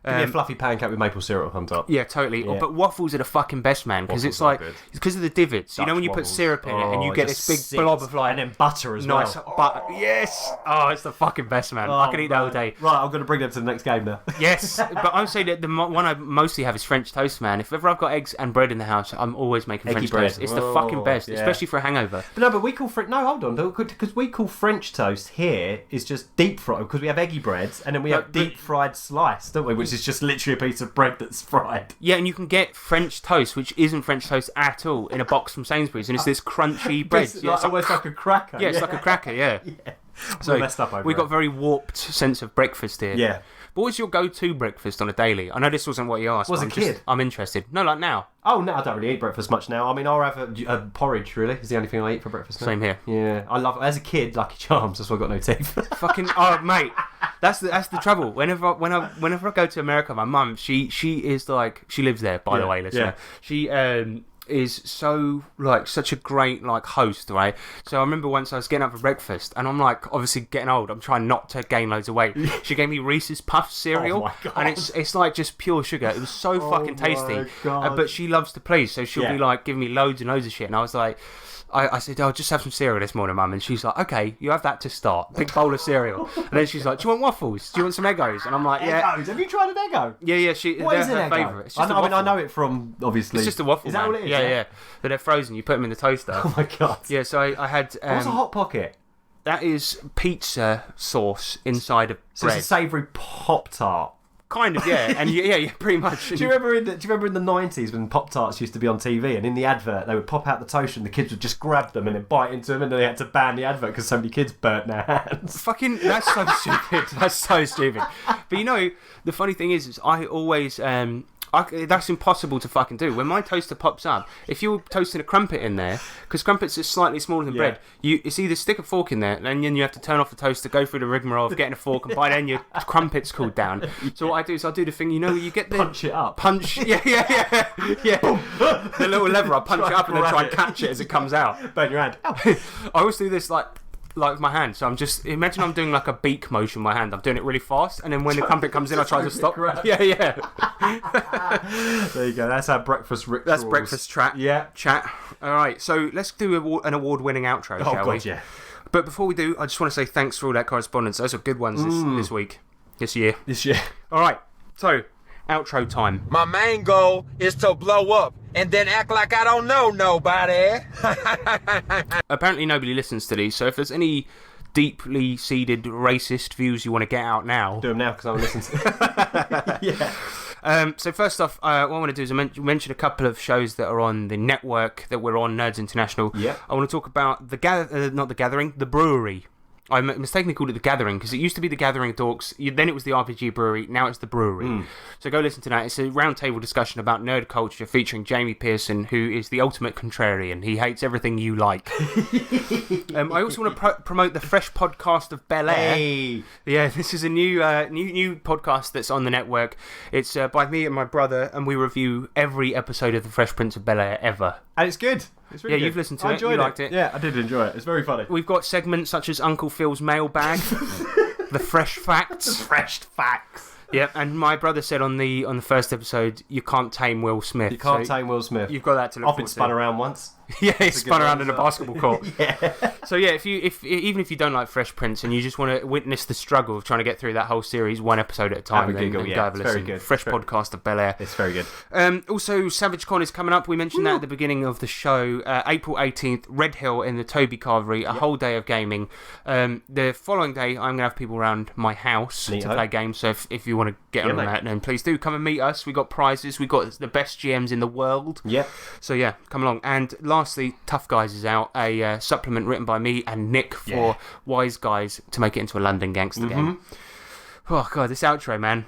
Give me a fluffy pancake with maple syrup on top. Yeah, totally. Yeah. But waffles are the fucking best, man, because it's like because of the divots. You know when you put syrup in it and you get this big blob of and then butter as nice butter. Yes. Oh, it's the fucking best, man. I can eat that all day. Right, I'm going to bring them to the next game now. Yes, but I'm saying that the one I mostly have is French toast, man. If ever I've got eggs and bread in the house, I'm always making French toast. It's the fucking best, especially for a hangover. But we call hold on, because we call French toast here is just deep fried because we have eggy breads and then we have deep fried slice, don't we? Which is just literally a piece of bread that's fried. Yeah, and you can get French toast, which isn't French toast at all, in a box from Sainsbury's, and it's this crunchy bread. It's almost like a cracker. Yeah, it's like a cracker, yeah. So we got a very warped sense of breakfast here. Yeah. What was your go-to breakfast on a daily? I know this wasn't what you asked. Was a kid? I'm interested. No, like now. Oh, no, I don't really eat breakfast much now. I mean, I'll have a porridge, really. Is the only thing I eat for breakfast now. Same here. Yeah. I love, as a kid, Lucky Charms. That's why I got no teeth. Fucking, oh, mate. That's the trouble. Whenever I go to America, my mum, she is like, she lives there, by the way, listener. Yeah. She, is so such a great host, right? So I remember once I was getting up for breakfast and I'm obviously getting old, I'm trying not to gain loads of weight. She gave me Reese's Puffs cereal, and it's like just pure sugar. It was so fucking tasty, but she loves to please, so she'll be giving me loads and loads of shit, and I was like, I said, I'll just have some cereal this morning, Mum. And she's like, okay, you have that to start. Big bowl of cereal. And then she's like, do you want waffles? Do you want some Eggos? And I'm like, yeah. Eggos? Have you tried an Eggo? Yeah. What is her favourite. It's just I know it from, obviously. It's just a waffle, Is that man. what it is? Yeah. But they're frozen. You put them in the toaster. Oh, my God. Yeah, so I had... What's a Hot Pocket? That is pizza sauce inside of bread. So it's a savoury Pop-Tart. Kind of, yeah, and yeah, pretty much. Do you remember in the 90s when Pop-Tarts used to be on TV, and in the advert they would pop out the toaster and the kids would just grab them and then bite into them, and then they had to ban the advert because so many kids burnt their hands. Fucking, that's so stupid. That's so stupid. But the funny thing is I always that's impossible to fucking do. When my toaster pops up, if you're toasting a crumpet in there, because crumpets are slightly smaller than bread, it's either stick a fork in there, and then you have to turn off the toaster, go through the rigmarole of getting a fork, and by then your crumpet's cooled down. So what I do is I do the thing, where you get the... Punch it up. Yeah. The little lever, I punch it up and then try and catch it as it comes out. Burn your hand. I always do this, like with my hand. So I'm just imagine I'm doing like a beak motion with my hand. I'm doing it really fast, and then when the trumpet comes in, I try to stop. Yeah. There you go. That's our breakfast rituals. That's breakfast chat. Yeah. Chat. All right. So let's do an award-winning outro, shall we? Yeah. But before we do, I just want to say thanks for all that correspondence. Those are good ones this week, this year. All right. So outro time. My main goal is to blow up and then act like I don't know nobody. Apparently nobody listens to these, so if there's any deeply seated racist views you want to get out now... Do them now, because I'm listening to Yeah. So first off, what I want to do is mention a couple of shows that are on the network that we're on, Nerds International. Yeah. I want to talk about the brewery. I mistakenly called it The Gathering because it used to be The Gathering Talks, then it was the RPG Brewery, now it's The Brewery. So go listen to that. It's a roundtable discussion about nerd culture featuring Jamie Pearson, who is the ultimate contrarian. He hates everything you like. I also want to promote the Fresh Podcast of Bel Air. Hey. Yeah, this is a new podcast that's on the network. It's by me and my brother, and we review every episode of The Fresh Prince of Bel Air ever. And it's good. It's really good. You've listened to I it. enjoyed You liked it. Yeah, I did enjoy it. It's very funny. We've got segments such as Uncle Phil's mailbag, the Fresh Facts. Fresh facts. Yep, and my brother said on the first episode, you can't tame Will Smith. You can't tame Will Smith. You've got that to look I've been spun around once. Yeah, he spun around in a basketball court. Yeah. So yeah, even if you don't like Fresh Prince and you just want to witness the struggle of trying to get through that whole series one episode at a time, then go have a listen. Very good. Fresh Podcast of Bel Air. It's very good. Also, Savage Con is coming up. We mentioned that at the beginning of the show. April 18th, Red Hill in the Toby Carvery, a whole day of gaming. The following day, I'm going to have people around my house to play games. So if you want to get on that, then please do come and meet us. We got prizes. We got the best GMs in the world. Yep. So yeah, come along. And lastly, Tough Guys is out, a supplement written by me and Nick for Wise Guys to make it into a London gangster game. Oh god, this outro, man.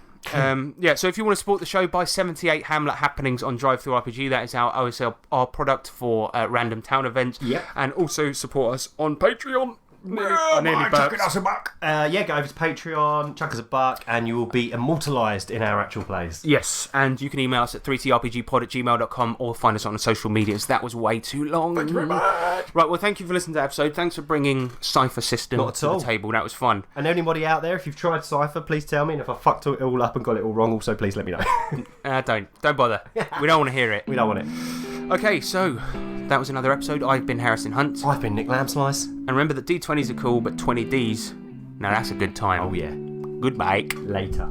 So if you want to support the show, buy 78 Hamlet Happenings on Drive Through RPG. That is our OSL product for random town events. And also support us on Patreon. I nearly burped. Go over to Patreon, chuck us $1, and you will be immortalised in our actual plays. Yes, and you can email us at 3trpgpod@gmail.com or find us on the social medias. That was way too long. Thank you very much. Right, well, thank you for listening to that episode. Thanks for bringing Cypher System to the table. That was fun. And anybody out there, if you've tried Cypher, please tell me. And if I fucked it all up and got it all wrong, also please let me know. Don't bother. We don't want to hear it. We don't want it. Okay, so that was another episode. I've been Harrison Hunt. I've been Nick Lambslice. And remember that D20s are cool, but 20Ds, now that's a good time. Oh yeah. Goodbye. Later.